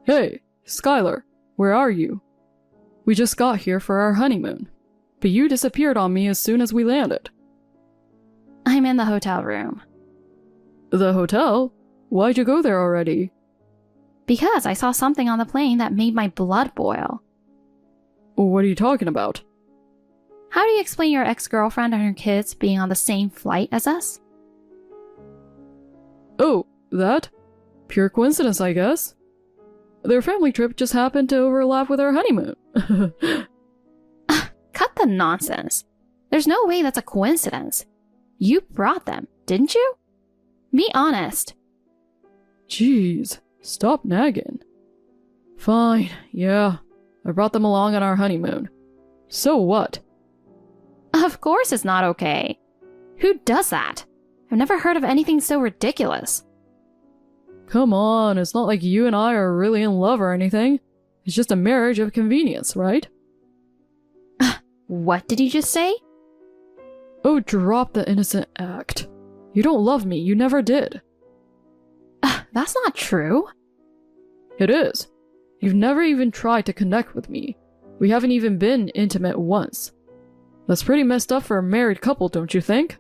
Hey, Skylar, where are you? We just got here for our honeymoon, but you disappeared on me as soon as we landed. I'm in the hotel room. The hotel? Why'd you go there already? Because I saw something on the plane that made my blood boil. What are you talking about? How do you explain your ex-girlfriend and her kids being on the same flight as us? Oh, that? Pure coincidence, I guess. Their family trip just happened to overlap with our honeymoon. Cut the nonsense. There's no way that's a coincidence. You brought them, didn't you? Be honest. Jeez, stop nagging. Fine, yeah. I brought them along on our honeymoon. So what? Of course it's not okay. Who does that? I've never heard of anything so ridiculous. Come on, it's not like you and I are really in love or anything. It's just a marriage of convenience, right? What did you just say? Oh, drop the innocent act. You don't love me, you never did. That's not true. It is. You've never even tried to connect with me. We haven't even been intimate once. That's pretty messed up for a married couple, don't you think?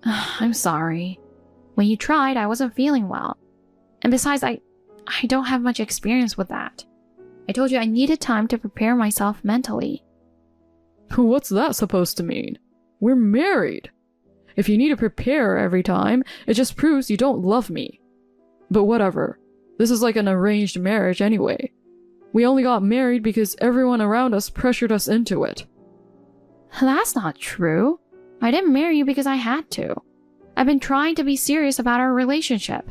I'm sorry. When you tried, I wasn't feeling well. And besides, I don't have much experience with that. I told you I needed time to prepare myself mentally. What's that supposed to mean? We're married. If you need to prepare every time, it just proves you don't love me. But whatever. This is like an arranged marriage anyway. We only got married because everyone around us pressured us into it. That's not true. I didn't marry you because I had to. I've been trying to be serious about our relationship.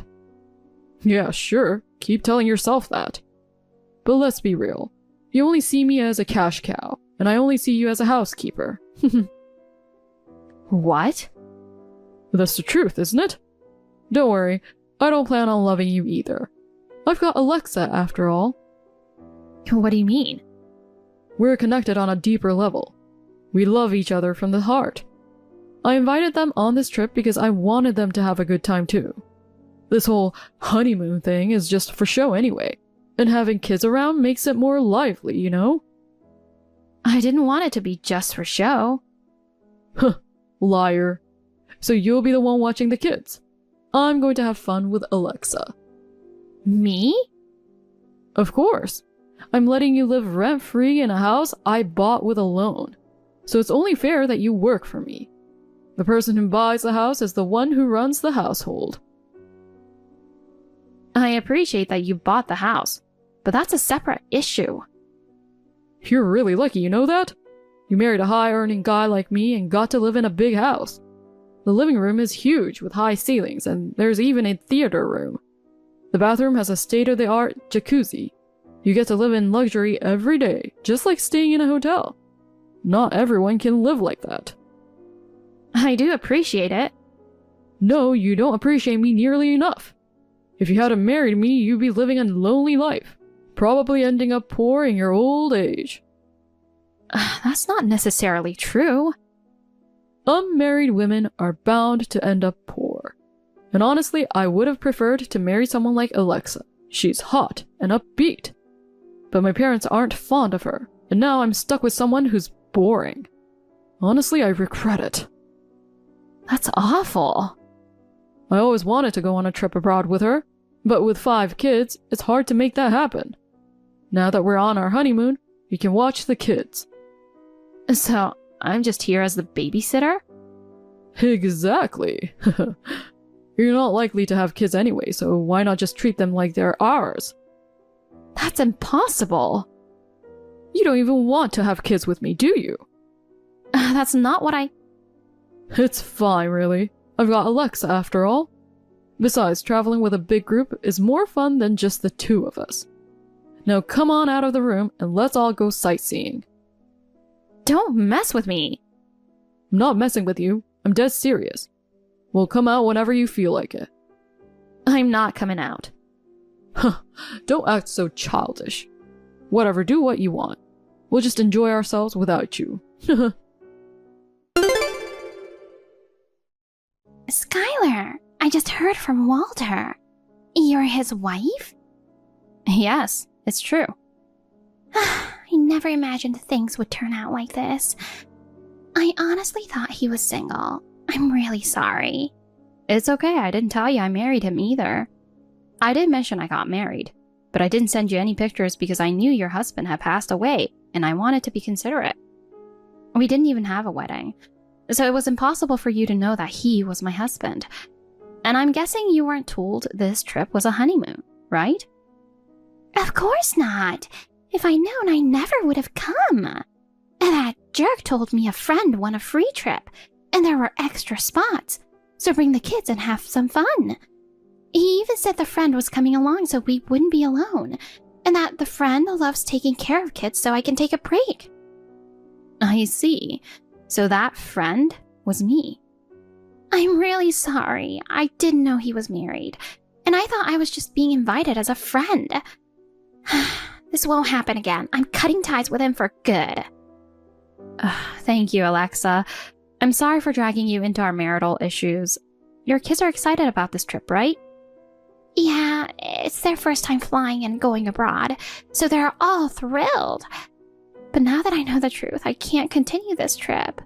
Yeah, sure. Keep telling yourself that. But let's be real. You only see me as a cash cow, and I only see you as a housekeeper. What? That's the truth, isn't it? Don't worry, I don't plan on loving you either. I've got Alexa after all. What do you mean? We're connected on a deeper level. We love each other from the heart. I invited them on this trip because I wanted them to have a good time too. This whole honeymoon thing is just for show anyway, and having kids around makes it more lively, you know? I didn't want it to be just for show. Huh, liar. So you'll be the one watching the kids. I'm going to have fun with Alexa. Me? Of course. I'm letting you live rent-free in a house I bought with a loan. So it's only fair that you work for me. The person who buys the house is the one who runs the household. I appreciate that you bought the house, but that's a separate issue. You're really lucky, you know that? You married a high-earning guy like me and got to live in a big house. The living room is huge with high ceilings, and there's even a theater room. The bathroom has a state-of-the-art jacuzzi. You get to live in luxury every day, just like staying in a hotel. Not everyone can live like that. I do appreciate it. No, you don't appreciate me nearly enough. If you hadn't married me, you'd be living a lonely life, probably ending up poor in your old age. That's not necessarily true. Unmarried women are bound to end up poor. And honestly, I would have preferred to marry someone like Alexa. She's hot and upbeat. But my parents aren't fond of her, and now I'm stuck with someone who's boring. Honestly, I regret it. That's awful. I always wanted to go on a trip abroad with her, but with 5 kids, it's hard to make that happen. Now that we're on our honeymoon, we can watch the kids. So, I'm just here as the babysitter? Exactly. You're not likely to have kids anyway, so why not just treat them like they're ours? That's impossible. You don't even want to have kids with me, do you? That's not what I... It's fine, really. I've got Alexa after all. Besides, traveling with a big group is more fun than just the 2 of us. Now come on out of the room and let's all go sightseeing. Don't mess with me. I'm not messing with you. I'm dead serious. We'll come out whenever you feel like it. I'm not coming out. Huh, don't act so childish. Whatever, do what you want. We'll just enjoy ourselves without you. Skylar, I just heard from Walter. You're his wife? Yes, it's true. I never imagined things would turn out like this. I honestly thought he was single. I'm really sorry. It's okay, I didn't tell you I married him either. I did mention I got married, but I didn't send you any pictures because I knew your husband had passed away, and I wanted to be considerate. We didn't even have a wedding, so it was impossible for you to know that he was my husband. And I'm guessing you weren't told this trip was a honeymoon, right? Of course not. If I'd known, I never would have come. That jerk told me a friend won a free trip, and there were extra spots, so bring the kids and have some fun. He even said the friend was coming along so we wouldn't be alone, and that the friend loves taking care of kids so I can take a break. I see. So that friend was me. I'm really sorry. I didn't know he was married, and I thought I was just being invited as a friend. This won't happen again. I'm cutting ties with him for good. Thank you, Alexa. I'm sorry for dragging you into our marital issues. Your kids are excited about this trip, right? Yeah, it's their first time flying and going abroad, so they're all thrilled. But now that I know the truth, I can't continue this trip.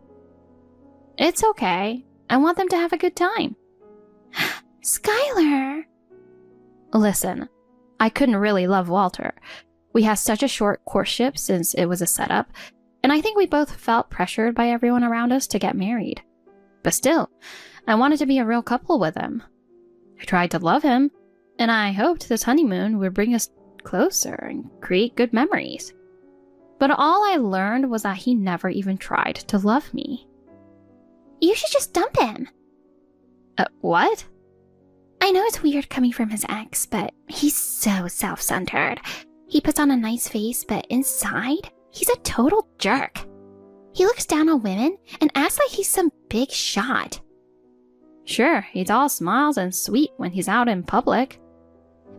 It's okay. I want them to have a good time. Skylar! Listen, I couldn't really love Walter. We had such a short courtship since it was a setup, and I think we both felt pressured by everyone around us to get married. But still, I wanted to be a real couple with him. I tried to love him, and I hoped this honeymoon would bring us closer and create good memories. But all I learned was that he never even tried to love me. You should just dump him. What? I know it's weird coming from his ex, but he's so self-centered. He puts on a nice face, but inside, he's a total jerk. He looks down on women and acts like he's some big shot. Sure, he's all smiles and sweet when he's out in public.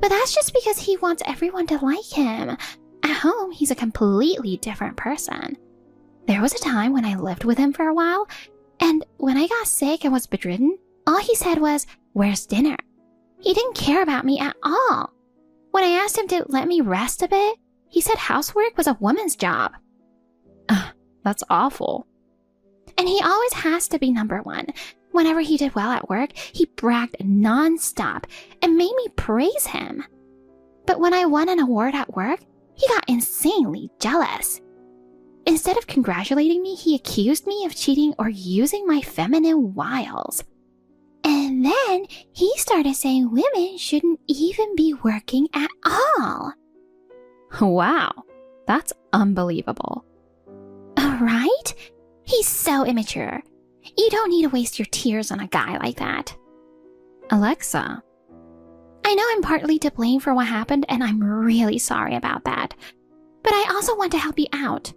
But that's just because he wants everyone to like him. At home, he's a completely different person. There was a time when I lived with him for a while, and when I got sick and was bedridden, all he said was, "Where's dinner?" He didn't care about me at all. When I asked him to let me rest a bit, he said housework was a woman's job. That's awful. And he always has to be number one. Whenever he did well at work, he bragged nonstop and made me praise him. But when I won an award at work, he got insanely jealous. Instead of congratulating me, he accused me of cheating or using my feminine wiles. And then he started saying women shouldn't even be working at all. Wow, that's unbelievable. Right? He's so immature. You don't need to waste your tears on a guy like that. Alexa. I know I'm partly to blame for what happened, and I'm really sorry about that. But I also want to help you out.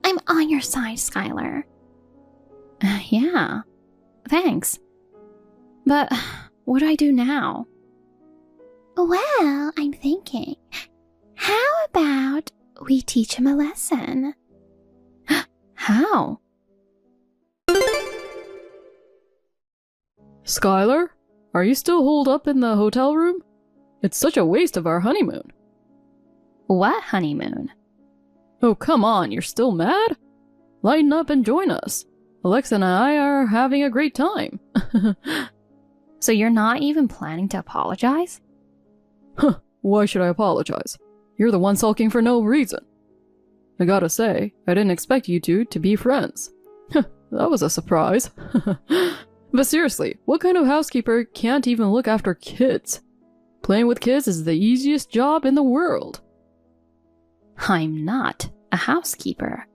I'm on your side, Skylar. Yeah, thanks. But what do I do now? Well, I'm thinking, how about we teach him a lesson? How? Skylar, are you still holed up in the hotel room? It's such a waste of our honeymoon. What honeymoon? Oh, come on, you're still mad? Lighten up and join us. Alexa and I are having a great time. So you're not even planning to apologize? Huh, why should I apologize? You're the one sulking for no reason. I gotta say, I didn't expect you two to be friends. That was a surprise. But seriously, what kind of housekeeper can't even look after kids? Playing with kids is the easiest job in the world. I'm not a housekeeper.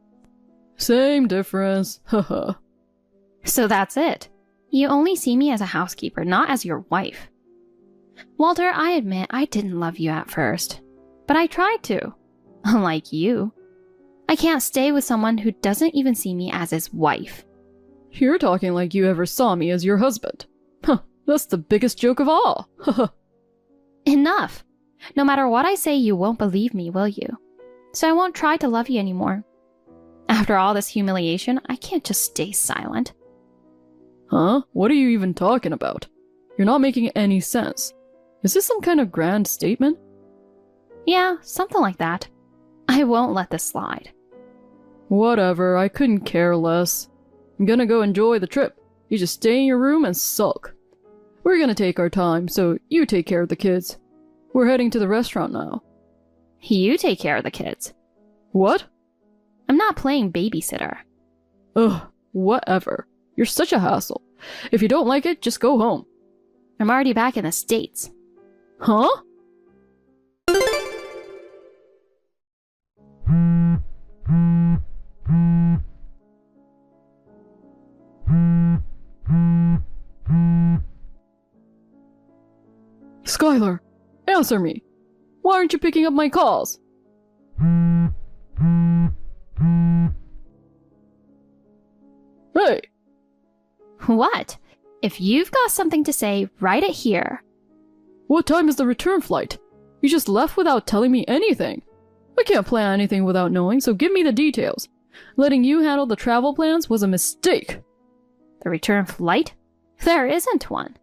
Same difference, haha. So that's it. You only see me as a housekeeper, not as your wife. Walter, I admit I didn't love you at first, but I tried to. Unlike you. I can't stay with someone who doesn't even see me as his wife. You're talking like you ever saw me as your husband. Huh, that's the biggest joke of all. Haha. Enough. No matter what I say, you won't believe me, will you? So I won't try to love you anymore. After all this humiliation, I can't just stay silent. Huh? What are you even talking about? You're not making any sense. Is this some kind of grand statement? Yeah, something like that. I won't let this slide. Whatever, I couldn't care less. I'm gonna go enjoy the trip. You just stay in your room and sulk. We're gonna take our time, so you take care of the kids. We're heading to the restaurant now. You take care of the kids. What? I'm not playing babysitter. Ugh, whatever. You're such a hassle. If you don't like it, just go home. I'm already back in the States. Huh? Skylar, answer me. Why aren't you picking up my calls? Hey! What? If you've got something to say, write it here. What time is the return flight? You just left without telling me anything. I can't plan anything without knowing, so give me the details. Letting you handle the travel plans was a mistake. The return flight? There isn't one.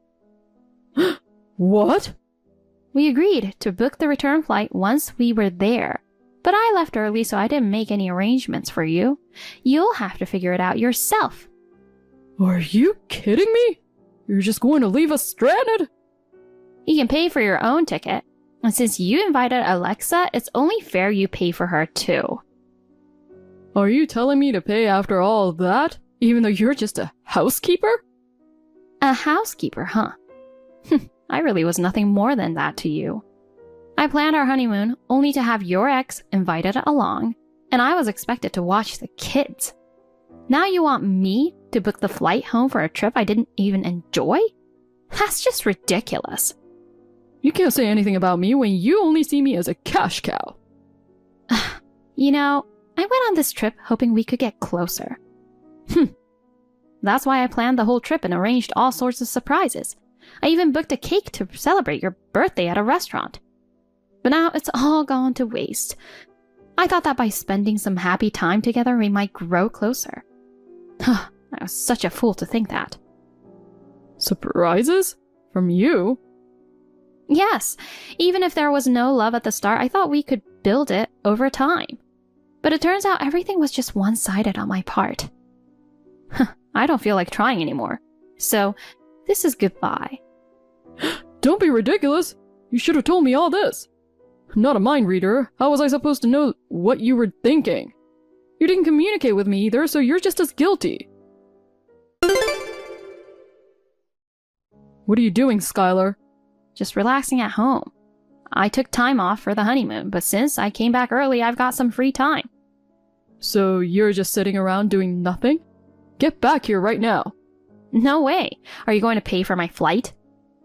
What? We agreed to book the return flight once we were there. But I left early, so I didn't make any arrangements for you. You'll have to figure it out yourself. Are you kidding me? You're just going to leave us stranded? You can pay for your own ticket. And since you invited Alexa, it's only fair you pay for her too. Are you telling me to pay after all that, even though you're just a housekeeper? A housekeeper, huh? I really was nothing more than that to you. I planned our honeymoon only to have your ex invited along, and I was expected to watch the kids. Now you want me to book the flight home for a trip I didn't even enjoy? That's just ridiculous. You can't say anything about me when you only see me as a cash cow. You know, I went on this trip hoping we could get closer. That's why I planned the whole trip and arranged all sorts of surprises. I even booked a cake to celebrate your birthday at a restaurant. But now it's all gone to waste. I thought that by spending some happy time together, we might grow closer. I was such a fool to think that. Surprises? From you? Yes, even if there was no love at the start, I thought we could build it over time. But it turns out everything was just one-sided on my part. I don't feel like trying anymore. So, this is goodbye. Don't be ridiculous. You should have told me all this. I'm not a mind reader. How was I supposed to know what you were thinking? You didn't communicate with me either, so you're just as guilty. What are you doing, Skylar? Just relaxing at home. I took time off for the honeymoon, but since I came back early, I've got some free time. So you're just sitting around doing nothing? Get back here right now. No way. Are you going to pay for my flight?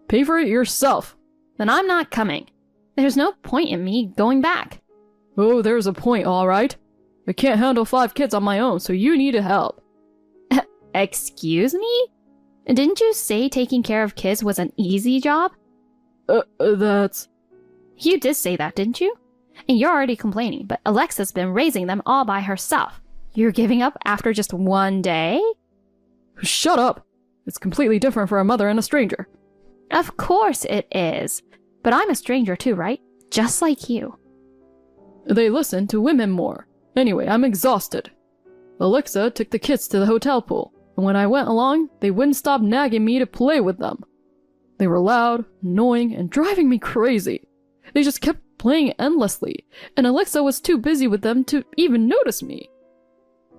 Pay for it yourself. Then I'm not coming. There's no point in me going back. Oh, there's a point, all right. I can't handle 5 kids on my own, so you need help. Excuse me? Didn't you say taking care of kids was an easy job? That's... You did say that, didn't you? And you're already complaining, but Alexa's been raising them all by herself. You're giving up after just one day? Shut up! It's completely different for a mother and a stranger. Of course it is. But I'm a stranger too, right? Just like you. They listen to women more. Anyway, I'm exhausted. Alexa took the kids to the hotel pool, and when I went along, they wouldn't stop nagging me to play with them. They were loud, annoying, and driving me crazy. They just kept playing endlessly, and Alexa was too busy with them to even notice me.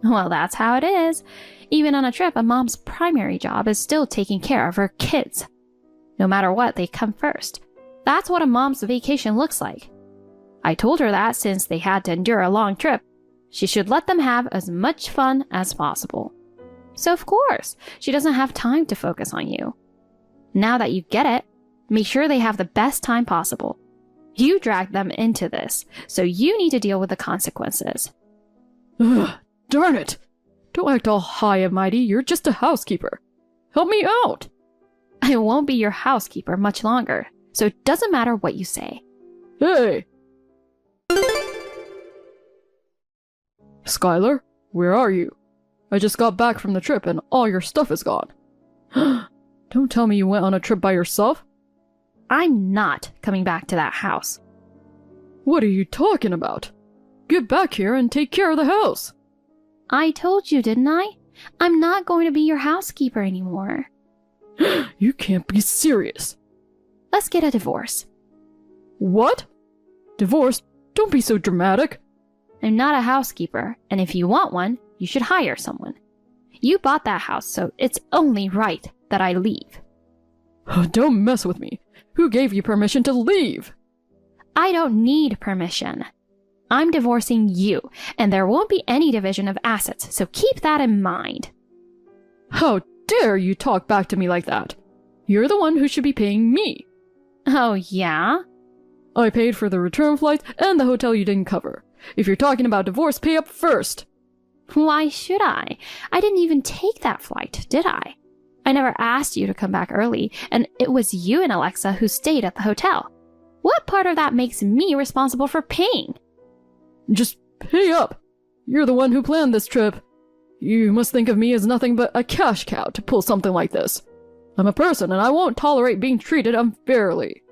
Well, that's how it is. Even on a trip, a mom's primary job is still taking care of her kids. No matter what, they come first. That's what a mom's vacation looks like. I told her that since they had to endure a long trip, she should let them have as much fun as possible. So of course, she doesn't have time to focus on you. Now that you get it, make sure they have the best time possible. You dragged them into this, so you need to deal with the consequences. Ugh, darn it! Don't act all high and mighty, you're just a housekeeper. Help me out! I won't be your housekeeper much longer, so it doesn't matter what you say. Hey! Skylar, where are you? I just got back from the trip and all your stuff is gone. Don't tell me you went on a trip by yourself. I'm not coming back to that house. What are you talking about? Get back here and take care of the house. I told you, didn't I? I'm not going to be your housekeeper anymore. You can't be serious. Let's get a divorce. What? Divorce? Don't be so dramatic. I'm not a housekeeper, and if you want one, you should hire someone. You bought that house, so it's only right that I leave. Don't mess with me. Who gave you permission to leave? I don't need permission. I'm divorcing you, and there won't be any division of assets, so keep that in mind. How dare you talk back to me like that? You're the one who should be paying me. Oh, yeah? I paid for the return flight and the hotel you didn't cover. If you're talking about divorce, pay up first. Why should I? I didn't even take that flight, did I? I never asked you to come back early, and it was you and Alexa who stayed at the hotel. What part of that makes me responsible for paying? Just pay up. You're the one who planned this trip. You must think of me as nothing but a cash cow to pull something like this. I'm a person and I won't tolerate being treated unfairly.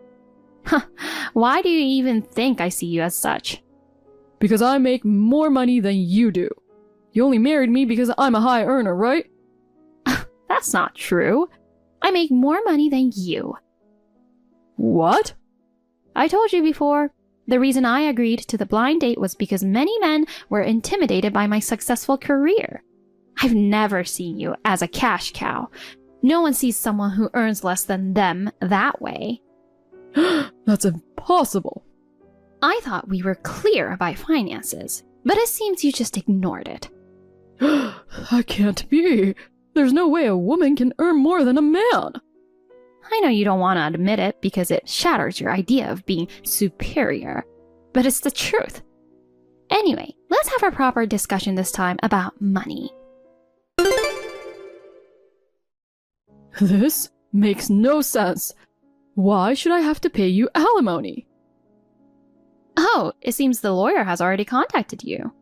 Why do you even think I see you as such? Because I make more money than you do. You only married me because I'm a high earner, right? That's not true. I make more money than you. What? I told you before. The reason I agreed to the blind date was because many men were intimidated by my successful career. I've never seen you as a cash cow. No one sees someone who earns less than them that way. That's impossible. I thought we were clear about finances, but it seems you just ignored it. That can't be. There's no way a woman can earn more than a man. I know you don't want to admit it because it shatters your idea of being superior, but it's the truth. Anyway, let's have a proper discussion this time about money. This makes no sense. Why should I have to pay you alimony? Oh, it seems the lawyer has already contacted you.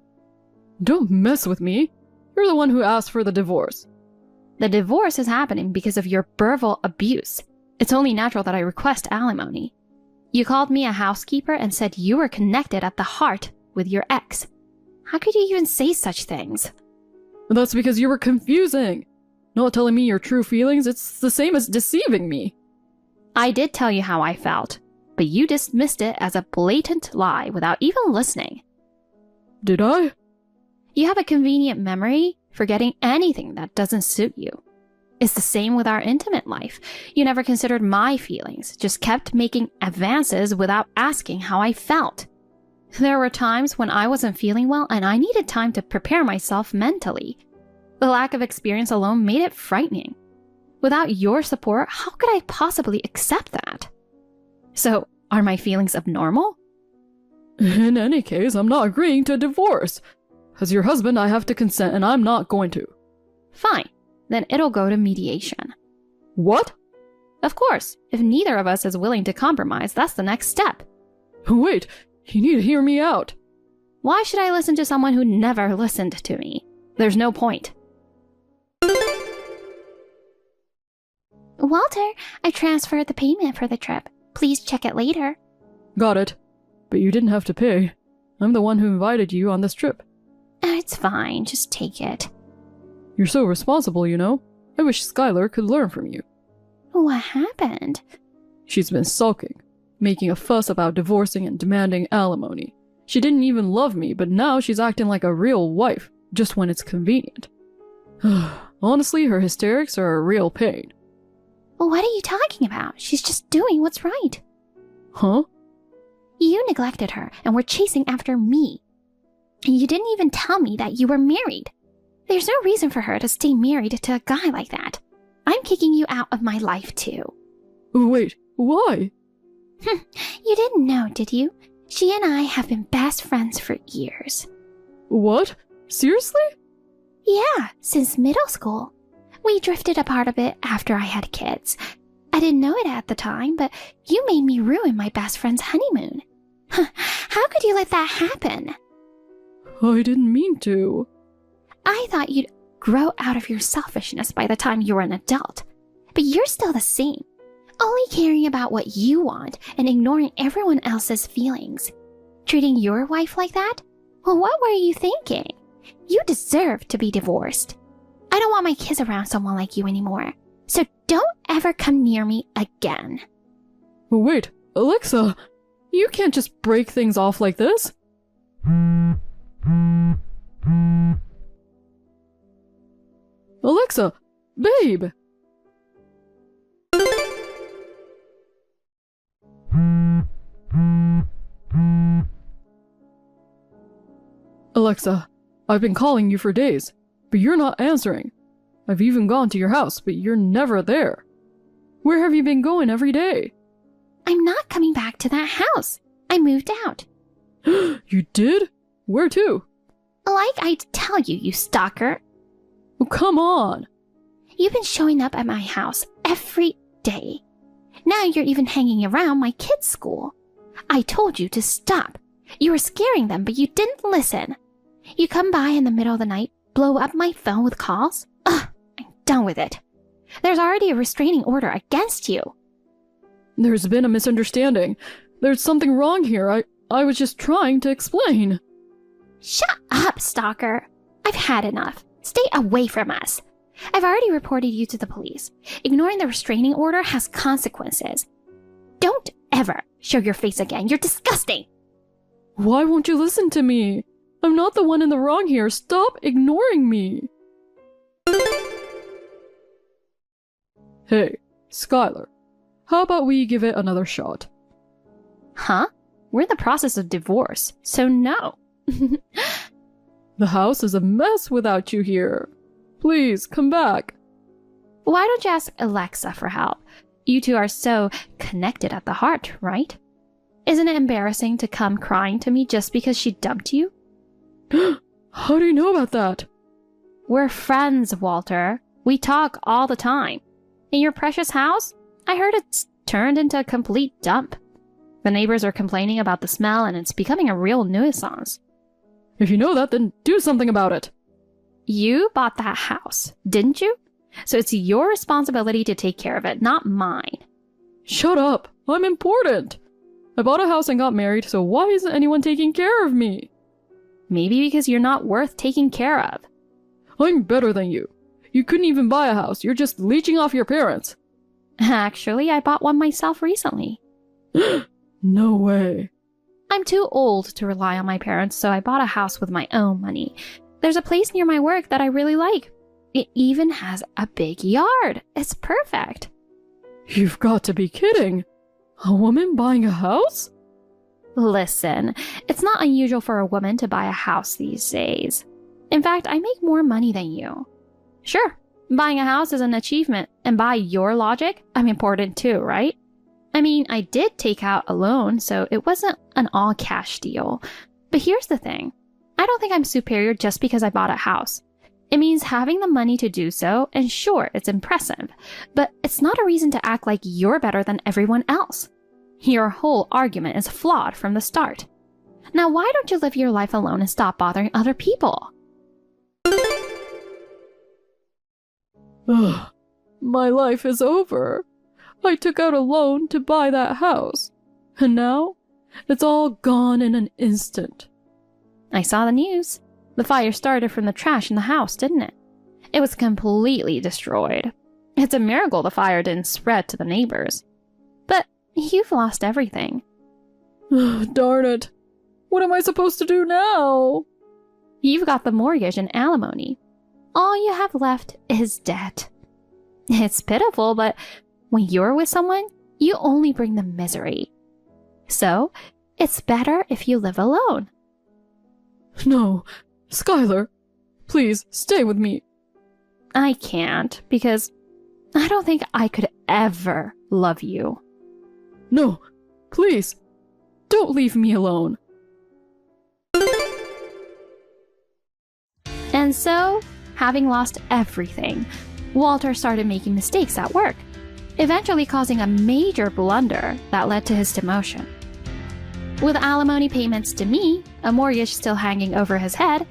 Don't mess with me. You're the one who asked for the divorce. The divorce is happening because of your verbal abuse. It's only natural that I request alimony. You called me a housekeeper and said you were connected at the heart with your ex. How could you even say such things? That's because you were confusing. Not telling me your true feelings, it's the same as deceiving me. I did tell you how I felt, but you dismissed it as a blatant lie without even listening. Did I? You have a convenient memory, forgetting anything that doesn't suit you. It's the same with our intimate life. You never considered my feelings, just kept making advances without asking how I felt. There were times when I wasn't feeling well and I needed time to prepare myself mentally. The lack of experience alone made it frightening. Without your support, how could I possibly accept that? So, are my feelings abnormal? In any case, I'm not agreeing to a divorce. As your husband, I have to consent and I'm not going to. Fine. Then it'll go to mediation. What? Of course. If neither of us is willing to compromise, that's the next step. Wait, you need to hear me out. Why should I listen to someone who never listened to me? There's no point. Walter, I transferred the payment for the trip. Please check it later. Got it. But you didn't have to pay. I'm the one who invited you on this trip. It's fine, just take it. You're so responsible, you know. I wish Skylar could learn from you. What happened? She's been sulking, making a fuss about divorcing and demanding alimony. She didn't even love me, but now she's acting like a real wife, just when it's convenient. Honestly, her hysterics are a real pain. What are you talking about? She's just doing what's right. Huh? You neglected her and were chasing after me. And you didn't even tell me that you were married. There's no reason for her to stay married to a guy like that. I'm kicking you out of my life too. Wait, why? You didn't know, did you? She and I have been best friends for years. What? Seriously? Yeah, since middle school. We drifted apart a bit after I had kids. I didn't know it at the time, but you made me ruin my best friend's honeymoon. How could you let that happen? I didn't mean to. I thought you'd grow out of your selfishness by the time you were an adult. But you're still the same. Only caring about what you want and ignoring everyone else's feelings. treating your wife like that? Well, what were you thinking? You deserve to be divorced. I don't want my kids around someone like you anymore. So don't ever come near me again. Wait, Alexa, you can't just break things off like this. Alexa, babe! Alexa, I've been calling you for days, but you're not answering. I've even gone to your house, but you're never there. Where have you been going every day? I'm not coming back to that house. I moved out. You did? Where to? Like I tell you, you stalker. Oh, come on. You've been showing up at my house every day. Now you're even hanging around my kids' school. I told you to stop. You were scaring them, but you didn't listen. You come by in the middle of the night, blow up my phone with calls. Ugh, I'm done with it. There's already a restraining order against you. There's been a misunderstanding. There's something wrong here. I was just trying to explain. Shut up, stalker. I've had enough. Stay away from us. I've already reported you to the police. Ignoring the restraining order has consequences. Don't ever show your face again. You're disgusting. Why won't you listen to me? I'm not the one in the wrong here. Stop ignoring me. Hey, Skylar. How about we give it another shot? Huh? We're in the process of divorce, so no. The house is a mess without you here. Please, come back. Why don't you ask Alexa for help? You two are so connected at the heart, right? Isn't it embarrassing to come crying to me just because she dumped you? How do you know about that? We're friends, Walter. We talk all the time. In your precious house, I heard it's turned into a complete dump. The neighbors are complaining about the smell and it's becoming a real nuisance. If you know that, then do something about it. You bought that house, didn't you? So it's your responsibility to take care of it, not mine. Shut up. I'm important. I bought a house and got married, so why isn't anyone taking care of me? Maybe because you're not worth taking care of. I'm better than you. You couldn't even buy a house. You're just leeching off your parents. Actually, I bought one myself recently. No way. I'm too old to rely on my parents, so I bought a house with my own money. There's a place near my work that I really like. It even has a big yard. It's perfect. You've got to be kidding. A woman buying a house? Listen, it's not unusual for a woman to buy a house these days. In fact, I make more money than you. Sure, buying a house is an achievement, and by your logic, I'm important too, right? I mean, I did take out a loan, so it wasn't an all-cash deal. But here's the thing. I don't think I'm superior just because I bought a house. It means having the money to do so, and sure, it's impressive, but it's not a reason to act like you're better than everyone else. Your whole argument is flawed from the start. Now, why don't you live your life alone and stop bothering other people? Ugh, my life is over. I took out a loan to buy that house, and now it's all gone in an instant. I saw the news. The fire started from the trash in the house, didn't it? It was completely destroyed. It's a miracle the fire didn't spread to the neighbors. But you've lost everything. Darn it. What am I supposed to do now? You've got the mortgage and alimony. All you have left is debt. It's pitiful, but when you're with someone, you only bring them misery. So, it's better if you live alone. No, Skylar, please stay with me. I can't, because I don't think I could ever love you. No, please, don't leave me alone. And so, having lost everything, Walter started making mistakes at work, eventually causing a major blunder that led to his demotion. With alimony payments to me, a mortgage still hanging over his head,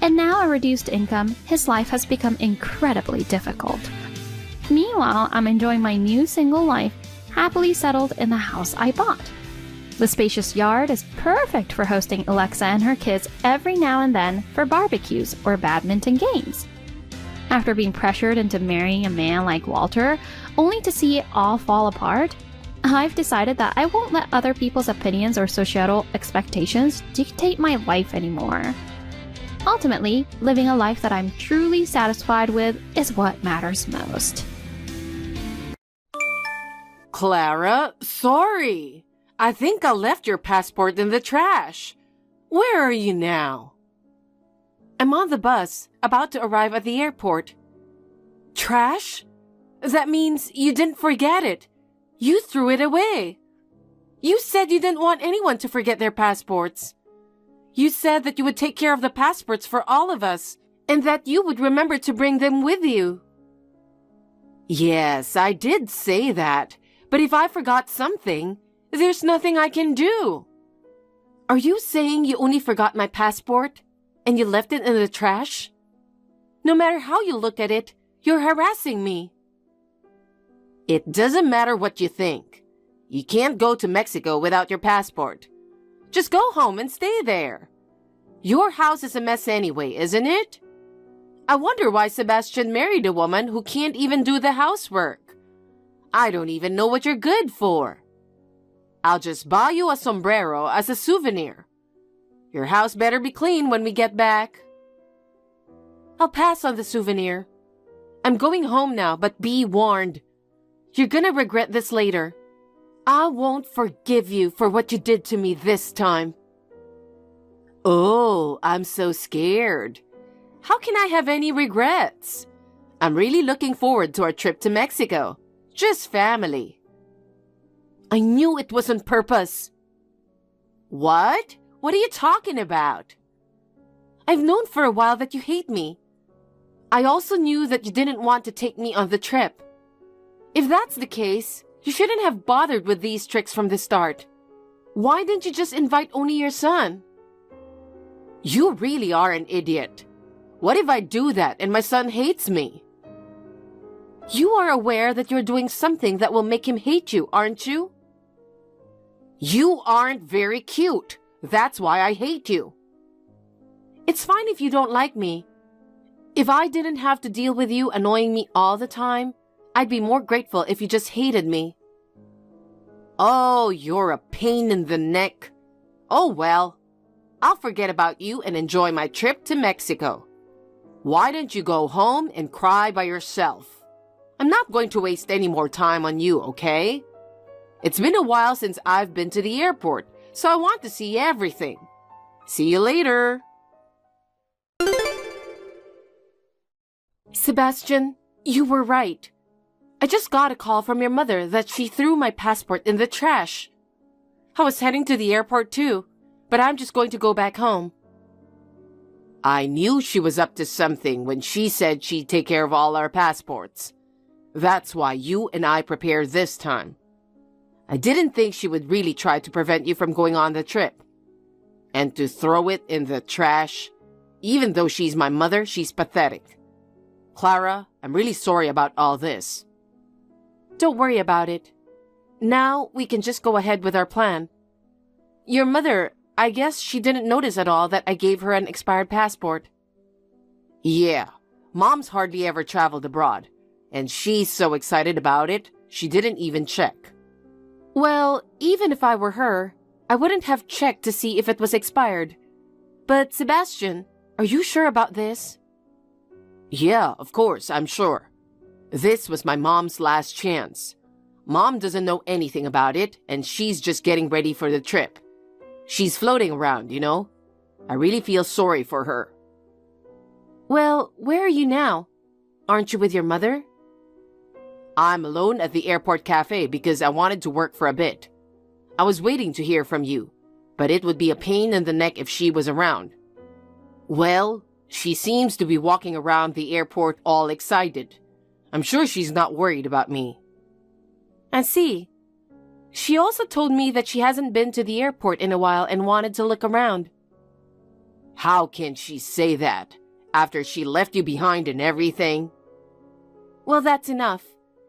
and now a reduced income, his life has become incredibly difficult. Meanwhile, I'm enjoying my new single life, happily settled in the house I bought. The spacious yard is perfect for hosting Alexa and her kids every now and then for barbecues or badminton games. After being pressured into marrying a man like Walter, only to see it all fall apart, I've decided that I won't let other people's opinions or societal expectations dictate my life anymore. Ultimately, living a life that I'm truly satisfied with is what matters most. Clara, sorry. I think I left your passport in the trash. Where are you now? I'm on the bus, about to arrive at the airport. Trash? That means you didn't forget it. You threw it away. You said you didn't want anyone to forget their passports. You said that you would take care of the passports for all of us, and that you would remember to bring them with you. Yes, I did say that, but if I forgot something, there's nothing I can do. Are you saying you only forgot my passport, and you left it in the trash? No matter how you look at it, you're harassing me. It doesn't matter what you think. You can't go to Mexico without your passport. Just go home and stay there. Your house is a mess anyway, isn't it? I wonder why Sebastian married a woman who can't even do the housework. I don't even know what you're good for. I'll just buy you a sombrero as a souvenir. Your house better be clean when we get back. I'll pass on the souvenir. I'm going home now, but be warned. You're gonna regret this later. I won't forgive you for what you did to me this time. Oh, I'm so scared. How can I have any regrets? I'm really looking forward to our trip to Mexico. Just family. I knew it was on purpose. What? What are you talking about? I've known for a while that you hate me. I also knew that you didn't want to take me on the trip. If that's the case, you shouldn't have bothered with these tricks from the start. Why didn't you just invite only your son? You really are an idiot. What if I do that and my son hates me? You are aware that you're doing something that will make him hate you, aren't you? You aren't very cute. That's why I hate you. It's fine if you don't like me. If I didn't have to deal with you annoying me all the time, I'd be more grateful if you just hated me. Oh, you're a pain in the neck. Oh well, I'll forget about you and enjoy my trip to Mexico. Why don't you go home and cry by yourself? I'm not going to waste any more time on you, okay? It's been a while since I've been to the airport, so I want to see everything. See you later. Sebastian, you were right. I just got a call from your mother that she threw my passport in the trash. I was heading to the airport too, but I'm just going to go back home. I knew she was up to something when she said she'd take care of all our passports. That's why you and I prepared this time. I didn't think she would really try to prevent you from going on the trip. And to throw it in the trash, even though she's my mother, she's pathetic. Clara, I'm really sorry about all this. Don't worry about it. Now we can just go ahead with our plan. Your mother, I guess she didn't notice at all that I gave her an expired passport. Yeah, Mom's hardly ever traveled abroad, and she's so excited about it, she didn't even check. Well, even if I were her, I wouldn't have checked to see if it was expired. But Sebastian, are you sure about this? Yeah, of course, I'm sure. This was my mom's last chance. Mom doesn't know anything about it, and she's just getting ready for the trip. She's floating around, you know? I really feel sorry for her. Well, where are you now? Aren't you with your mother? I'm alone at the airport cafe because I wanted to work for a bit. I was waiting to hear from you, but it would be a pain in the neck if she was around. Well, she seems to be walking around the airport all excited. I'm sure she's not worried about me. I see. She also told me that she hasn't been to the airport in a while and wanted to look around. How can she say that, after she left you behind and everything? Well, that's enough.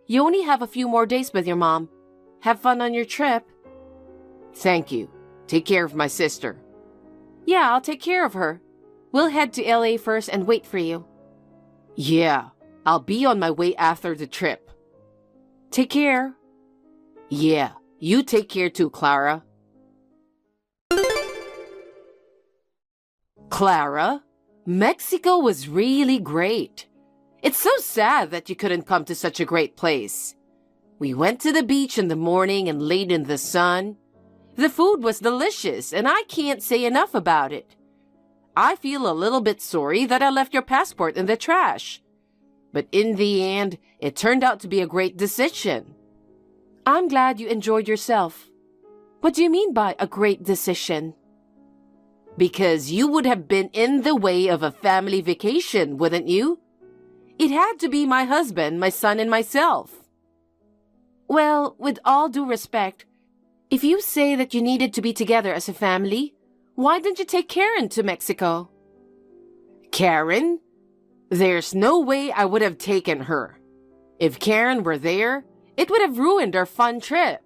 You only have a few more days with your mom. Have fun on your trip. Thank you. Take care of my sister. Yeah, I'll take care of her. We'll head to LA first and wait for you. Yeah, I'll be on my way after the trip. Take care. Yeah, you take care too, Clara. Clara, Mexico was really great. It's so sad that you couldn't come to such a great place. We went to the beach in the morning and laid in the sun. The food was delicious, and I can't say enough about it. I feel a little bit sorry that I left your passport in the trash. But in the end, it turned out to be a great decision. I'm glad you enjoyed yourself. What do you mean by a great decision? Because you would have been in the way of a family vacation, wouldn't you? It had to be my husband, my son, and myself. Well, with all due respect, if you say that you needed to be together as a family, why didn't you take Karen to Mexico? Karen? There's no way I would have taken her. If Karen were there, it would have ruined our fun trip.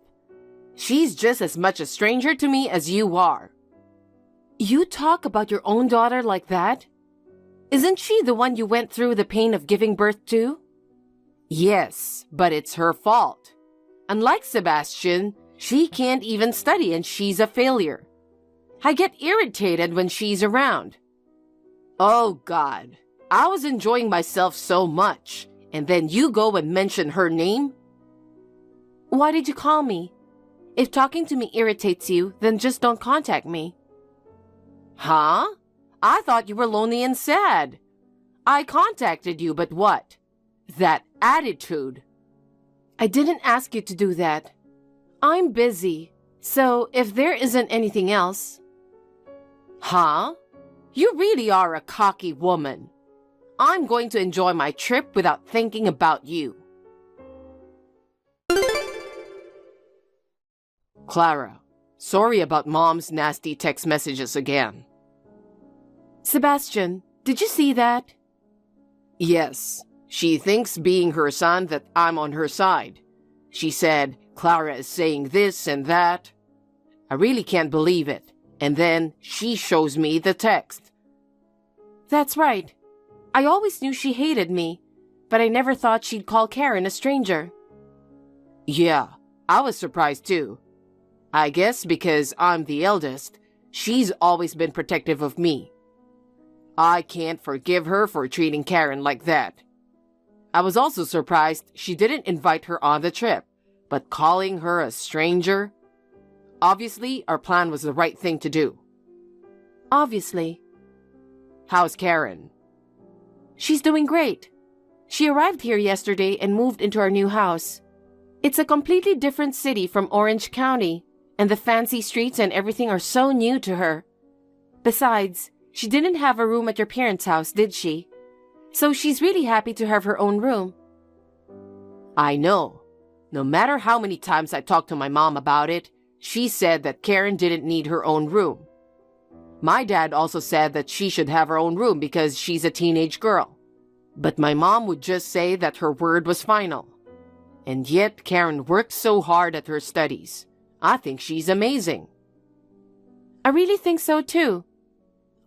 She's just as much a stranger to me as you are. You talk about your own daughter like that? Isn't she the one you went through the pain of giving birth to? Yes, but it's her fault. Unlike Sebastian, she can't even study and she's a failure. I get irritated when she's around. Oh God, I was enjoying myself so much, and then you go and mention her name? Why did you call me? If talking to me irritates you, then just don't contact me. Huh? I thought you were lonely and sad. I contacted you, but what? That attitude. I didn't ask you to do that. I'm busy, so if there isn't anything else... Huh? You really are a cocky woman. I'm going to enjoy my trip without thinking about you. Clara, sorry about Mom's nasty text messages again. Sebastian, did you see that? Yes. She thinks being her son that I'm on her side. She said, Clara is saying this and that. I really can't believe it. And then she shows me the text. That's right. I always knew she hated me, but I never thought she'd call Karen a stranger. Yeah, I was surprised too. I guess because I'm the eldest, she's always been protective of me. I can't forgive her for treating Karen like that. I was also surprised she didn't invite her on the trip, but calling her a stranger? Obviously, our plan was the right thing to do. Obviously. How's Karen? She's doing great. She arrived here yesterday and moved into our new house. It's a completely different city from Orange County, and the fancy streets and everything are so new to her. Besides, she didn't have a room at your parents' house, did she? So she's really happy to have her own room. I know. No matter how many times I talked to my mom about it, she said that Karen didn't need her own room. My dad also said that she should have her own room because she's a teenage girl. But my mom would just say that her word was final. And yet Karen worked so hard at her studies. I think she's amazing. I really think so too.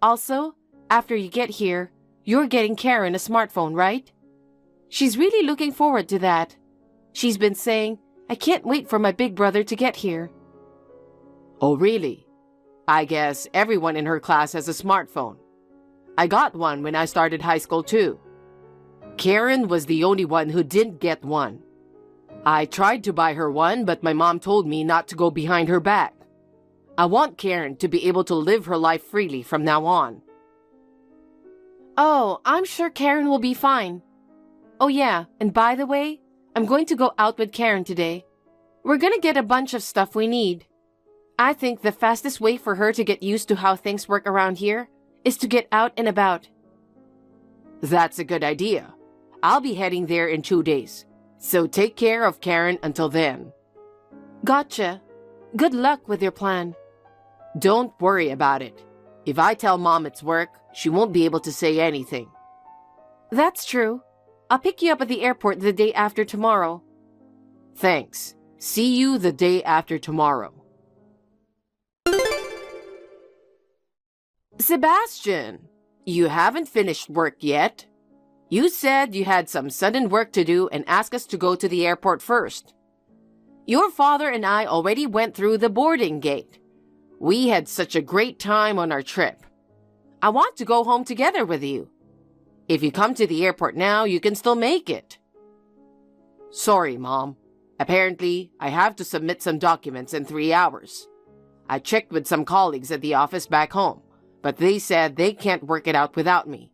Also, after you get here, you're getting Karen a smartphone, right? She's really looking forward to that. She's been saying, I can't wait for my big brother to get here. Oh, really? I guess everyone in her class has a smartphone. I got one when I started high school too. Karen was the only one who didn't get one. I tried to buy her one, but my mom told me not to go behind her back. I want Karen to be able to live her life freely from now on. Oh, I'm sure Karen will be fine. Oh yeah, and by the way, I'm going to go out with Karen today. We're gonna get a bunch of stuff we need. I think the fastest way for her to get used to how things work around here is to get out and about. That's a good idea. I'll be heading there in 2 days, so take care of Karen until then. Gotcha. Good luck with your plan. Don't worry about it. If I tell Mom it's work, she won't be able to say anything. That's true. I'll pick you up at the airport the day after tomorrow. Thanks. See you the day after tomorrow. Sebastian, you haven't finished work yet. You said you had some sudden work to do and asked us to go to the airport first. Your father and I already went through the boarding gate. We had such a great time on our trip. I want to go home together with you. If you come to the airport now, you can still make it. Sorry, Mom. Apparently, I have to submit some documents in 3 hours. I checked with some colleagues at the office back home, but they said they can't work it out without me.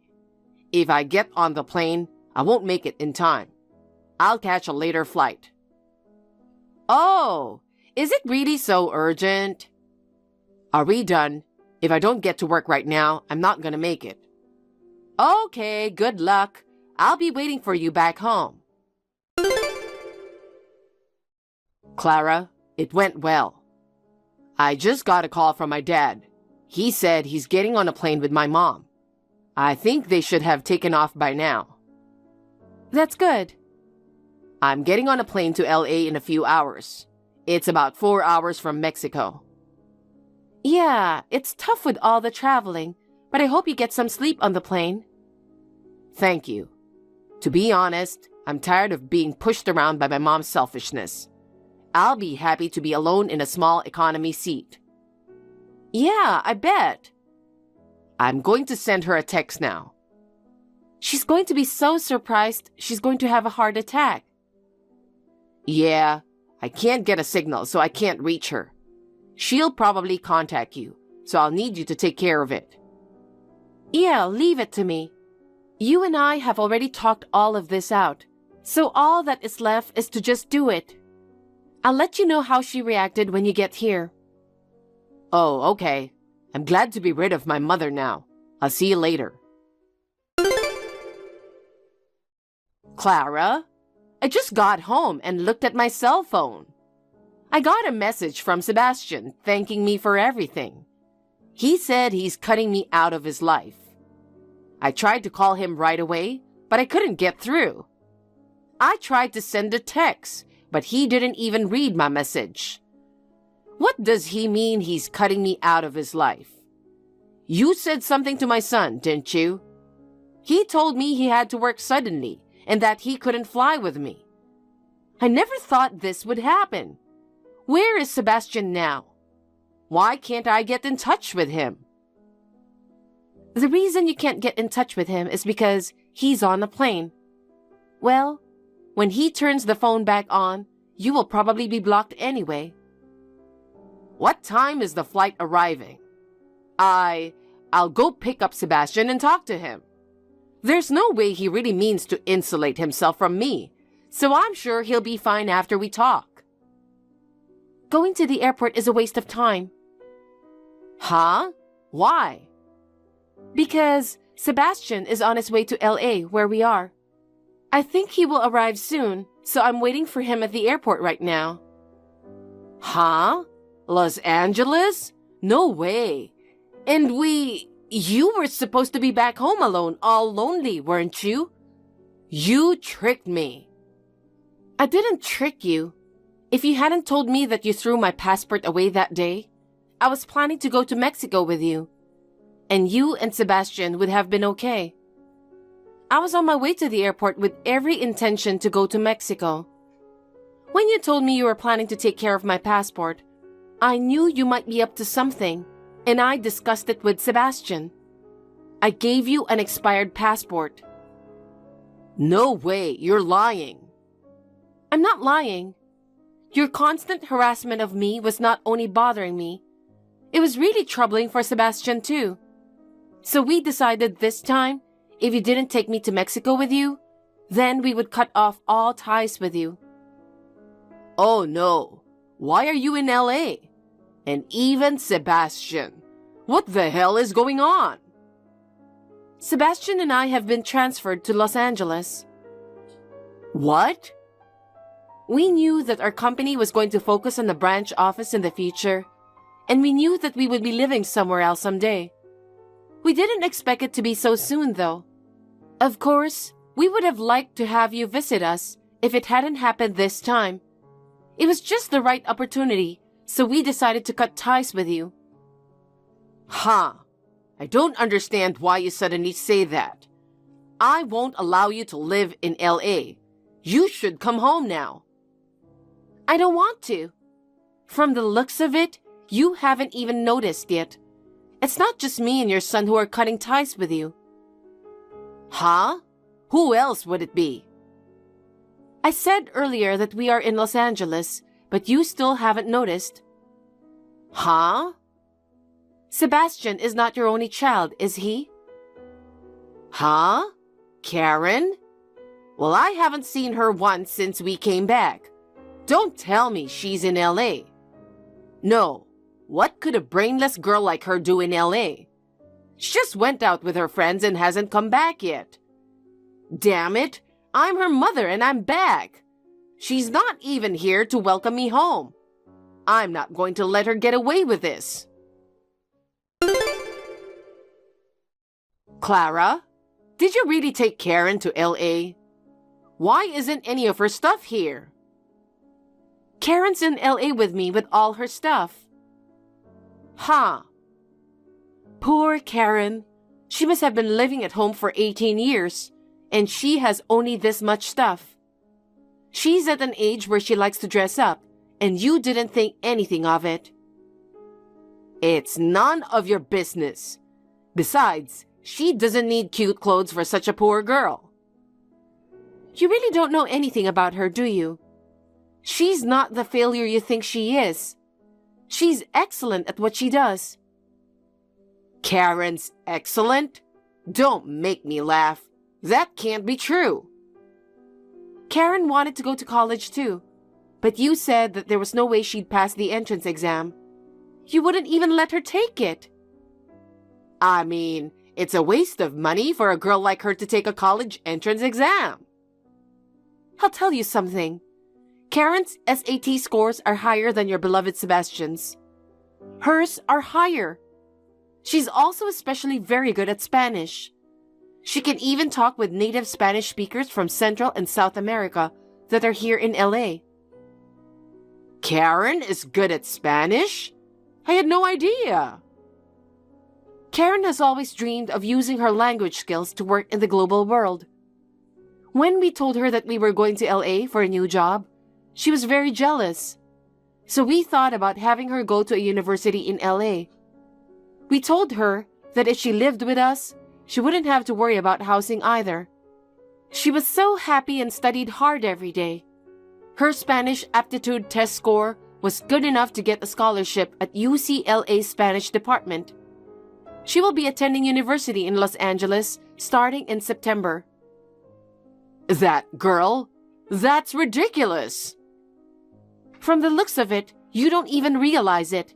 If I get on the plane, I won't make it in time. I'll catch a later flight. Oh, is it really so urgent? Are we done? If I don't get to work right now, I'm not gonna make it. Okay, good luck. I'll be waiting for you back home. Clara, it went well. I just got a call from my dad. He said he's getting on a plane with my mom. I think they should have taken off by now. That's good. I'm getting on a plane to LA in a few hours. It's about 4 hours from Mexico. Yeah, it's tough with all the traveling, but I hope you get some sleep on the plane. Thank you. To be honest, I'm tired of being pushed around by my mom's selfishness. I'll be happy to be alone in a small economy seat. Yeah, I bet. I'm going to send her a text now. She's going to be so surprised she's going to have a heart attack. Yeah, I can't get a signal, so I can't reach her. She'll probably contact you, so I'll need you to take care of it. Yeah, leave it to me. You and I have already talked all of this out, so all that is left is to just do it. I'll let you know how she reacted when you get here. Oh, okay. I'm glad to be rid of my mother now. I'll see you later. Clara, I just got home and looked at my cell phone. I got a message from Sebastian thanking me for everything. He said he's cutting me out of his life. I tried to call him right away, but I couldn't get through. I tried to send a text, but he didn't even read my message. What does he mean he's cutting me out of his life? You said something to my son, didn't you? He told me he had to work suddenly and that he couldn't fly with me. I never thought this would happen. Where is Sebastian now? Why can't I get in touch with him? The reason you can't get in touch with him is because he's on a plane. Well, when he turns the phone back on, you will probably be blocked anyway. What time is the flight arriving? I'll go pick up Sebastian and talk to him. There's no way he really means to insulate himself from me, so I'm sure he'll be fine after we talk. Going to the airport is a waste of time. Huh? Why? Because Sebastian is on his way to LA, where we are. I think he will arrive soon, so I'm waiting for him at the airport right now. Huh? Los Angeles? No way. And you were supposed to be back home alone, all lonely, weren't you? You tricked me. I didn't trick you. If you hadn't told me that you threw my passport away that day, I was planning to go to Mexico with you. And you and Sebastian would have been okay. I was on my way to the airport with every intention to go to Mexico. When you told me you were planning to take care of my passport, I knew you might be up to something, and I discussed it with Sebastian. I gave you an expired passport. No way, you're lying. I'm not lying. Your constant harassment of me was not only bothering me, it was really troubling for Sebastian too. So we decided this time, if you didn't take me to Mexico with you, then we would cut off all ties with you. Oh no, why are you in LA? And even Sebastian, what the hell is going on? Sebastian and I have been transferred to Los Angeles. What? We knew that our company was going to focus on the branch office in the future, and we knew that we would be living somewhere else someday. We didn't expect it to be so soon, though. Of course, we would have liked to have you visit us if it hadn't happened this time. It was just the right opportunity, so we decided to cut ties with you. Huh. I don't understand why you suddenly say that. I won't allow you to live in LA. You should come home now. I don't want to. From the looks of it, you haven't even noticed yet. It's not just me and your son who are cutting ties with you. Huh? Who else would it be? I said earlier that we are in Los Angeles, but you still haven't noticed. Huh? Sebastian is not your only child, is he? Huh? Karen? Well, I haven't seen her once since we came back. Don't tell me she's in LA. No. What could a brainless girl like her do in LA? She just went out with her friends and hasn't come back yet. Damn it, I'm her mother and I'm back. She's not even here to welcome me home. I'm not going to let her get away with this. Clara, did you really take Karen to LA? Why isn't any of her stuff here? Karen's in LA with me with all her stuff. Huh. Poor Karen. She must have been living at home for 18 years, and she has only this much stuff. She's at an age where she likes to dress up, and you didn't think anything of it. It's none of your business. Besides, she doesn't need cute clothes for such a poor girl. You really don't know anything about her, do you? She's not the failure you think she is. She's excellent at what she does. Karen's excellent? Don't make me laugh. That can't be true. Karen wanted to go to college too, but you said that there was no way she'd pass the entrance exam. You wouldn't even let her take it. I mean, it's a waste of money for a girl like her to take a college entrance exam. I'll tell you something. Karen's SAT scores are higher than your beloved Sebastian's. Hers are higher. She's also especially very good at Spanish. She can even talk with native Spanish speakers from Central and South America that are here in LA. Karen is good at Spanish? I had no idea. Karen has always dreamed of using her language skills to work in the global world. When we told her that we were going to LA for a new job, she was very jealous. So we thought about having her go to a university in LA. We told her that if she lived with us, she wouldn't have to worry about housing either. She was so happy and studied hard every day. Her Spanish aptitude test score was good enough to get a scholarship at UCLA's Spanish department. She will be attending university in Los Angeles starting in September. That girl? That's ridiculous. From the looks of it, you don't even realize it.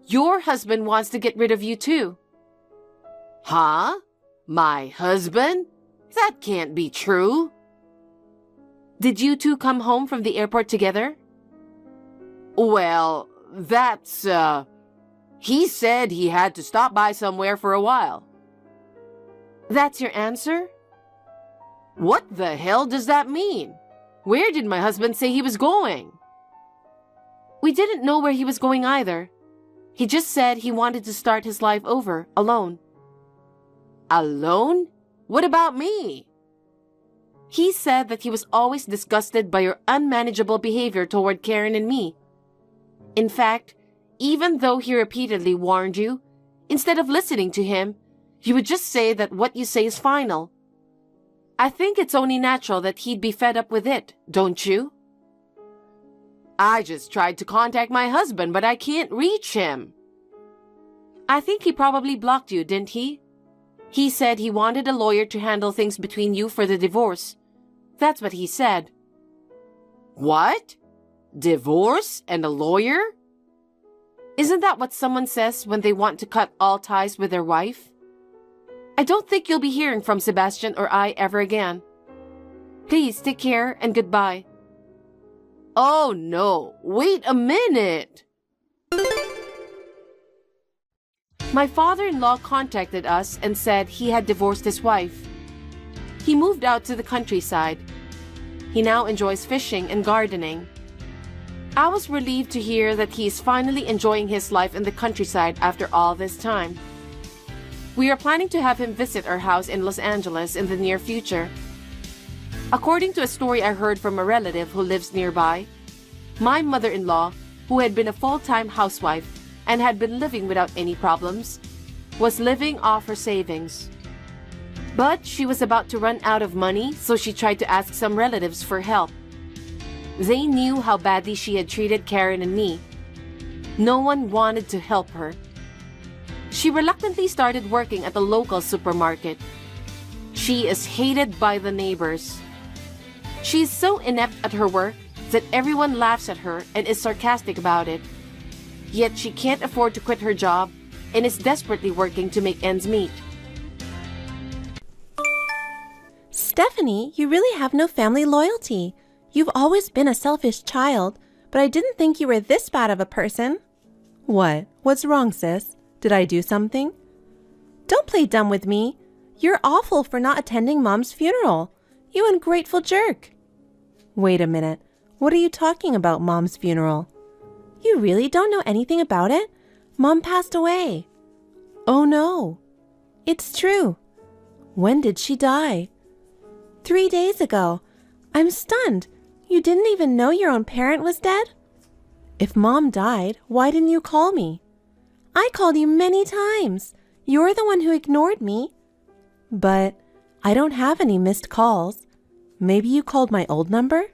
Your husband wants to get rid of you too. Huh? My husband? That can't be true. Did you two come home from the airport together? Well, that's, he said he had to stop by somewhere for a while. That's your answer? What the hell does that mean? Where did my husband say he was going? We didn't know where he was going either. He just said he wanted to start his life over, alone. Alone? What about me? He said that he was always disgusted by your unmanageable behavior toward Karen and me. In fact, even though he repeatedly warned you, instead of listening to him, you would just say that what you say is final. I think it's only natural that he'd be fed up with it, don't you? I just tried to contact my husband, but I can't reach him. I think he probably blocked you, didn't he? He said he wanted a lawyer to handle things between you for the divorce. That's what he said. What? Divorce and a lawyer? Isn't that what someone says when they want to cut all ties with their wife? I don't think you'll be hearing from Sebastian or I ever again. Please take care and goodbye. Oh no, wait a minute. My father-in-law contacted us and said he had divorced his wife. He moved out to the countryside. He now enjoys fishing and gardening. I was relieved to hear that he is finally enjoying his life in the countryside after all this time. We are planning to have him visit our house in Los Angeles in the near future. According to a story I heard from a relative who lives nearby, my mother-in-law, who had been a full-time housewife and had been living without any problems, was living off her savings. But she was about to run out of money, so she tried to ask some relatives for help. They knew how badly she had treated Karen and me. No one wanted to help her. She reluctantly started working at the local supermarket. She is hated by the neighbors. She is so inept at her work that everyone laughs at her and is sarcastic about it. Yet she can't afford to quit her job and is desperately working to make ends meet. Stephanie, you really have no family loyalty. You've always been a selfish child, but I didn't think you were this bad of a person. What? What's wrong, sis? Did I do something? Don't play dumb with me. You're awful for not attending Mom's funeral. You ungrateful jerk. Wait a minute. What are you talking about, Mom's funeral? You really don't know anything about it? Mom passed away. Oh no. It's true. When did she die? 3 days ago. I'm stunned. You didn't even know your own parent was dead? If Mom died, why didn't you call me? I called you many times. You're the one who ignored me. But I don't have any missed calls. Maybe you called my old number?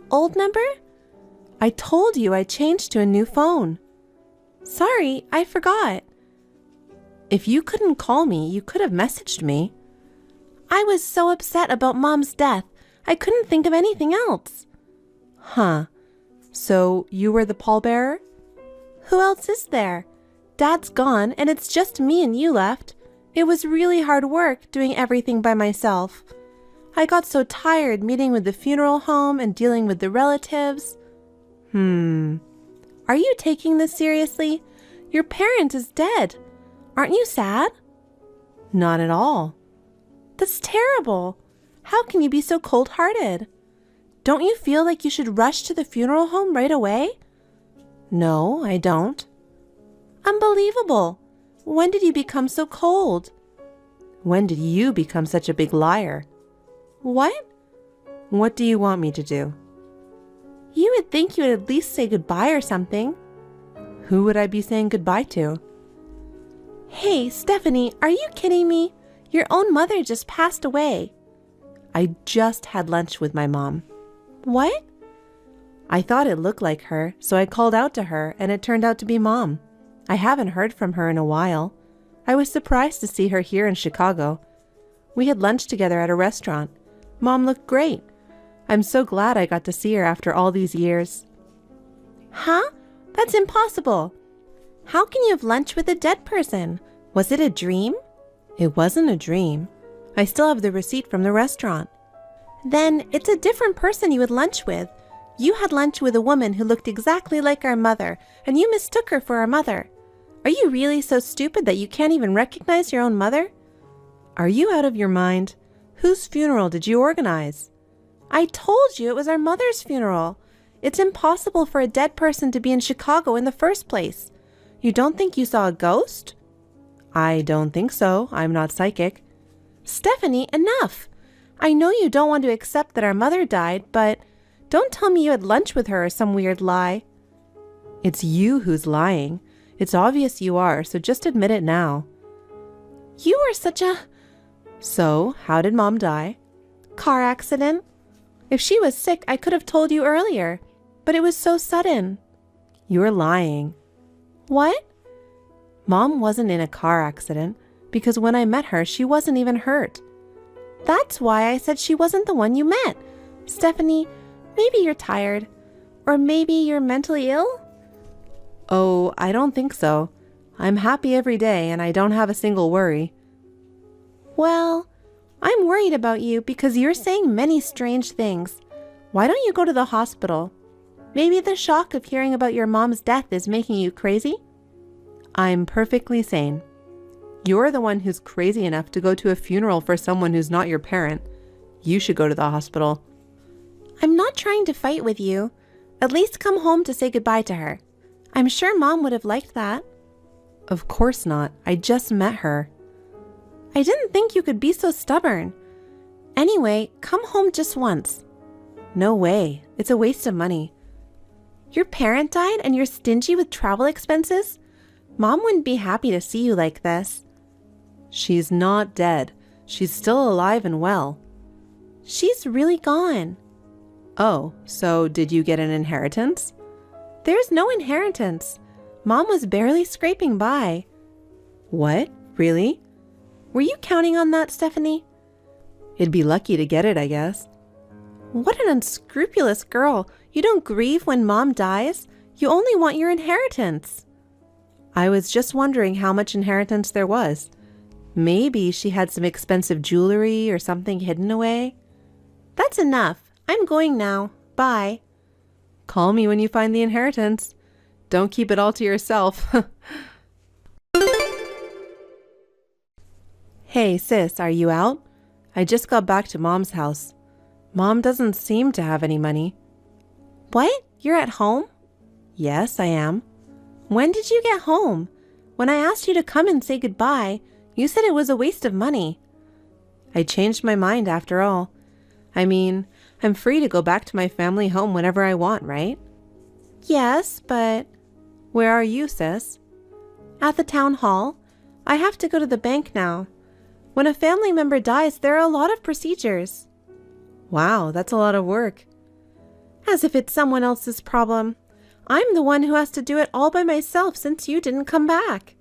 Old number? I told you I changed to a new phone. Sorry, I forgot. If you couldn't call me, you could have messaged me. I was so upset about Mom's death, I couldn't think of anything else. Huh. So you were the pallbearer? Who else is there? Dad's gone and it's just me and you left. It was really hard work doing everything by myself. I got so tired meeting with the funeral home and dealing with the relatives. Are you taking this seriously? Your parent is dead. Aren't you sad? Not at all. That's terrible. How can you be so cold-hearted? Don't you feel like you should rush to the funeral home right away? No, I don't. Unbelievable. When did you become so cold? When did you become such a big liar? What? What do you want me to do? You would think you would at least say goodbye or something. Who would I be saying goodbye to? Hey, Stephanie, are you kidding me? Your own mother just passed away. I just had lunch with my mom. What? I thought it looked like her, so I called out to her, and it turned out to be Mom. I haven't heard from her in a while. I was surprised to see her here in Chicago. We had lunch together at a restaurant. Mom looked great. I'm so glad I got to see her after all these years. Huh? That's impossible. How can you have lunch with a dead person? Was it a dream? It wasn't a dream. I still have the receipt from the restaurant. Then it's a different person you had lunch with. You had lunch with a woman who looked exactly like our mother, and you mistook her for our mother. Are you really so stupid that you can't even recognize your own mother? Are you out of your mind? Whose funeral did you organize? I told you it was our mother's funeral. It's impossible for a dead person to be in Chicago in the first place. You don't think you saw a ghost? I don't think so. I'm not psychic. Stephanie, enough. I know you don't want to accept that our mother died, but don't tell me you had lunch with her or some weird lie. It's you who's lying. It's obvious you are, so just admit it now. You are such a... So, how did Mom die? Car accident. If she was sick, I could have told you earlier, but it was so sudden. You're lying. What? Mom wasn't in a car accident because when I met her, she wasn't even hurt. That's why I said she wasn't the one you met. Stephanie, maybe you're tired. Or maybe you're mentally ill? Oh, I don't think so. I'm happy every day and I don't have a single worry. Well, I'm worried about you because you're saying many strange things. Why don't you go to the hospital? Maybe the shock of hearing about your mom's death is making you crazy? I'm perfectly sane. You're the one who's crazy enough to go to a funeral for someone who's not your parent. You should go to the hospital. I'm not trying to fight with you. At least come home to say goodbye to her. I'm sure Mom would have liked that. Of course not. I just met her. I didn't think you could be so stubborn. Anyway, come home just once. No way. It's a waste of money. Your parent died and you're stingy with travel expenses? Mom wouldn't be happy to see you like this. She's not dead. She's still alive and well. She's really gone. Oh, so did you get an inheritance? There's no inheritance. Mom was barely scraping by. What? Really? Were you counting on that, Stephanie? You'd be lucky to get it, I guess. What an unscrupulous girl. You don't grieve when Mom dies. You only want your inheritance. I was just wondering how much inheritance there was. Maybe she had some expensive jewelry or something hidden away. That's enough. I'm going now. Bye. Call me when you find the inheritance. Don't keep it all to yourself. Hey, sis, are you out? I just got back to Mom's house. Mom doesn't seem to have any money. What? You're at home? Yes, I am. When did you get home? When I asked you to come and say goodbye, you said it was a waste of money. I changed my mind after all. I mean, I'm free to go back to my family home whenever I want, right? Yes, but... Where are you, sis? At the town hall. I have to go to the bank now. When a family member dies, there are a lot of procedures. Wow, that's a lot of work. As if it's someone else's problem. I'm the one who has to do it all by myself since you didn't come back.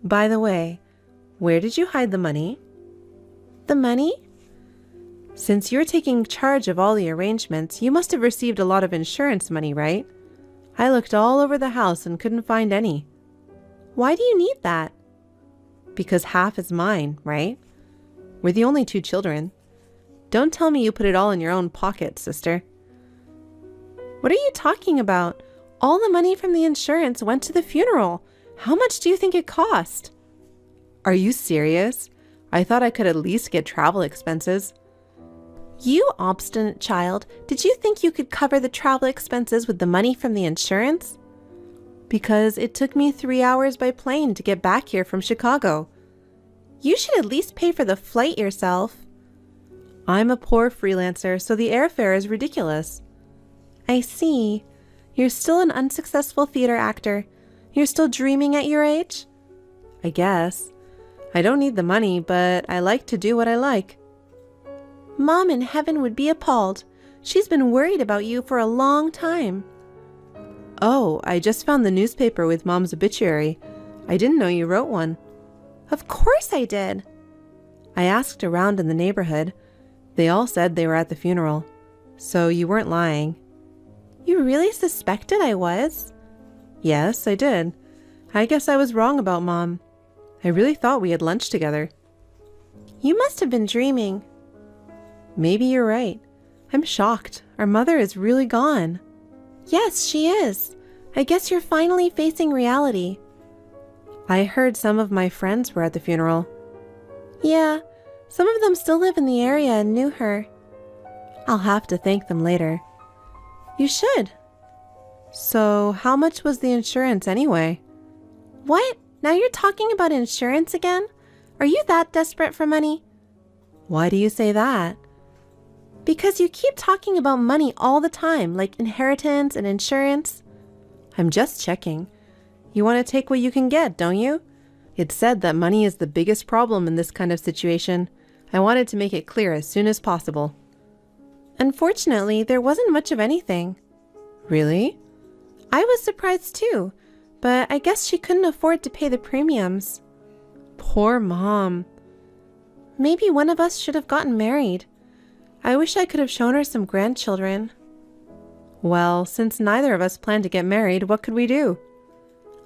By the way, where did you hide the money? The money? Since you're taking charge of all the arrangements, you must have received a lot of insurance money, right? I looked all over the house and couldn't find any. Why do you need that? Because half is mine, right? We're the only 2 children. Don't tell me you put it all in your own pocket, sister. What are you talking about? All the money from the insurance went to the funeral. How much do you think it cost? Are you serious? I thought I could at least get travel expenses. You obstinate child, did you think you could cover the travel expenses with the money from the insurance? Because it took me 3 hours by plane to get back here from Chicago. You should at least pay for the flight yourself. I'm a poor freelancer, so the airfare is ridiculous. I see. You're still an unsuccessful theater actor. You're still dreaming at your age? I guess. I don't need the money, but I like to do what I like. Mom in heaven would be appalled. She's been worried about you for a long time. Oh, I just found the newspaper with Mom's obituary. I didn't know you wrote one. Of course I did. I asked around in the neighborhood. They all said they were at the funeral. So you weren't lying. You really suspected I was? Yes, I did. I guess I was wrong about Mom. I really thought we had lunch together. You must have been dreaming. Maybe you're right. I'm shocked. Our mother is really gone. Yes, she is. I guess you're finally facing reality. I heard some of my friends were at the funeral. Yeah, some of them still live in the area and knew her. I'll have to thank them later. You should. So, how much was the insurance anyway? What? Now you're talking about insurance again? Are you that desperate for money? Why do you say that? Because you keep talking about money all the time, like inheritance and insurance. I'm just checking. You want to take what you can get, don't you? It's said that money is the biggest problem in this kind of situation. I wanted to make it clear as soon as possible. Unfortunately, there wasn't much of anything. Really? I was surprised too, but I guess she couldn't afford to pay the premiums. Poor Mom. Maybe one of us should have gotten married. I wish I could have shown her some grandchildren. Well, since neither of us plan to get married, what could we do?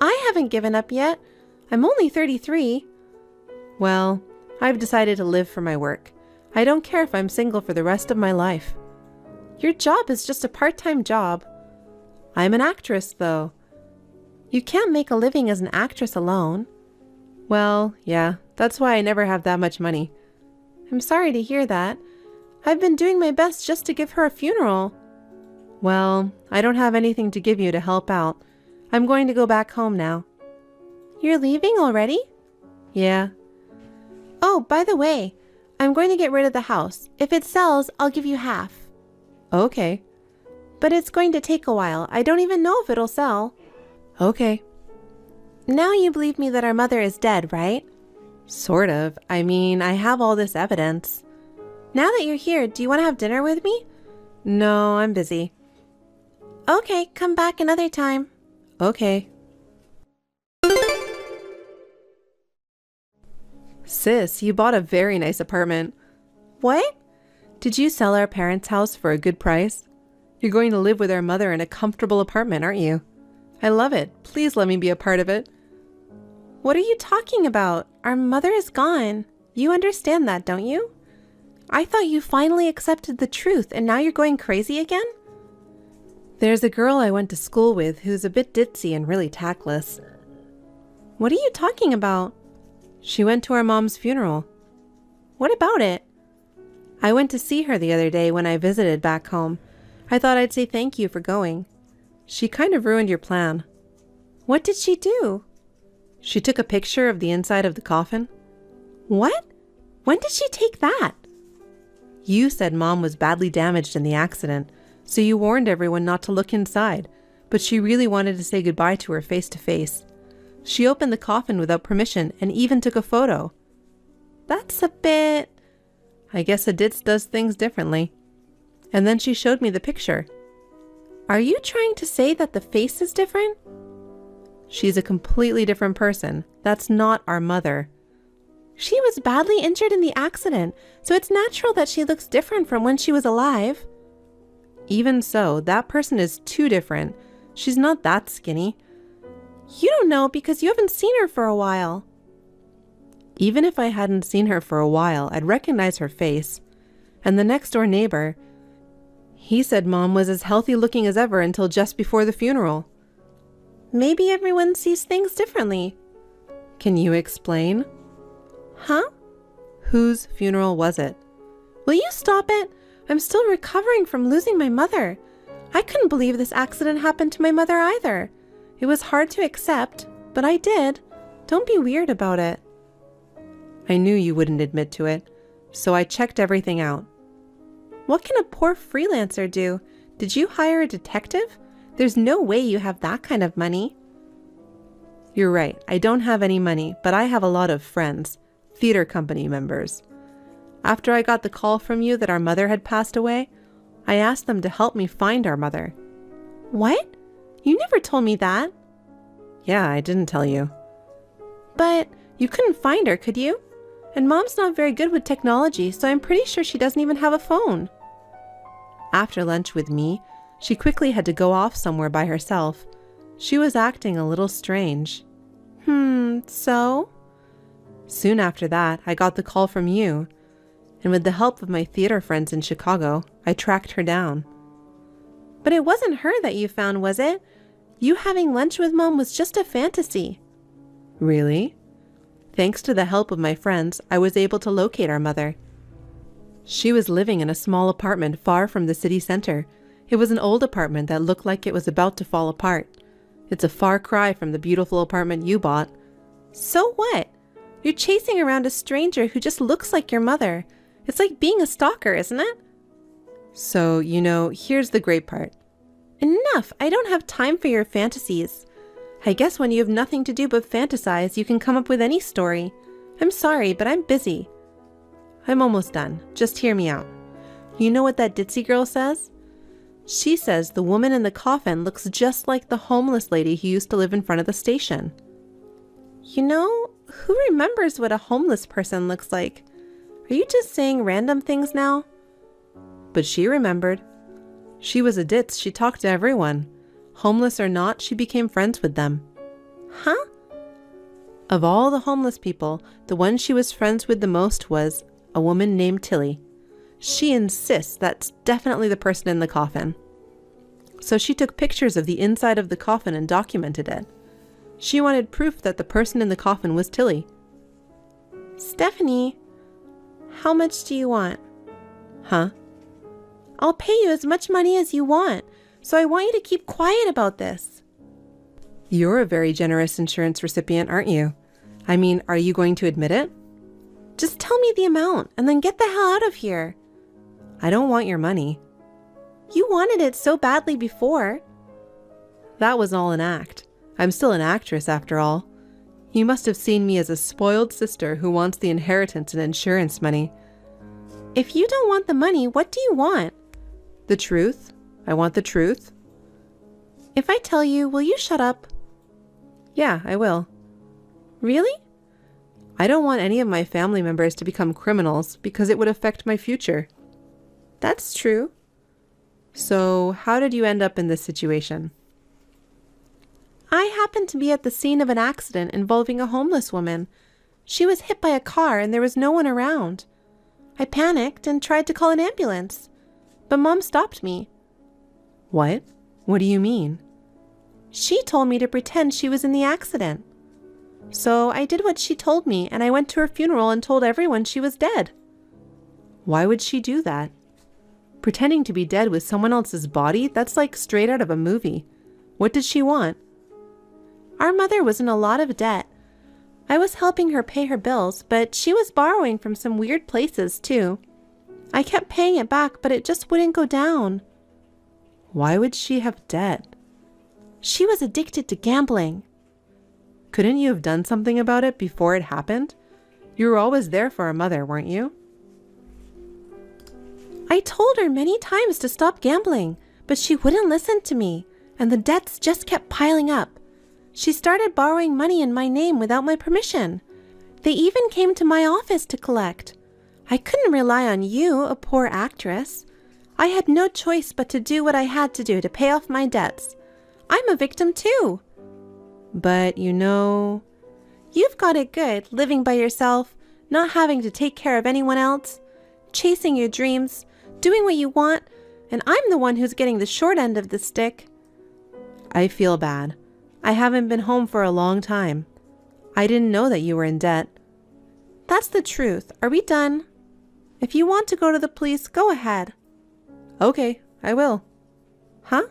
I haven't given up yet. I'm only 33. Well, I've decided to live for my work. I don't care if I'm single for the rest of my life. Your job is just a part-time job. I'm an actress, though. You can't make a living as an actress alone. Well, yeah, that's why I never have that much money. I'm sorry to hear that. I've been doing my best just to give her a funeral. Well, I don't have anything to give you to help out. I'm going to go back home now. You're leaving already? Yeah. Oh, by the way, I'm going to get rid of the house. If it sells, I'll give you half. Okay. But it's going to take a while. I don't even know if it'll sell. Okay. Now you believe me that our mother is dead, right? Sort of. I mean, I have all this evidence. Now that you're here, do you want to have dinner with me? No, I'm busy. Okay, come back another time. Okay. Sis, you bought a very nice apartment. What? Did you sell our parents' house for a good price? You're going to live with our mother in a comfortable apartment, aren't you? I love it. Please let me be a part of it. What are you talking about? Our mother is gone. You understand that, don't you? I thought you finally accepted the truth and now you're going crazy again? There's a girl I went to school with who's a bit ditzy and really tactless. What are you talking about? She went to our mom's funeral. What about it? I went to see her the other day when I visited back home. I thought I'd say thank you for going. She kind of ruined your plan. What did she do? She took a picture of the inside of the coffin. What? When did she take that? You said Mom was badly damaged in the accident, so you warned everyone not to look inside, but she really wanted to say goodbye to her face to face. She opened the coffin without permission and even took a photo. That's a bit... I guess a ditz does things differently. And then she showed me the picture. Are you trying to say that the face is different? She's a completely different person. That's not our mother. She was badly injured in the accident, so it's natural that she looks different from when she was alive. Even so, that person is too different. She's not that skinny. You don't know because you haven't seen her for a while. Even if I hadn't seen her for a while, I'd recognize her face. And the next door neighbor, he said Mom was as healthy looking as ever until just before the funeral. Maybe everyone sees things differently. Can you explain? Huh? Whose funeral was it? Will you stop it? I'm still recovering from losing my mother. I couldn't believe this accident happened to my mother either. It was hard to accept, but I did. Don't be weird about it. I knew you wouldn't admit to it, so I checked everything out. What can a poor freelancer do? Did you hire a detective? There's no way you have that kind of money. You're right, I don't have any money, but I have a lot of friends, theater company members. After I got the call from you that our mother had passed away, I asked them to help me find our mother. What? You never told me that. Yeah, I didn't tell you. But you couldn't find her, could you? And Mom's not very good with technology, so I'm pretty sure she doesn't even have a phone. After lunch with me, she quickly had to go off somewhere by herself. She was acting a little strange. So? Soon after that, I got the call from you, and with the help of my theater friends in Chicago, I tracked her down. But it wasn't her that you found, was it? You having lunch with Mom was just a fantasy. Really? Thanks to the help of my friends, I was able to locate our mother. She was living in a small apartment far from the city center. It was an old apartment that looked like it was about to fall apart. It's a far cry from the beautiful apartment you bought. So what? You're chasing around a stranger who just looks like your mother. It's like being a stalker, isn't it? So, here's the great part. Enough! I don't have time for your fantasies. I guess when you have nothing to do but fantasize, you can come up with any story. I'm sorry, but I'm busy. I'm almost done. Just hear me out. You know what that ditzy girl says? She says the woman in the coffin looks just like the homeless lady who used to live in front of the station. Who remembers what a homeless person looks like? Are you just saying random things now? But she remembered. She was a ditz. She talked to everyone. Homeless or not, she became friends with them. Huh? Of all the homeless people, the one she was friends with the most was a woman named Tilly. She insists that's definitely the person in the coffin. So she took pictures of the inside of the coffin and documented it. She wanted proof that the person in the coffin was Tilly. Stephanie, how much do you want? Huh? I'll pay you as much money as you want, so I want you to keep quiet about this. You're a very generous insurance recipient, aren't you? I mean, are you going to admit it? Just tell me the amount and then get the hell out of here. I don't want your money. You wanted it so badly before. That was all an act. I'm still an actress after all. You must have seen me as a spoiled sister who wants the inheritance and insurance money. If you don't want the money, what do you want? The truth. I want the truth. If I tell you, will you shut up? Yeah, I will. Really? I don't want any of my family members to become criminals because it would affect my future. That's true. So, how did you end up in this situation? I happened to be at the scene of an accident involving a homeless woman. She was hit by a car and there was no one around. I panicked and tried to call an ambulance, but Mom stopped me. What? What do you mean? She told me to pretend she was in the accident. So I did what she told me and I went to her funeral and told everyone she was dead. Why would she do that? Pretending to be dead with someone else's body? That's like straight out of a movie. What did she want? Our mother was in a lot of debt. I was helping her pay her bills, but she was borrowing from some weird places too. I kept paying it back, but it just wouldn't go down. Why would she have debt? She was addicted to gambling. Couldn't you have done something about it before it happened? You were always there for our mother, weren't you? I told her many times to stop gambling, but she wouldn't listen to me, and the debts just kept piling up. She started borrowing money in my name without my permission. They even came to my office to collect. I couldn't rely on you, a poor actress. I had no choice but to do what I had to do to pay off my debts. I'm a victim too. But you've got it good living by yourself, not having to take care of anyone else, chasing your dreams, doing what you want, and I'm the one who's getting the short end of the stick. I feel bad. I haven't been home for a long time. I didn't know that you were in debt. That's the truth. Are we done? If you want to go to the police, go ahead. Okay, I will. Huh?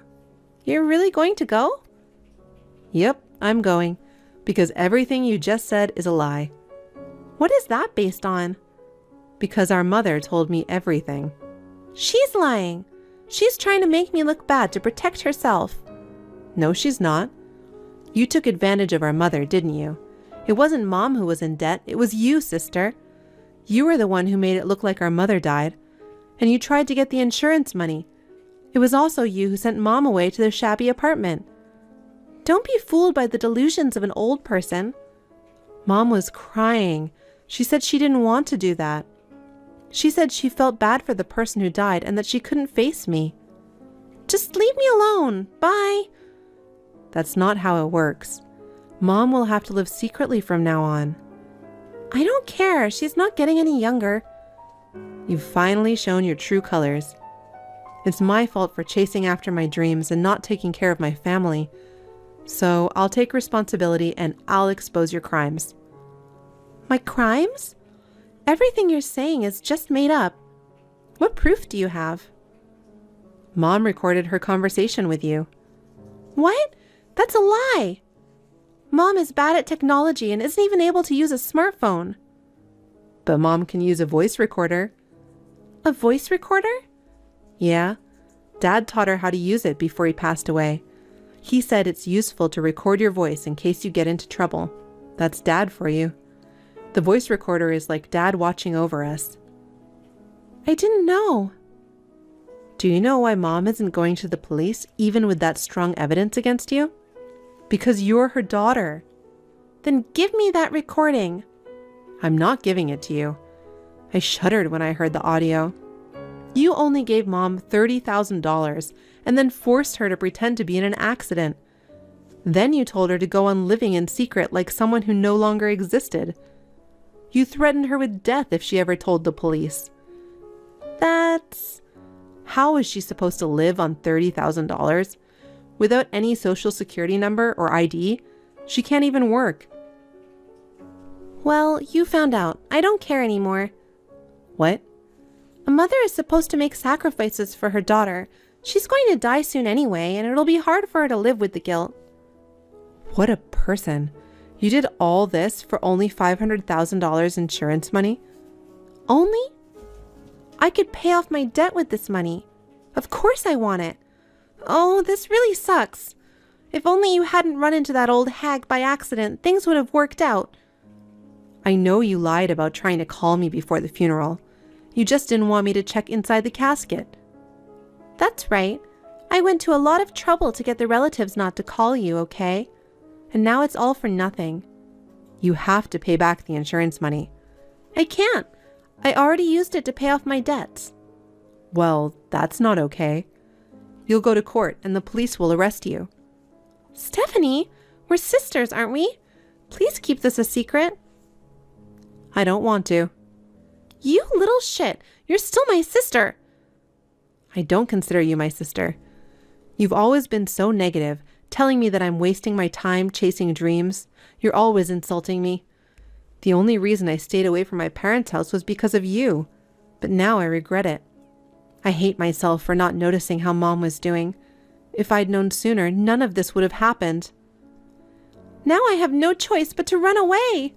You're really going to go? Yep, I'm going, because everything you just said is a lie. What is that based on? Because our mother told me everything. She's lying. She's trying to make me look bad to protect herself. No, she's not. You took advantage of our mother, didn't you? It wasn't Mom who was in debt. It was you, sister. You were the one who made it look like our mother died. And you tried to get the insurance money. It was also you who sent Mom away to their shabby apartment. Don't be fooled by the delusions of an old person. Mom was crying. She said she didn't want to do that. She said she felt bad for the person who died and that she couldn't face me. Just leave me alone. Bye. That's not how it works. Mom will have to live secretly from now on. I don't care. She's not getting any younger. You've finally shown your true colors. It's my fault for chasing after my dreams and not taking care of my family. So I'll take responsibility and I'll expose your crimes. My crimes? Everything you're saying is just made up. What proof do you have? Mom recorded her conversation with you. What? That's a lie. Mom is bad at technology and isn't even able to use a smartphone. But Mom can use a voice recorder. A voice recorder? Yeah. Dad taught her how to use it before he passed away. He said it's useful to record your voice in case you get into trouble. That's Dad for you. The voice recorder is like Dad watching over us. I didn't know. Do you know why Mom isn't going to the police, even with that strong evidence against you? Because you're her daughter. Then give me that recording. I'm not giving it to you. I shuddered when I heard the audio. You only gave Mom $30,000 and then forced her to pretend to be in an accident. Then you told her to go on living in secret like someone who no longer existed. You threatened her with death if she ever told the police. How is she supposed to live on $30,000? Without any social security number or ID, she can't even work. Well, you found out. I don't care anymore. What? A mother is supposed to make sacrifices for her daughter. She's going to die soon anyway, and it'll be hard for her to live with the guilt. What a person. You did all this for only $500,000 insurance money? Only? I could pay off my debt with this money. Of course I want it. Oh, this really sucks. If only you hadn't run into that old hag by accident, things would have worked out. I know you lied about trying to call me before the funeral. You just didn't want me to check inside the casket. That's right. I went to a lot of trouble to get the relatives not to call you, okay? And now it's all for nothing. You have to pay back the insurance money. I can't. I already used it to pay off my debts. Well, that's not okay. You'll go to court and the police will arrest you. Stephanie, we're sisters, aren't we? Please keep this a secret. I don't want to. You little shit. You're still my sister. I don't consider you my sister. You've always been so negative, telling me that I'm wasting my time chasing dreams. You're always insulting me. The only reason I stayed away from my parents' house was because of you. But now I regret it. I hate myself for not noticing how Mom was doing. If I'd known sooner, none of this would have happened. Now I have no choice but to run away.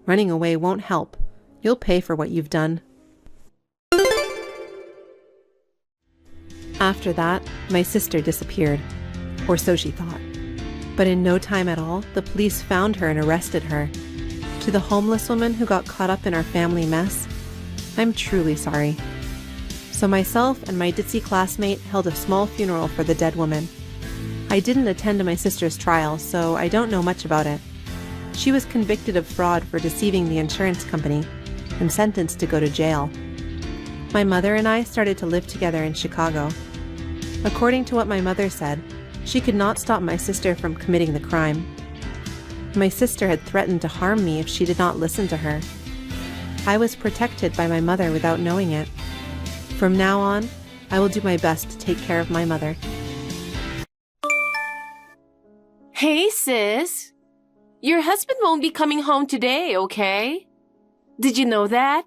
Running away won't help. You'll pay for what you've done. After that, my sister disappeared, or so she thought. But in no time at all, the police found her and arrested her. To the homeless woman who got caught up in our family mess, I'm truly sorry. So myself and my ditzy classmate held a small funeral for the dead woman. I didn't attend my sister's trial, so I don't know much about it. She was convicted of fraud for deceiving the insurance company and sentenced to go to jail. My mother and I started to live together in Chicago. According to what my mother said, she could not stop my sister from committing the crime. My sister had threatened to harm me if she did not listen to her. I was protected by my mother without knowing it. From now on, I will do my best to take care of my mother. Hey, sis. Your husband won't be coming home today, okay? Did you know that?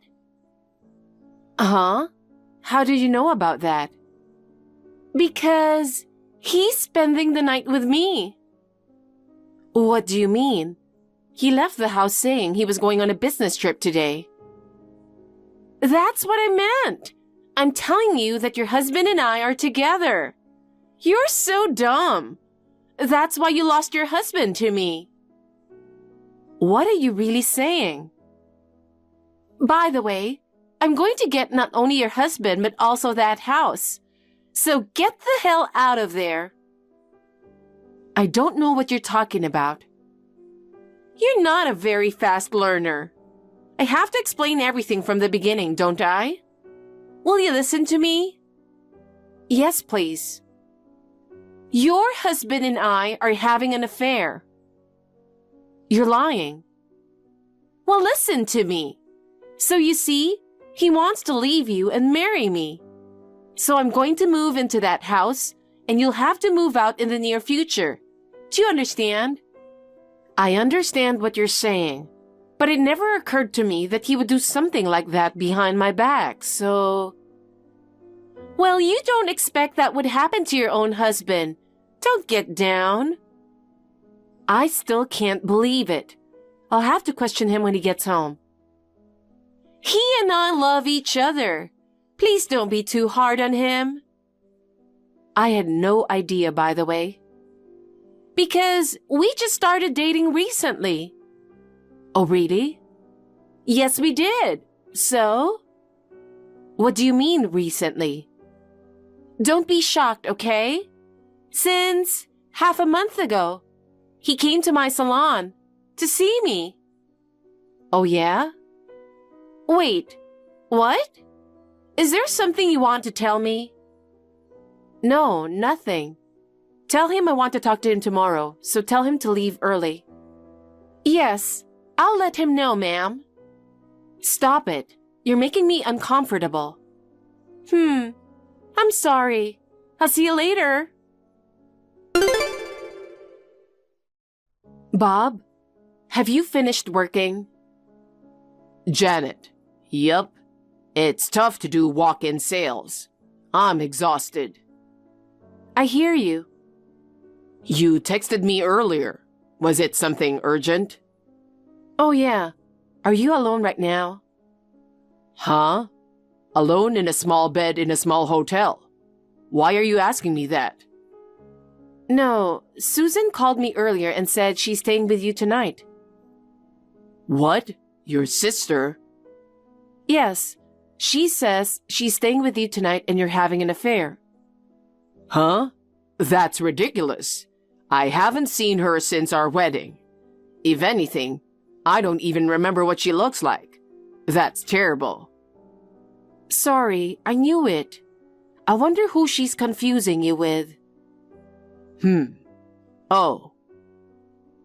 Uh-huh. How did you know about that? Because he's spending the night with me. What do you mean? He left the house saying he was going on a business trip today. That's what I meant. I'm telling you that your husband and I are together. You're so dumb. That's why you lost your husband to me. What are you really saying? By the way, I'm going to get not only your husband, but also that house. So get the hell out of there. I don't know what you're talking about. You're not a very fast learner. I have to explain everything from the beginning, don't I? Will you listen to me? Yes, please. Your husband and I are having an affair. You're lying. Well, listen to me. So you see, he wants to leave you and marry me. So I'm going to move into that house, and you'll have to move out in the near future. Do you understand? I understand what you're saying, but it never occurred to me that he would do something like that behind my back, so... Well, you don't expect that would happen to your own husband. Don't get down. I still can't believe it. I'll have to question him when he gets home. He and I love each other. Please don't be too hard on him. I had no idea, by the way. Because we just started dating recently. Oh, really? Yes, we did. So? What do you mean, recently? Don't be shocked, okay? Since half a month ago, he came to my salon to see me. Oh, yeah? Wait, what? Is there something you want to tell me? No, nothing. Tell him I want to talk to him tomorrow, so tell him to leave early. Yes, I'll let him know, ma'am. Stop it. You're making me uncomfortable. I'm sorry. I'll see you later. Bob, have you finished working? Janet, yep. It's tough to do walk-in sales. I'm exhausted. I hear you. You texted me earlier. Was it something urgent? Oh, yeah. Are you alone right now? Huh? Alone in a small bed in a small hotel. Why are you asking me that? No, Susan called me earlier and said she's staying with you tonight. What? Your sister? Yes, she says she's staying with you tonight and you're having an affair. Huh? That's ridiculous. I haven't seen her since our wedding. If anything, I don't even remember what she looks like. That's terrible. Sorry, I knew it. I wonder who she's confusing you with. Oh.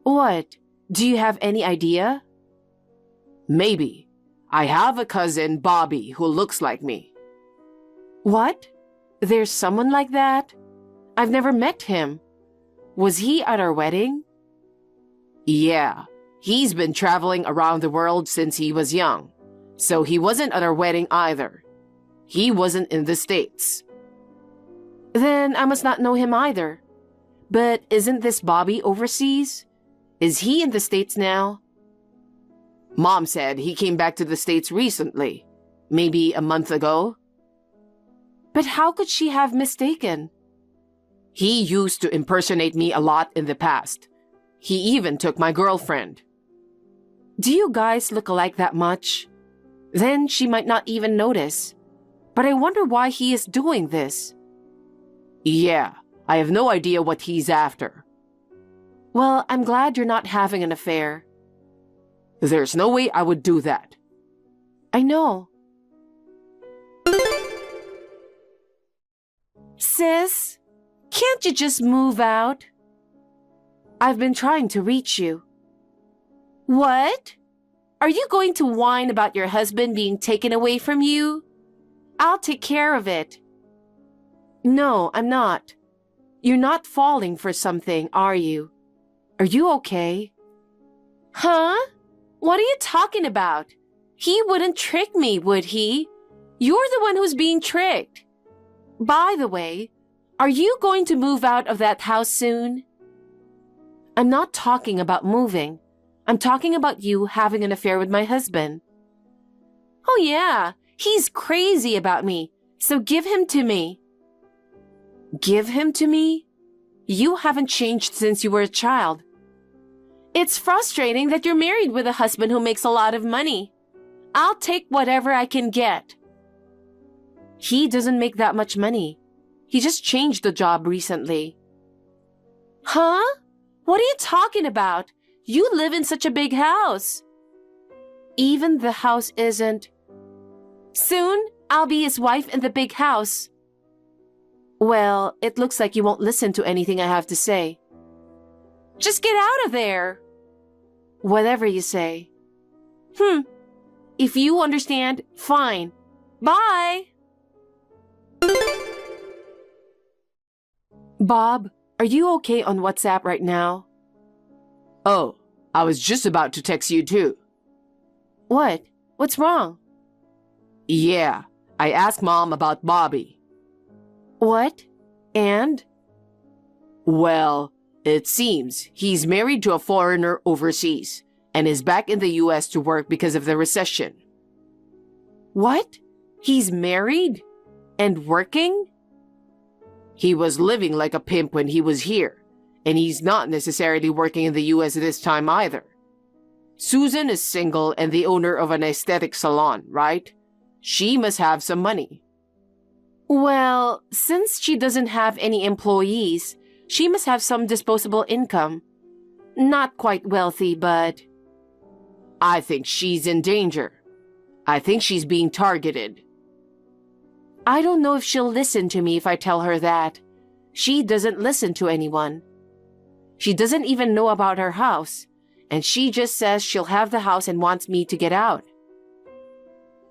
What? Do you have any idea? Maybe. I have a cousin, Bobby, who looks like me. What? There's someone like that? I've never met him. Was he at our wedding? Yeah, he's been traveling around the world since he was young, so he wasn't at our wedding either. He wasn't in the States. Then I must not know him either. But isn't this Bobby overseas? Is he in the States now? Mom said he came back to the States recently, maybe a month ago. But how could she have mistaken? He used to impersonate me a lot in the past. He even took my girlfriend. Do you guys look alike that much? Then she might not even notice. But I wonder why he is doing this. Yeah, I have no idea what he's after. Well, I'm glad you're not having an affair. There's no way I would do that. I know. Sis, can't you just move out? I've been trying to reach you. What? Are you going to whine about your husband being taken away from you? I'll take care of it. No, I'm not. You're not falling for something, are you? Are you okay? Huh? What are you talking about? He wouldn't trick me, would he? You're the one who's being tricked. By the way, are you going to move out of that house soon? I'm not talking about moving. I'm talking about you having an affair with my husband. Oh yeah, he's crazy about me, so give him to me. Give him to me? You haven't changed since you were a child. It's frustrating that you're married with a husband who makes a lot of money. I'll take whatever I can get. He doesn't make that much money. He just changed the job recently. Huh? What are you talking about? You live in such a big house. Even the house isn't. Soon, I'll be his wife in the big house. Well, it looks like you won't listen to anything I have to say. Just get out of there. Whatever you say. If you understand, fine. Bye. Bob, are you okay on WhatsApp right now? Oh, I was just about to text you too. What? What's wrong? Yeah, I asked Mom about Bobby. What? And? Well, it seems he's married to a foreigner overseas and is back in the US to work because of the recession. What? He's married? And working? He was living like a pimp when he was here, and he's not necessarily working in the US this time either. Susan is single and the owner of an aesthetic salon, right? She must have some money. Well, since she doesn't have any employees, she must have some disposable income. Not quite wealthy, but... I think she's in danger. I think she's being targeted. I don't know if she'll listen to me if I tell her that. She doesn't listen to anyone. She doesn't even know about her house, and she just says she'll have the house and wants me to get out.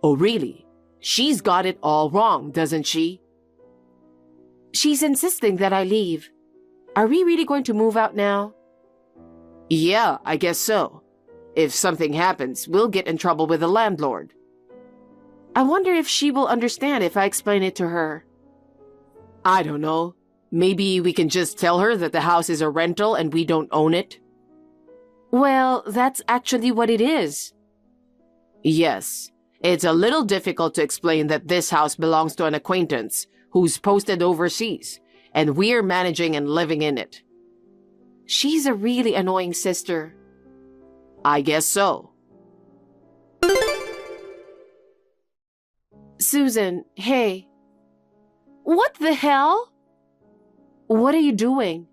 Oh, really? She's got it all wrong, doesn't she? She's insisting that I leave. Are we really going to move out now? Yeah, I guess so. If something happens, we'll get in trouble with the landlord. I wonder if she will understand if I explain it to her. I don't know. Maybe we can just tell her that the house is a rental and we don't own it? Well, that's actually what it is. Yes, It's a little difficult to explain that this house belongs to an acquaintance who's posted overseas, and we're managing and living in it. She's a really annoying sister. I guess so. Susan, hey. What the hell? What are you doing?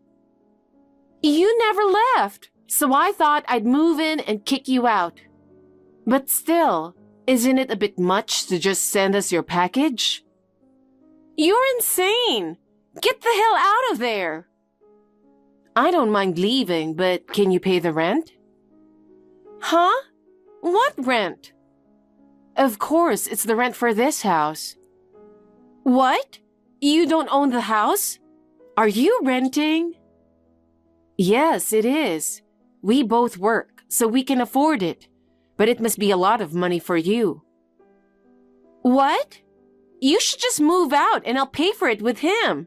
You never left, so I thought I'd move in and kick you out. But still, isn't it a bit much to just send us your package? You're insane! Get the hell out of there! I don't mind leaving, but can you pay the rent? Huh? What rent? Of course, it's the rent for this house. What? You don't own the house? Are you renting? Yes, it is. We both work, so we can afford it. But it must be a lot of money for you. What? You should just move out and I'll pay for it with him.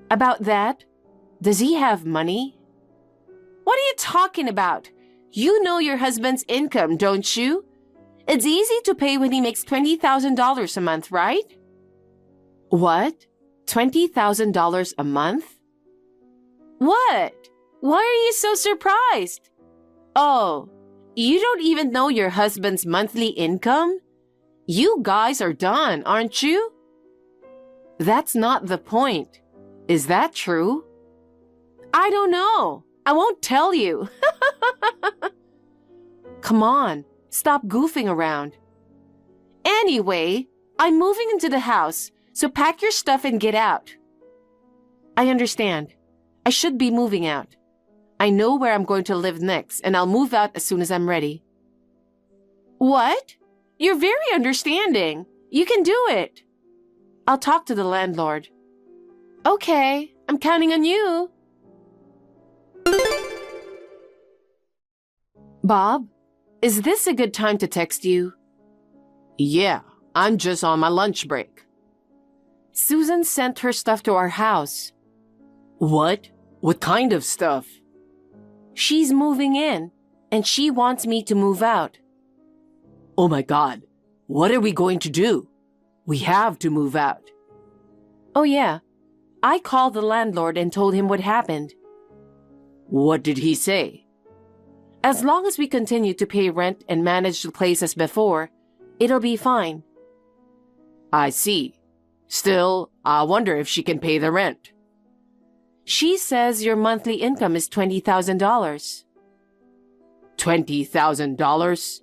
About that, does he have money? What are you talking about? You know your husband's income, don't you? It's easy to pay when he makes $20,000 a month, right? What? $20,000 a month? What? Why are you so surprised? Oh, you don't even know your husband's monthly income? You guys are done, aren't you? That's not the point. Is that true? I don't know. I won't tell you. Come on, stop goofing around. Anyway, I'm moving into the house, so pack your stuff and get out. I understand. I should be moving out. I know where I'm going to live next, and I'll move out as soon as I'm ready. What? You're very understanding. You can do it. I'll talk to the landlord. Okay, I'm counting on you. Bob, is this a good time to text you? Yeah, I'm just on my lunch break. Susan sent her stuff to our house. What? What kind of stuff? She's moving in, and she wants me to move out. Oh my God, what are we going to do? We have to move out. Oh yeah, I called the landlord and told him what happened. What did he say? As long as we continue to pay rent and manage the place as before, it'll be fine. I see. Still, I wonder if she can pay the rent. She says your monthly income is $20,000. $20,000?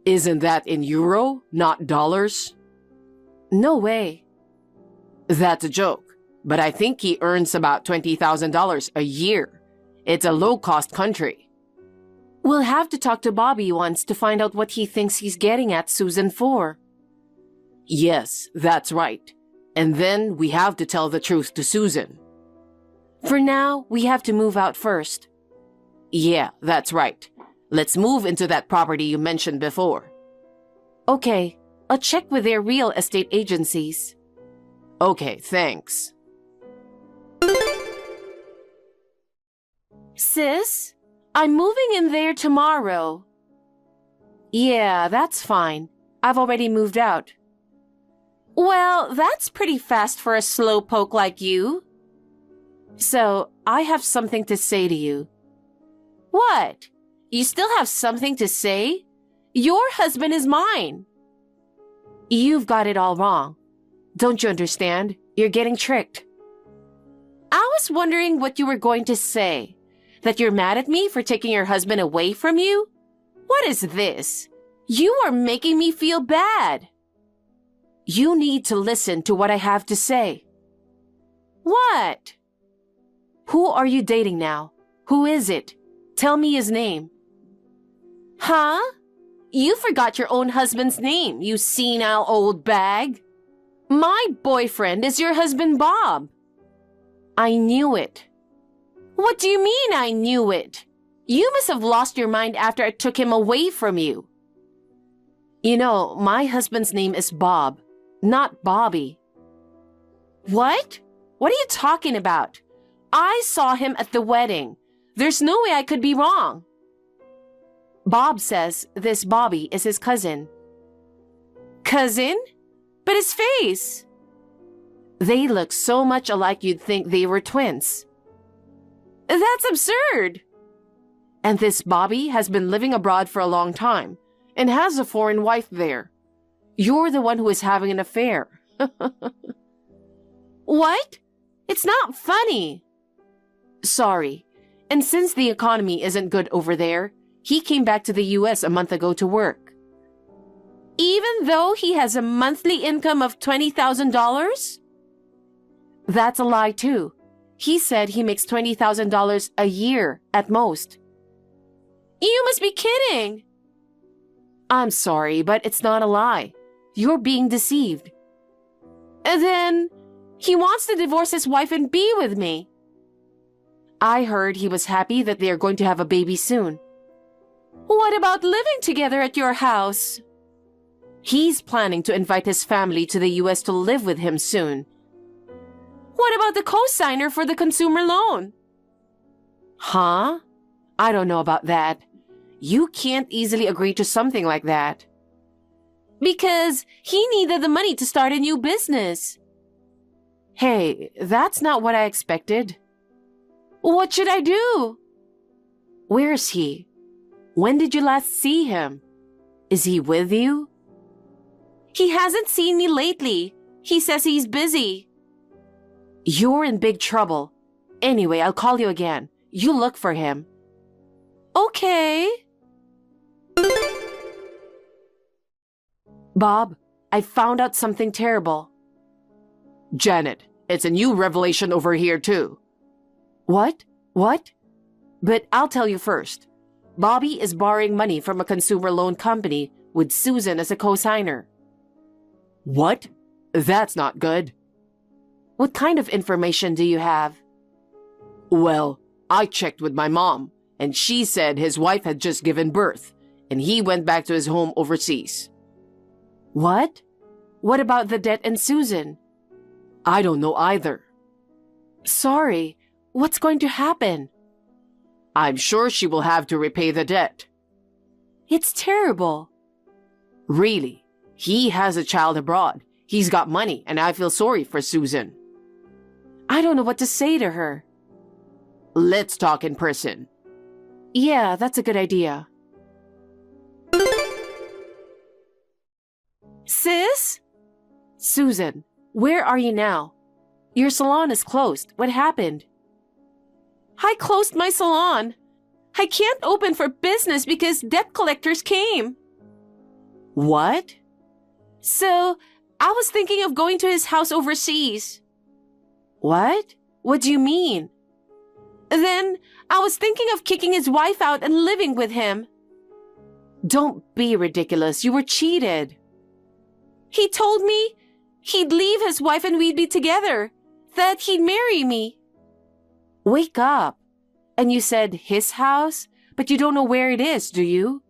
Isn't that in euro, not dollars? No way. That's a joke, but I think he earns about $20,000 a year. It's a low-cost country. We'll have to talk to Bobby once to find out what he thinks he's getting at Susan for. Yes, that's right. And then we have to tell the truth to Susan. For now, we have to move out first. Yeah, that's right. Let's move into that property you mentioned before. Okay, I'll check with their real estate agencies. Okay, thanks. Sis, I'm moving in there tomorrow. Yeah, that's fine. I've already moved out. Well, that's pretty fast for a slowpoke like you. So, I have something to say to you. What? You still have something to say? Your husband is mine. You've got it all wrong. Don't you understand? You're getting tricked. I was wondering what you were going to say. That you're mad at me for taking your husband away from you? What is this? You are making me feel bad. You need to listen to what I have to say. What? Who are you dating now? Who is it? Tell me his name. Huh? You forgot your own husband's name, you senile old bag. My boyfriend is your husband, Bob. I knew it. What do you mean I knew it? You must have lost your mind after I took him away from you. You know, my husband's name is Bob, not Bobby. What? What are you talking about? I saw him at the wedding. There's no way I could be wrong. Bob says this Bobby is his cousin. Cousin? But his face! They look so much alike you'd think they were twins. That's absurd! And this Bobby has been living abroad for a long time and has a foreign wife there. You're the one who is having an affair. What? It's not funny. Sorry. And since the economy isn't good over there, he came back to the US a month ago to work. Even though he has a monthly income of $20,000? That's a lie too. He said he makes $20,000 a year at most. You must be kidding. I'm sorry, but it's not a lie. You're being deceived. And then he wants to divorce his wife and be with me. I heard he was happy that they are going to have a baby soon. What about living together at your house? He's planning to invite his family to the US to live with him soon. What about the co-signer for the consumer loan? Huh? I don't know about that. You can't easily agree to something like that. Because he needed the money to start a new business. Hey, that's not what I expected. What should I do? Where's he? When did you last see him? Is he with you? He hasn't seen me lately. He says he's busy. You're in big trouble. Anyway, I'll call you again. You look for him. Okay. Bob, I found out something terrible. Janet, it's a new revelation over here too. What? What? But I'll tell you first. Bobby is borrowing money from a consumer loan company with Susan as a co-signer. What? That's not good. What kind of information do you have? Well, I checked with my mom, and she said his wife had just given birth, and he went back to his home overseas. What? What about the debt and Susan? I don't know either. Sorry, what's going to happen? I'm sure she will have to repay the debt. It's terrible. Really? He has a child abroad. He's got money, and I feel sorry for Susan. I don't know what to say to her. Let's talk in person. Yeah, that's a good idea. Sis? Susan, where are you now? Your salon is closed. What happened? I closed my salon. I can't open for business because debt collectors came. What? So, I was thinking of going to his house overseas. What? What do you mean? Then, I was thinking of kicking his wife out and living with him. Don't be ridiculous. You were cheated. He told me he'd leave his wife and we'd be together. That he'd marry me. Wake up. And you said his house, but you don't know where it is, do you?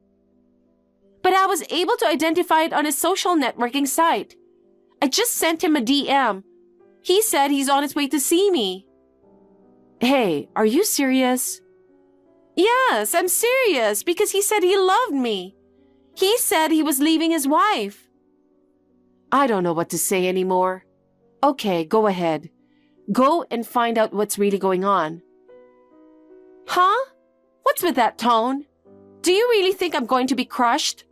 But I was able to identify it on a social networking site. I just sent him a DM. He said he's on his way to see me. Hey, are you serious? Yes, I'm serious because he said he loved me. He said he was leaving his wife. I don't know what to say anymore. Okay, go ahead. Go and find out what's really going on. Huh? What's with that tone? Do you really think I'm going to be crushed?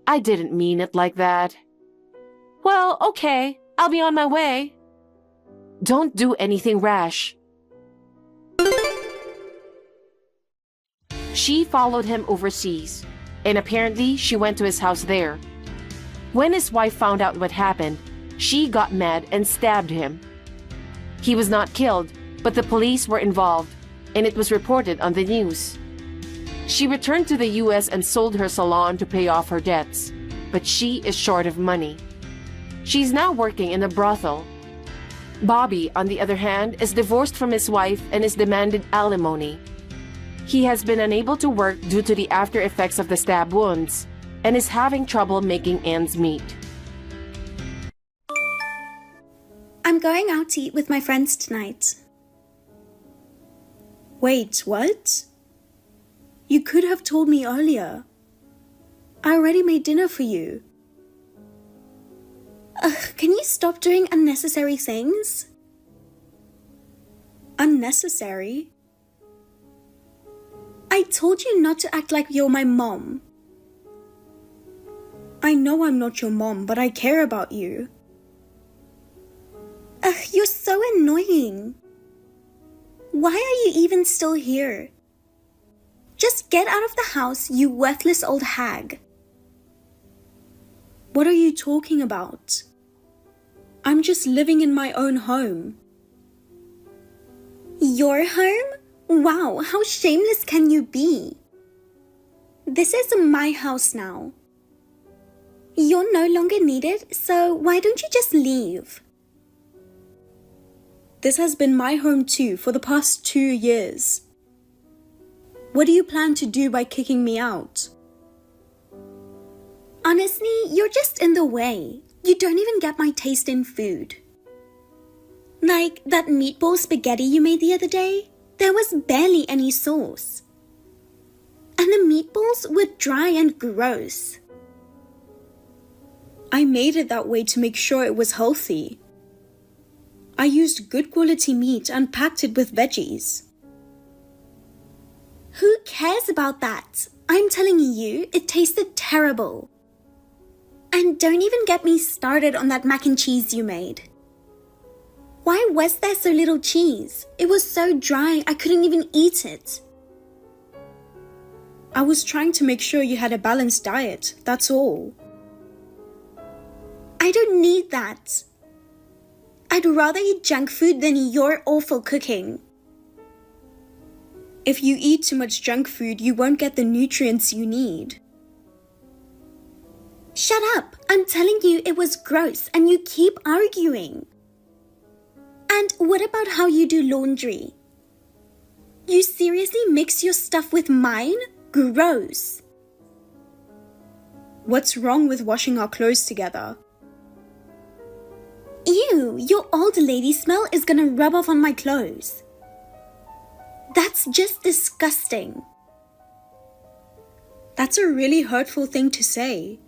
I didn't mean it like that. Well, okay. I'll be on my way. Don't do anything rash. She followed him overseas, and apparently she went to his house there. When his wife found out what happened, she got mad and stabbed him. He was not killed, but the police were involved, and it was reported on the news. She returned to the US and sold her salon to pay off her debts, but she is short of money. She's now working in a brothel. Bobby, on the other hand, is divorced from his wife and is demanded alimony. He has been unable to work due to the after effects of the stab wounds and is having trouble making ends meet. I'm going out to eat with my friends tonight. Wait, what? You could have told me earlier. I already made dinner for you. Can you stop doing unnecessary things? Unnecessary? I told you not to act like you're my mom. I know I'm not your mom, but I care about you. You're so annoying. Why are you even still here? Just get out of the house, you worthless old hag. What are you talking about? I'm just living in my own home. Your home? Wow, how shameless can you be? This is my house now. You're no longer needed, so why don't you just leave? This has been my home too for the past 2 years. What do you plan to do by kicking me out? Honestly, you're just in the way. You don't even get my taste in food. Like that meatball spaghetti you made the other day, there was barely any sauce. And the meatballs were dry and gross. I made it that way to make sure it was healthy. I used good quality meat and packed it with veggies. Who cares about that? I'm telling you, it tasted terrible. And don't even get me started on that mac and cheese you made. Why was there so little cheese? It was so dry, I couldn't even eat it. I was trying to make sure you had a balanced diet, that's all. I don't need that. I'd rather eat junk food than your awful cooking. If you eat too much junk food, you won't get the nutrients you need. Shut up! I'm telling you it was gross and you keep arguing. And what about how you do laundry? You seriously mix your stuff with mine? Gross. What's wrong with washing our clothes together? Ew, your old lady smell is gonna rub off on my clothes. That's just disgusting. That's a really hurtful thing to say.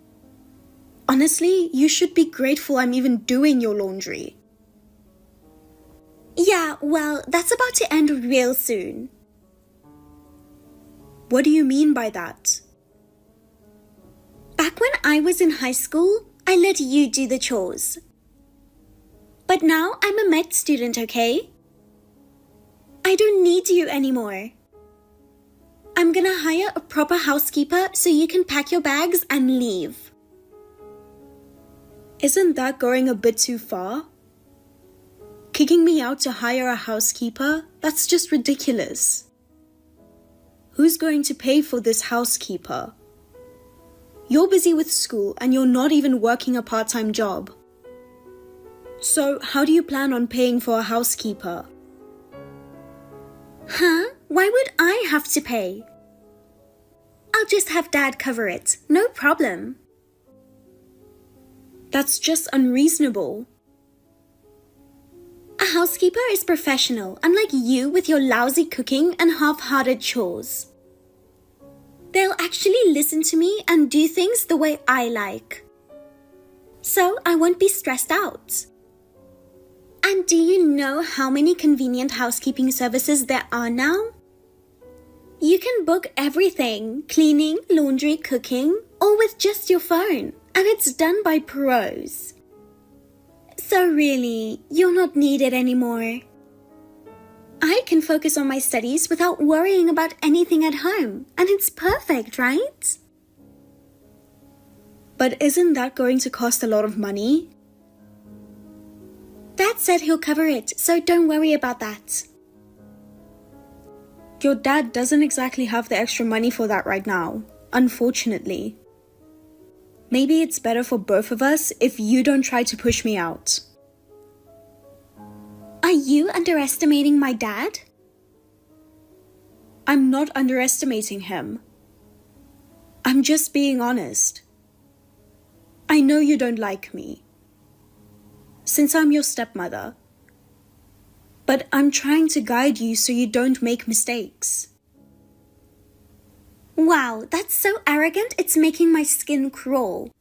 Honestly, you should be grateful I'm even doing your laundry. Yeah, well, that's about to end real soon. What do you mean by that? Back when I was in high school, I let you do the chores. But now I'm a med student, okay? I don't need you anymore. I'm gonna hire a proper housekeeper so you can pack your bags and leave. Isn't that going a bit too far? Kicking me out to hire a housekeeper? That's just ridiculous. Who's going to pay for this housekeeper? You're busy with school and you're not even working a part-time job. So, how do you plan on paying for a housekeeper? Huh? Why would I have to pay? I'll just have Dad cover it. No problem. That's just unreasonable. A housekeeper is professional, unlike you with your lousy cooking and half-hearted chores. They'll actually listen to me and do things the way I like. So I won't be stressed out. And do you know how many convenient housekeeping services there are now? You can book everything, cleaning, laundry, cooking, all with just your phone, and it's done by pros. So really, you're not needed anymore. I can focus on my studies without worrying about anything at home, and it's perfect, right? But isn't that going to cost a lot of money? Dad said he'll cover it, so don't worry about that. Your dad doesn't exactly have the extra money for that right now, unfortunately. Maybe it's better for both of us if you don't try to push me out. Are you underestimating my dad? I'm not underestimating him. I'm just being honest. I know you don't like me, since I'm your stepmother. But I'm trying to guide you so you don't make mistakes. Wow, that's so arrogant it's making my skin crawl.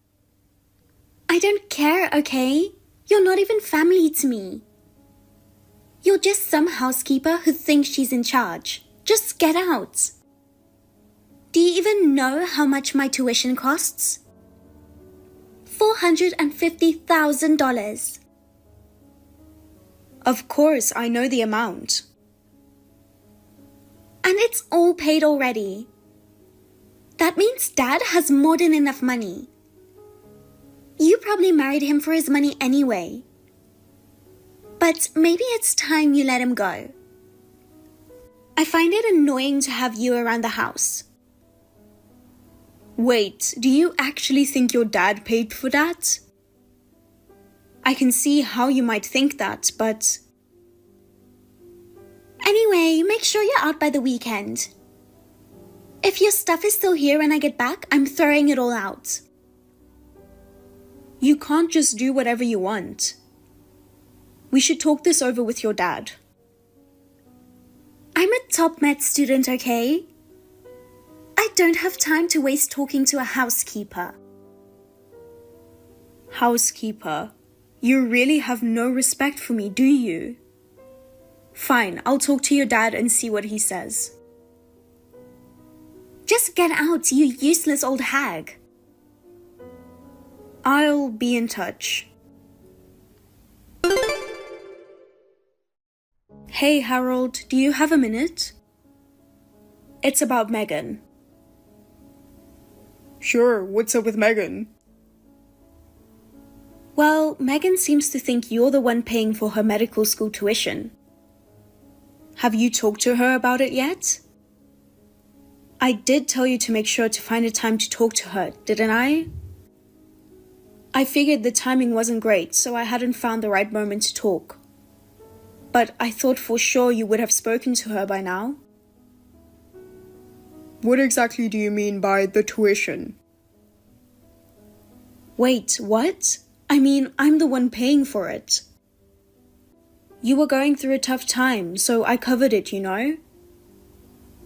I don't care, okay? You're not even family to me. You're just some housekeeper who thinks she's in charge. Just get out. Do you even know how much my tuition costs? $450,000. Of course, I know the amount. And it's all paid already. That means Dad has more than enough money. You probably married him for his money anyway. But maybe it's time you let him go. I find it annoying to have you around the house. Wait, do you actually think your dad paid for that? I can see how you might think that, but... Anyway, make sure you're out by the weekend. If your stuff is still here when I get back, I'm throwing it all out. You can't just do whatever you want. We should talk this over with your dad. I'm a top med student, okay? I don't have time to waste talking to a housekeeper. Housekeeper? You really have no respect for me, do you? Fine, I'll talk to your dad and see what he says. Just get out, you useless old hag. I'll be in touch. Hey, Harold, do you have a minute? It's about Megan. Sure, what's up with Megan? Well, Megan seems to think you're the one paying for her medical school tuition. Have you talked to her about it yet? I did tell you to make sure to find a time to talk to her, didn't I? I figured the timing wasn't great, so I hadn't found the right moment to talk. But I thought for sure you would have spoken to her by now. What exactly do you mean by the tuition? Wait, what? I mean, I'm the one paying for it. You were going through a tough time, so I covered it, you know?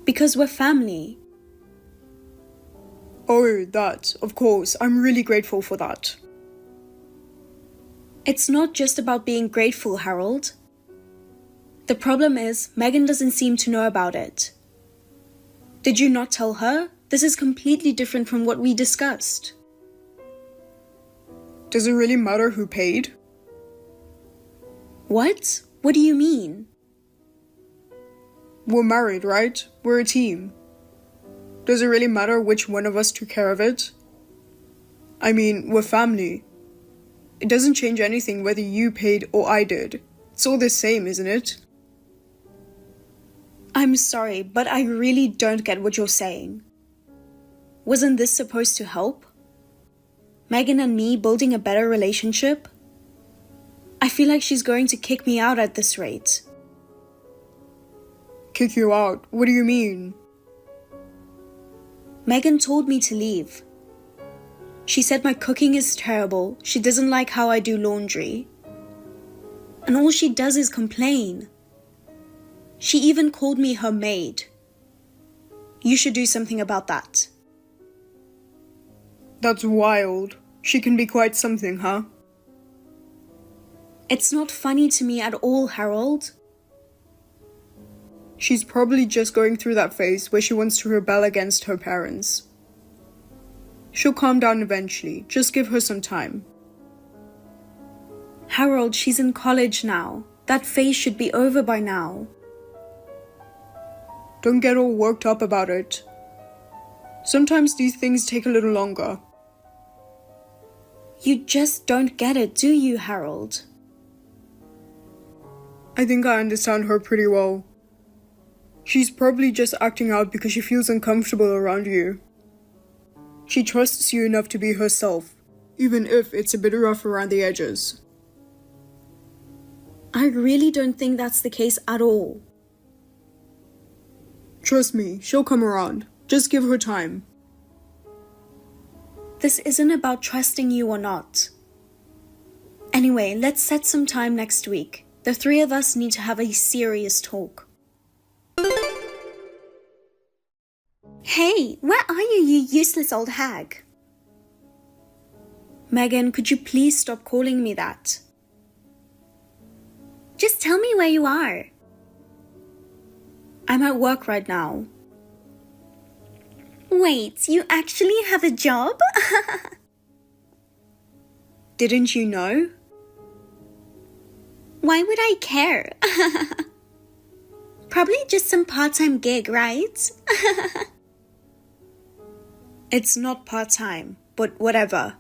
Because we're family. Oh, that, of course. I'm really grateful for that. It's not just about being grateful, Harold. The problem is, Megan doesn't seem to know about it. Did you not tell her? This is completely different from what we discussed. Does it really matter who paid? What? What do you mean? We're married, right? We're a team. Does it really matter which one of us took care of it? I mean, we're family. It doesn't change anything whether you paid or I did. It's all the same, isn't it? I'm sorry, but I really don't get what you're saying. Wasn't this supposed to help? Megan and me building a better relationship? I feel like she's going to kick me out at this rate. Kick you out? What do you mean? Megan told me to leave. She said my cooking is terrible, she doesn't like how I do laundry. And all she does is complain. She even called me her maid. You should do something about that. That's wild. She can be quite something, huh? It's not funny to me at all, Harold. She's probably just going through that phase where she wants to rebel against her parents. She'll calm down eventually. Just give her some time. Harold, she's in college now. That phase should be over by now. Don't get all worked up about it. Sometimes these things take a little longer. You just don't get it, do you, Harold? I think I understand her pretty well. She's probably just acting out because she feels uncomfortable around you. She trusts you enough to be herself, even if it's a bit rough around the edges. I really don't think that's the case at all. Trust me, she'll come around. Just give her time. This isn't about trusting you or not. Anyway, let's set some time next week. The three of us need to have a serious talk. Hey, where are you, you useless old hag? Megan, could you please stop calling me that? Just tell me where you are. I'm at work right now. Wait, you actually have a job? Didn't you know? Why would I care? Probably just some part-time gig, right? It's not part-time, but whatever.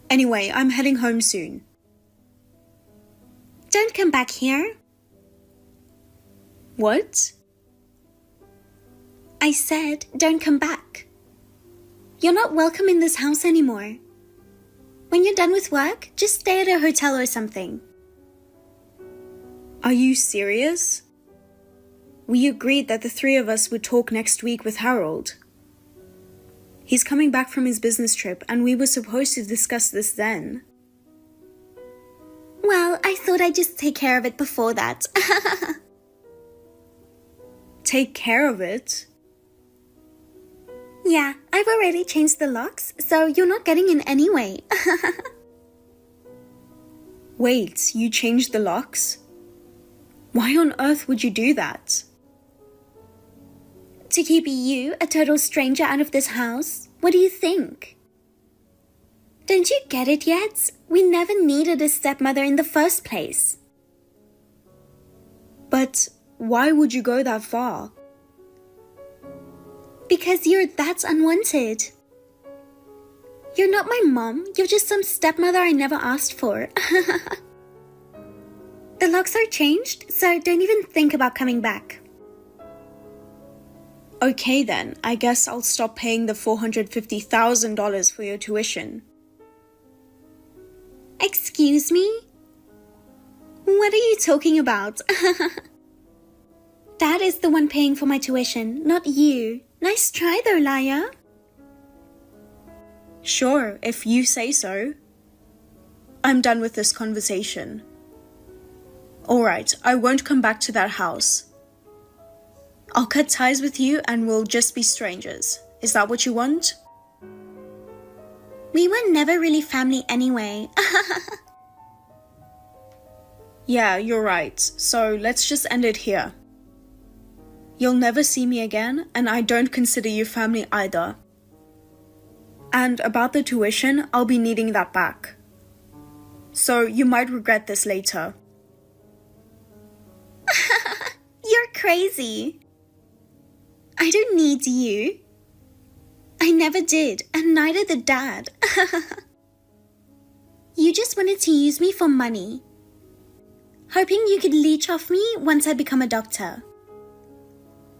Anyway, I'm heading home soon. Don't come back here. What? I said, don't come back. You're not welcome in this house anymore. When you're done with work, just stay at a hotel or something. Are you serious? We agreed that the three of us would talk next week with Harold. He's coming back from his business trip, and we were supposed to discuss this then. Well, I thought I'd just take care of it before that. Take care of it? Yeah, I've already changed the locks, so you're not getting in anyway. Wait, you changed the locks? Why on earth would you do that? To keep you, a total stranger, out of this house? What do you think? Don't you get it yet? We never needed a stepmother in the first place. But why would you go that far? Because you're that unwanted. You're not my mom, you're just some stepmother I never asked for. The locks are changed, so don't even think about coming back. Okay then, I guess I'll stop paying the $450,000 for your tuition. Excuse me? What are you talking about? Dad is the one paying for my tuition, not you. Nice try though, liar. Sure, if you say so. I'm done with this conversation. Alright, I won't come back to that house. I'll cut ties with you and we'll just be strangers. Is that what you want? We were never really family anyway. Yeah, you're right. So let's just end it here. You'll never see me again, and I don't consider you family either. And about the tuition, I'll be needing that back. So you might regret this later. You're crazy. I don't need you. I never did, and neither did Dad. You just wanted to use me for money, hoping you could leech off me once I become a doctor.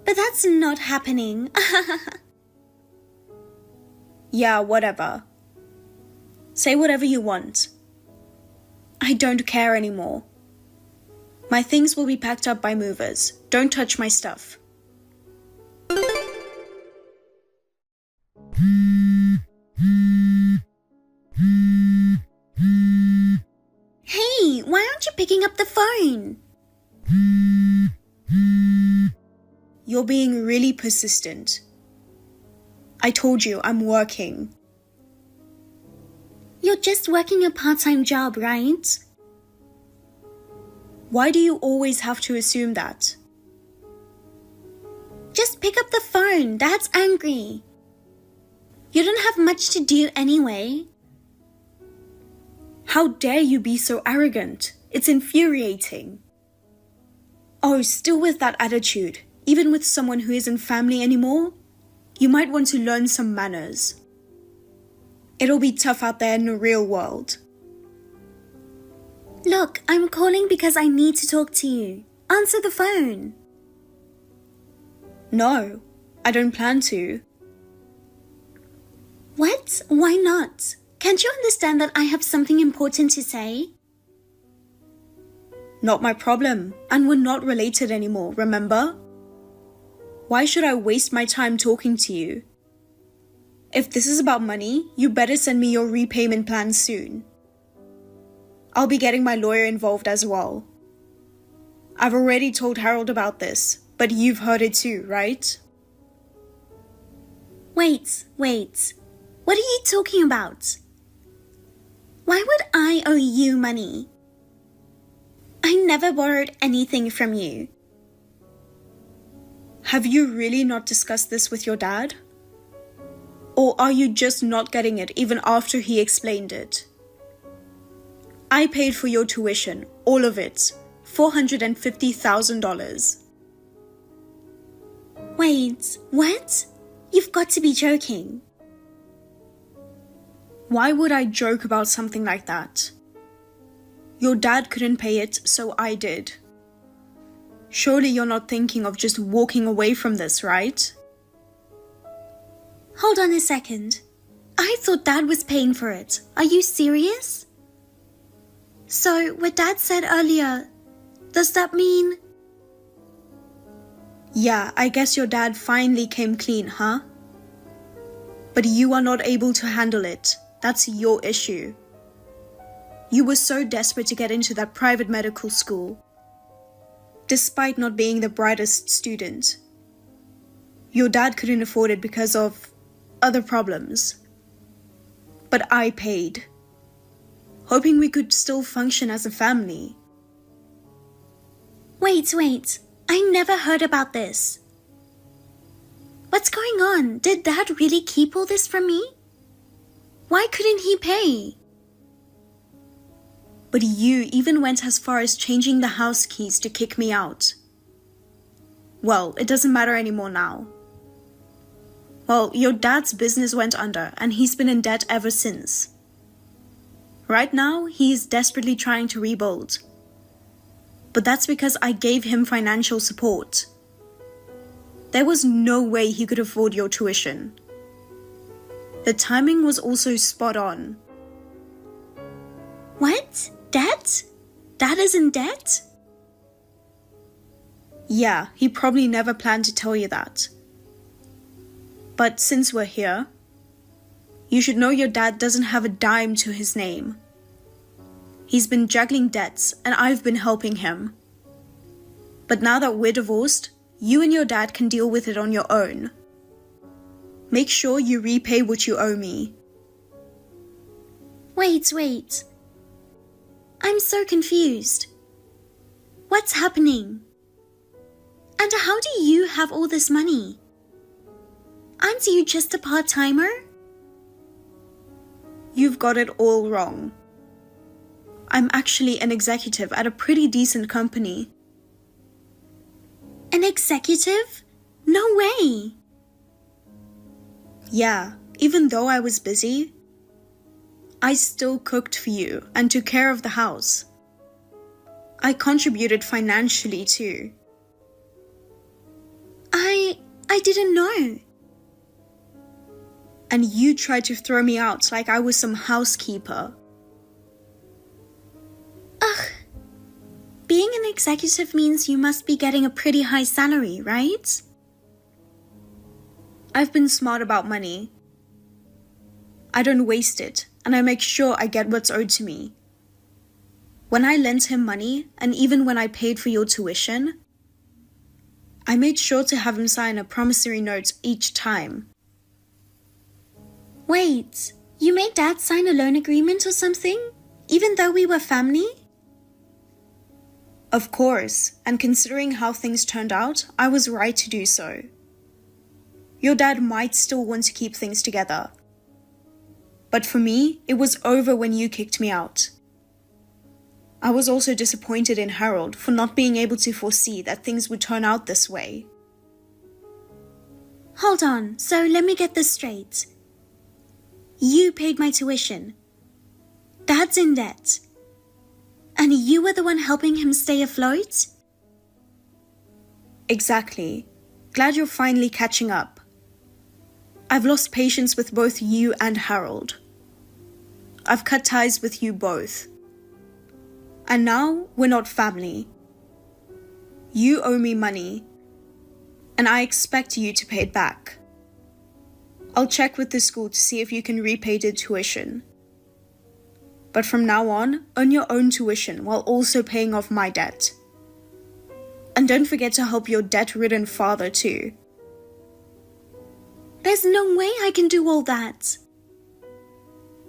But that's not happening. Yeah, whatever. Say whatever you want. I don't care anymore. My things will be packed up by movers. Don't touch my stuff. Hey, why aren't you picking up the phone? You're being really persistent. I told you I'm working. You're just working a part-time job, right? Why do you always have to assume that? Just pick up the phone. Dad's angry. You don't have much to do anyway. How dare you be so arrogant? It's infuriating. Oh, still with that attitude, even with someone who isn't family anymore? You might want to learn some manners. It'll be tough out there in the real world. Look, I'm calling because I need to talk to you. Answer the phone. No, I don't plan to. What? Why not? Can't you understand that I have something important to say? Not my problem, and we're not related anymore, remember? Why should I waste my time talking to you? If this is about money, you better send me your repayment plan soon. I'll be getting my lawyer involved as well. I've already told Harold about this, but you've heard it too, right? Wait. What are you talking about? Why would I owe you money? I never borrowed anything from you. Have you really not discussed this with your dad? Or are you just not getting it even after he explained it? I paid for your tuition, all of it, $450,000. Wait, what? You've got to be joking. Why would I joke about something like that? Your dad couldn't pay it, so I did. Surely you're not thinking of just walking away from this, right? Hold on a second. I thought Dad was paying for it. Are you serious? So, what Dad said earlier, does that mean... Yeah, I guess your dad finally came clean, huh? But you are not able to handle it. That's your issue. You were so desperate to get into that private medical school, despite not being the brightest student. Your dad couldn't afford it because of other problems. But I paid, hoping we could still function as a family. Wait. I never heard about this. What's going on? Did Dad really keep all this from me? Why couldn't he pay? But you even went as far as changing the house keys to kick me out. Well, it doesn't matter anymore now. Well, your dad's business went under and he's been in debt ever since. Right now, he is desperately trying to rebuild. But that's because I gave him financial support. There was no way he could afford your tuition. The timing was also spot on. What? Debt? Dad is in debt? Yeah, he probably never planned to tell you that. But since we're here, you should know your dad doesn't have a dime to his name. He's been juggling debts and I've been helping him. But now that we're divorced, you and your dad can deal with it on your own. Make sure you repay what you owe me. Wait. I'm so confused. What's happening? And how do you have all this money? Aren't you just a part-timer? You've got it all wrong. I'm actually an executive at a pretty decent company. An executive? No way! Yeah, even though I was busy, I still cooked for you and took care of the house. I contributed financially too. I didn't know. And you tried to throw me out like I was some housekeeper. Ugh. Being an executive means you must be getting a pretty high salary, right? I've been smart about money. I don't waste it, and I make sure I get what's owed to me. When I lent him money, and even when I paid for your tuition, I made sure to have him sign a promissory note each time. Wait, you made Dad sign a loan agreement or something? Even though we were family? Of course, and considering how things turned out, I was right to do so. Your dad might still want to keep things together. But for me, it was over when you kicked me out. I was also disappointed in Harold for not being able to foresee that things would turn out this way. Hold on, so let me get this straight. You paid my tuition. Dad's in debt. And you were the one helping him stay afloat? Exactly. Glad you're finally catching up. I've lost patience with both you and Harold. I've cut ties with you both. And now we're not family. You owe me money, and I expect you to pay it back. I'll check with the school to see if you can repay the tuition. But from now on, earn your own tuition while also paying off my debt. And don't forget to help your debt-ridden father too. There's no way I can do all that.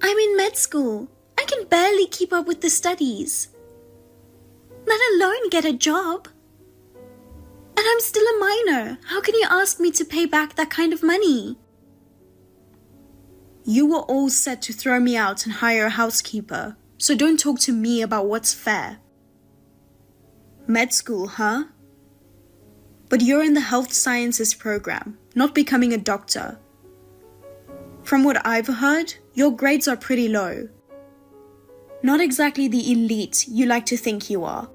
I'm in med school. I can barely keep up with the studies, let alone get a job. And I'm still a minor. How can you ask me to pay back that kind of money? You were all set to throw me out and hire a housekeeper, so don't talk to me about what's fair. Med school, huh? But you're in the health sciences program, not becoming a doctor. From what I've heard, your grades are pretty low. Not exactly the elite you like to think you are.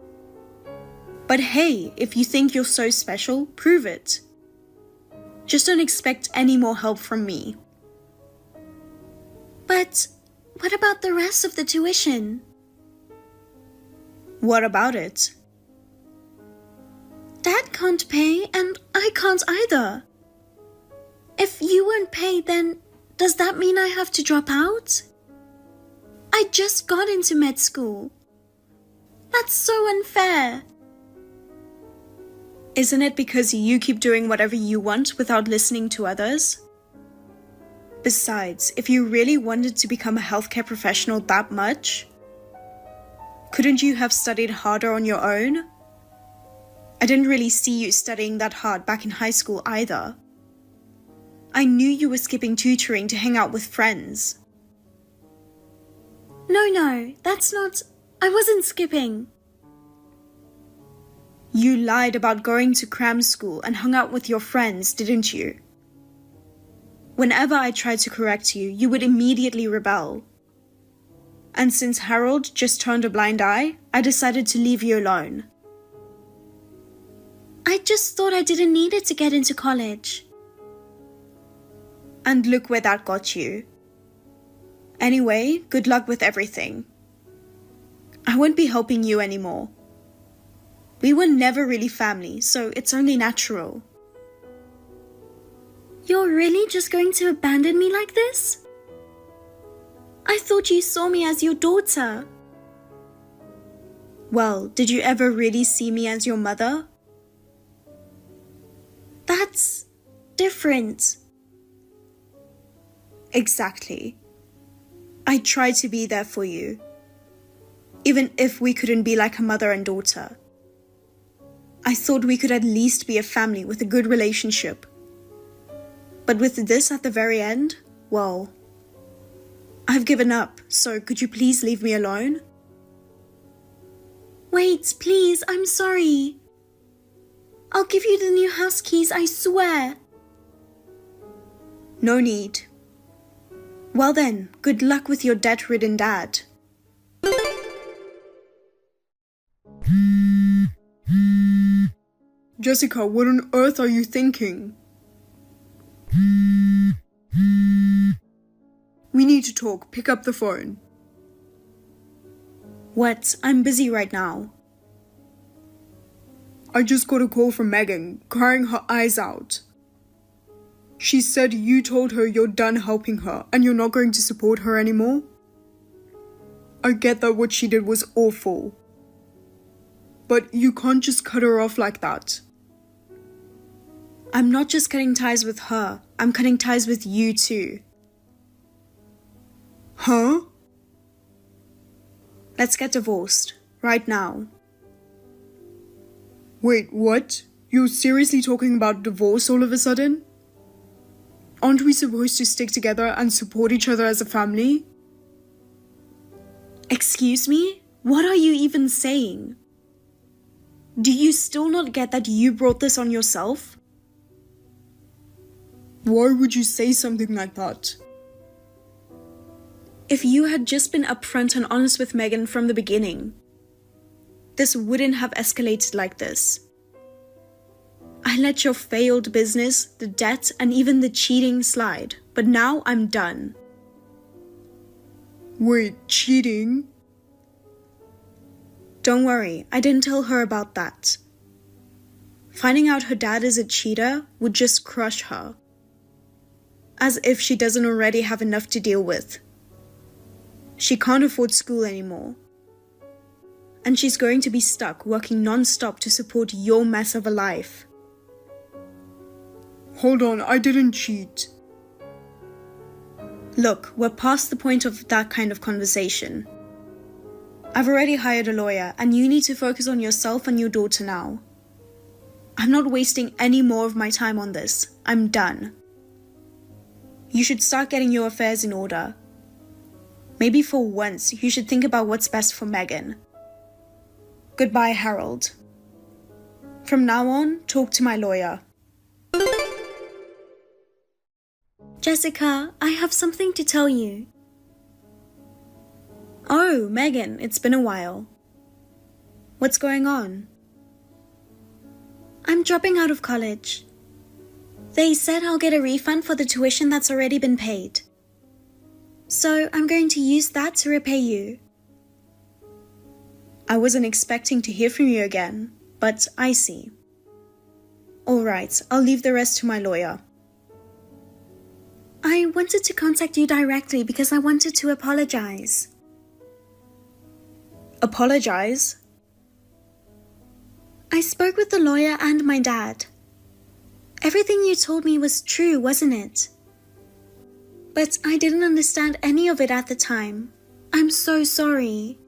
But hey, if you think you're so special, prove it. Just don't expect any more help from me. But what about the rest of the tuition? What about it? Dad can't pay and I can't either. If you won't pay, then does that mean I have to drop out? I just got into med school. That's so unfair. Isn't it because you keep doing whatever you want without listening to others? Besides, if you really wanted to become a healthcare professional that much, couldn't you have studied harder on your own? I didn't really see you studying that hard back in high school either. I knew you were skipping tutoring to hang out with friends. No, that's not... I wasn't skipping. You lied about going to cram school and hung out with your friends, didn't you? Whenever I tried to correct you, you would immediately rebel. And since Harold just turned a blind eye, I decided to leave you alone. I just thought I didn't need it to get into college. And look where that got you. Anyway, good luck with everything. I won't be helping you anymore. We were never really family, so it's only natural. You're really just going to abandon me like this? I thought you saw me as your daughter. Well, did you ever really see me as your mother? That's different. Exactly. I tried to be there for you, even if we couldn't be like a mother and daughter. I thought we could at least be a family with a good relationship. But with this at the very end, well, I've given up, so could you please leave me alone? Wait, please, I'm sorry. I'll give you the new house keys, I swear. No need. Well then, good luck with your debt-ridden dad. Jessica, what on earth are you thinking? We need to talk. Pick up the phone. What? I'm busy right now. I just got a call from Megan, crying her eyes out. She said you told her you're done helping her and you're not going to support her anymore. I get that what she did was awful. But you can't just cut her off like that. I'm not just cutting ties with her, I'm cutting ties with you too. Huh? Let's get divorced, right now. Wait, what? You're seriously talking about divorce all of a sudden? Aren't we supposed to stick together and support each other as a family? Excuse me? What are you even saying? Do you still not get that you brought this on yourself? Why would you say something like that? If you had just been upfront and honest with Megan from the beginning, this wouldn't have escalated like this. I let your failed business, the debt, and even the cheating slide, but now I'm done. Wait, cheating? Don't worry, I didn't tell her about that. Finding out her dad is a cheater would just crush her. As if she doesn't already have enough to deal with. She can't afford school anymore. And she's going to be stuck working non-stop to support your mess of a life. Hold on, I didn't cheat. Look, we're past the point of that kind of conversation. I've already hired a lawyer, and you need to focus on yourself and your daughter now. I'm not wasting any more of my time on this. I'm done. You should start getting your affairs in order. Maybe for once, you should think about what's best for Megan. Goodbye, Harold. From now on, talk to my lawyer. Jessica, I have something to tell you. Oh, Megan, it's been a while. What's going on? I'm dropping out of college. They said I'll get a refund for the tuition that's already been paid. So I'm going to use that to repay you. I wasn't expecting to hear from you again, but I see. All right, I'll leave the rest to my lawyer. I wanted to contact you directly because I wanted to apologize. Apologize? I spoke with the lawyer and my dad. Everything you told me was true, wasn't it? But I didn't understand any of it at the time. I'm so sorry.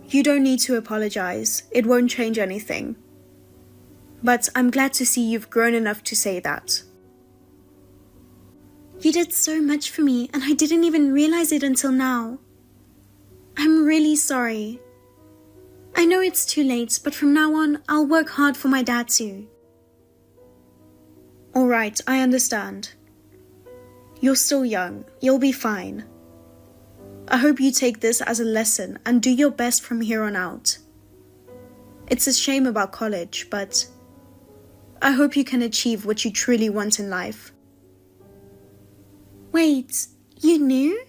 You don't need to apologize. It won't change anything. But I'm glad to see you've grown enough to say that. You did so much for me, and I didn't even realize it until now. I'm really sorry. I know it's too late, but from now on, I'll work hard for my dad too. All right, I understand. You're still young. You'll be fine. I hope you take this as a lesson and do your best from here on out. It's a shame about college, but I hope you can achieve what you truly want in life. Wait, you knew?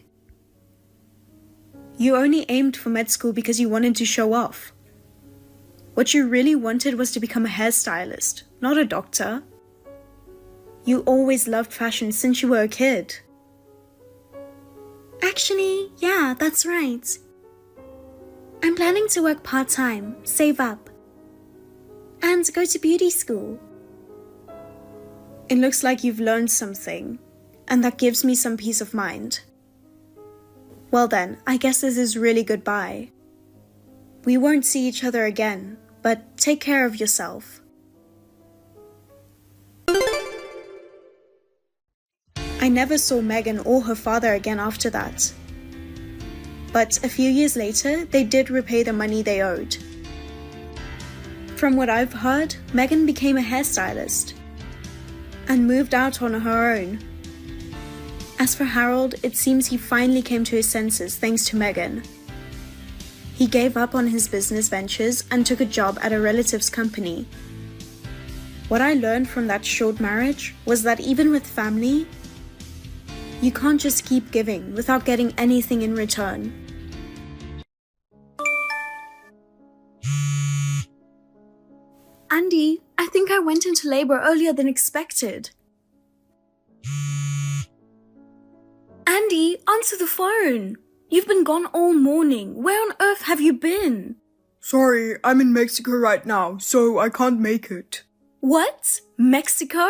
You only aimed for med school because you wanted to show off. What you really wanted was to become a hairstylist, not a doctor. You always loved fashion since you were a kid. Actually, yeah, that's right. I'm planning to work part-time, save up, and go to beauty school. It looks like you've learned something, and that gives me some peace of mind. Well then, I guess this is really goodbye. We won't see each other again, but take care of yourself. I never saw Megan or her father again after that. But a few years later, they did repay the money they owed. From what I've heard, Megan became a hairstylist and moved out on her own. As for Harold, it seems he finally came to his senses thanks to Megan. He gave up on his business ventures and took a job at a relative's company. What I learned from that short marriage was that even with family, you can't just keep giving without getting anything in return. Andy, I think I went into labor earlier than expected. Andy, answer the phone. You've been gone all morning. Where on earth have you been? Sorry, I'm in Mexico right now, so I can't make it. What? Mexico?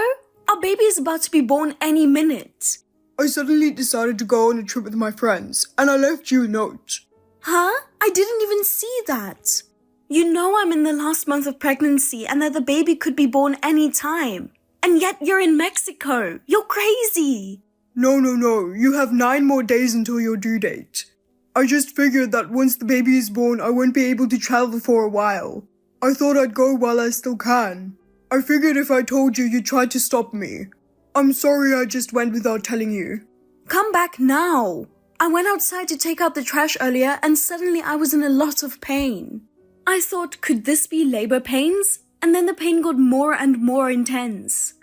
Our baby is about to be born any minute. I suddenly decided to go on a trip with my friends, and I left you a note. Huh? I didn't even see that. You know I'm in the last month of pregnancy and that the baby could be born any time. And yet you're in Mexico. You're crazy. No, you have 9 more days until your due date. I just figured that once the baby is born, I won't be able to travel for a while. I thought I'd go while I still can. I figured if I told you, you'd try to stop me. I'm sorry I just went without telling you. Come back now. I went outside to take out the trash earlier and suddenly I was in a lot of pain. I thought, could this be labor pains? And then the pain got more and more intense.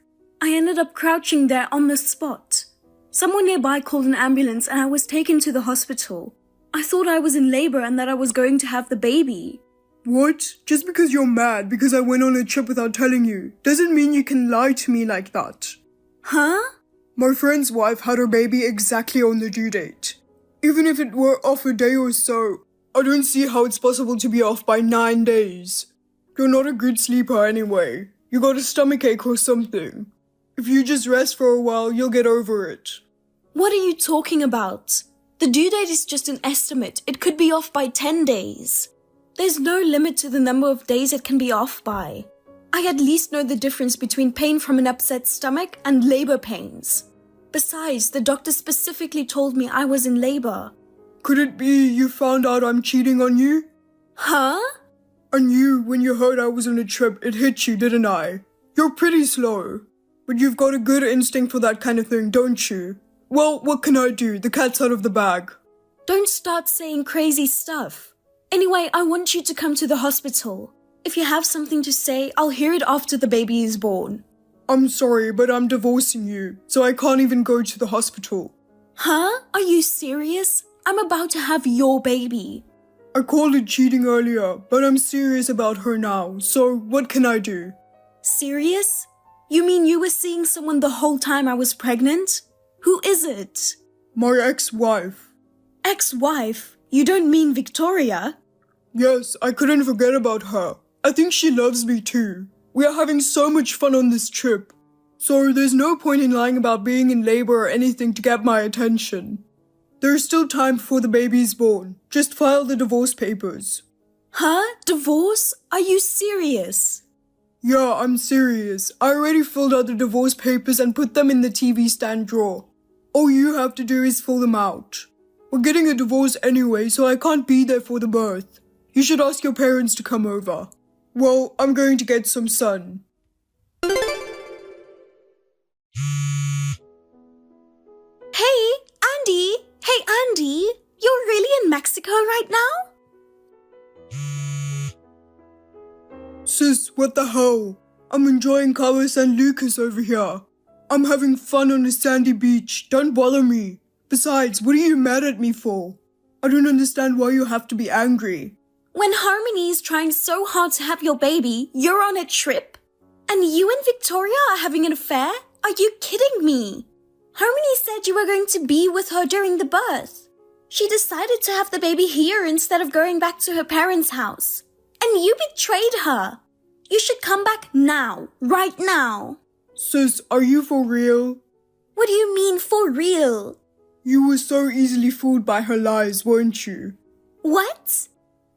I ended up crouching there on the spot. Someone nearby called an ambulance and I was taken to the hospital. I thought I was in labor and that I was going to have the baby. What? Just because you're mad because I went on a trip without telling you, doesn't mean you can lie to me like that. Huh? My friend's wife had her baby exactly on the due date. Even if it were off a day or so, I don't see how it's possible to be off by 9 days. You're not a good sleeper anyway. You got a stomachache or something. If you just rest for a while, you'll get over it. What are you talking about? The due date is just an estimate. It could be off by 10 days. There's no limit to the number of days it can be off by. I at least know the difference between pain from an upset stomach and labor pains. Besides, the doctor specifically told me I was in labor. Could it be you found out I'm cheating on you? Huh? I knew when you heard I was on a trip, it hit you, didn't I? You're pretty slow. But you've got a good instinct for that kind of thing, don't you? Well, what can I do? The cat's out of the bag. Don't start saying crazy stuff. Anyway, I want you to come to the hospital. If you have something to say, I'll hear it after the baby is born. I'm sorry, but I'm divorcing you, so I can't even go to the hospital. Huh? Are you serious? I'm about to have your baby. I called it cheating earlier, but I'm serious about her now, so what can I do? Serious? You mean you were seeing someone the whole time I was pregnant? Who is it? My ex-wife. Ex-wife? You don't mean Victoria? Yes, I couldn't forget about her. I think she loves me too. We are having so much fun on this trip. So there's no point in lying about being in labor or anything to get my attention. There's still time before the baby is born. Just file the divorce papers. Huh? Divorce? Are you serious? Yeah, I'm serious. I already filled out the divorce papers and put them in the TV stand drawer. All you have to do is fill them out. We're getting a divorce anyway, so I can't be there for the birth. You should ask your parents to come over. Well, I'm going to get some sun. Hey, Andy! Hey, Andy! You're really in Mexico right now? Sis, what the hell? I'm enjoying Cabo San Lucas over here. I'm having fun on a sandy beach. Don't bother me. Besides, what are you mad at me for? I don't understand why you have to be angry. When Harmony is trying so hard to have your baby, you're on a trip? And you and Victoria are having an affair? Are you kidding me? Harmony said you were going to be with her during the birth. She decided to have the baby here instead of going back to her parents' house. And you betrayed her. You should come back now, right now. Sis, are you for real? What do you mean for real? You were so easily fooled by her lies, weren't you? What?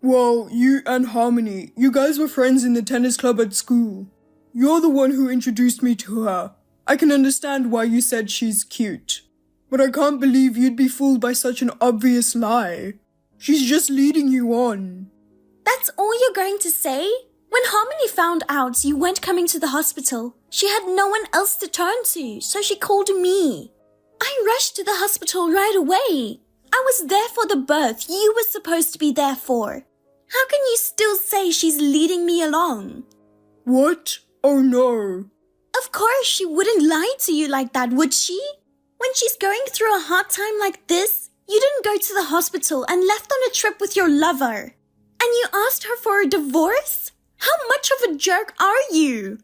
Well, you and Harmony, you guys were friends in the tennis club at school. You're the one who introduced me to her. I can understand why you said she's cute. But I can't believe you'd be fooled by such an obvious lie. She's just leading you on. That's all you're going to say? When Harmony found out you weren't coming to the hospital, she had no one else to turn to, so she called me. I rushed to the hospital right away. I was there for the birth you were supposed to be there for. How can you still say she's leading me along? What? Oh no. Of course she wouldn't lie to you like that, would she? When she's going through a hard time like this, you didn't go to the hospital and left on a trip with your lover. And you asked her for a divorce? How much of a jerk are you?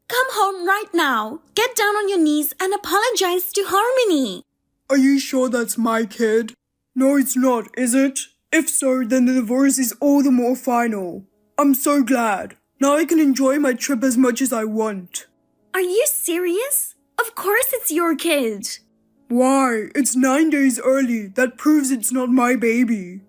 Come home right now, get down on your knees and apologize to Harmony. Are you sure that's my kid? No, it's not, is it? If so, then the divorce is all the more final. I'm so glad. Now I can enjoy my trip as much as I want. Are you serious? Of course it's your kid. Why? It's 9 days early. That proves it's not my baby.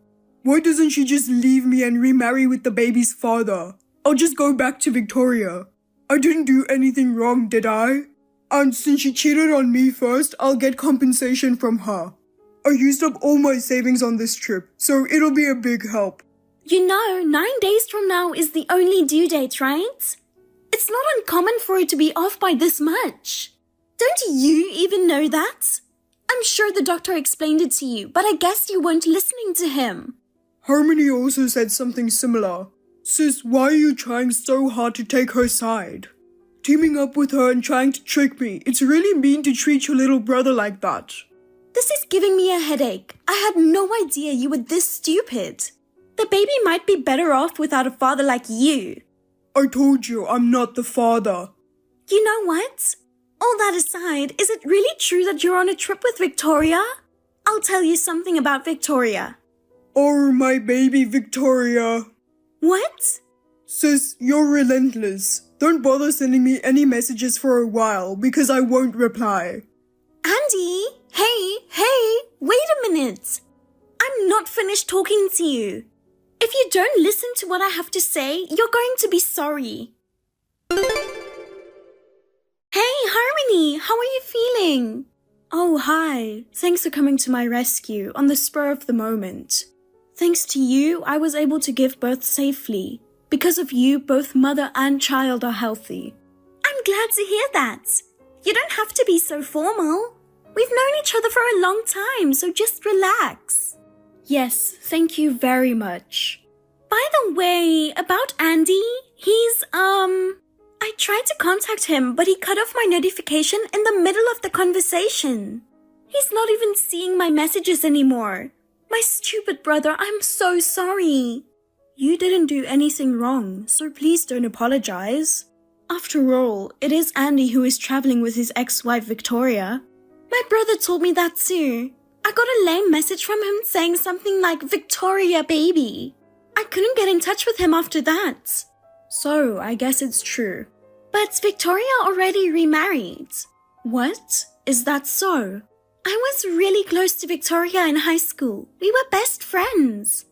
Why doesn't she just leave me and remarry with the baby's father? I'll just go back to Victoria. I didn't do anything wrong, did I? And since she cheated on me first, I'll get compensation from her. I used up all my savings on this trip, so it'll be a big help. You know, 9 days from now is the only due date, right? It's not uncommon for it to be off by this much. Don't you even know that? I'm sure the doctor explained it to you, but I guess you weren't listening to him. Harmony also said something similar. Sis, why are you trying so hard to take her side? Teaming up with her and trying to trick me, it's really mean to treat your little brother like that. This is giving me a headache. I had no idea you were this stupid. The baby might be better off without a father like you. I told you I'm not the father. You know what? All that aside, is it really true that you're on a trip with Victoria? I'll tell you something about Victoria. Oh, my baby Victoria. What? Sis, you're relentless. Don't bother sending me any messages for a while because I won't reply. Andy, hey, wait a minute. I'm not finished talking to you. If you don't listen to what I have to say, you're going to be sorry. Hey, Harmony, how are you feeling? Oh, hi. Thanks for coming to my rescue on the spur of the moment. Thanks to you, I was able to give birth safely. Because of you, both mother and child are healthy. I'm glad to hear that. You don't have to be so formal. We've known each other for a long time, so just relax. Yes, thank you very much. By the way, about Andy, he's, I tried to contact him, but he cut off my notification in the middle of the conversation. He's not even seeing my messages anymore. My stupid brother, I'm so sorry. You didn't do anything wrong, so please don't apologize. After all, it is Andy who is traveling with his ex-wife Victoria. My brother told me that too. I got a lame message from him saying something like Victoria baby. I couldn't get in touch with him after that. So, I guess it's true. But Victoria already remarried. What? Is that so? I was really close to Victoria in high school. We were best friends.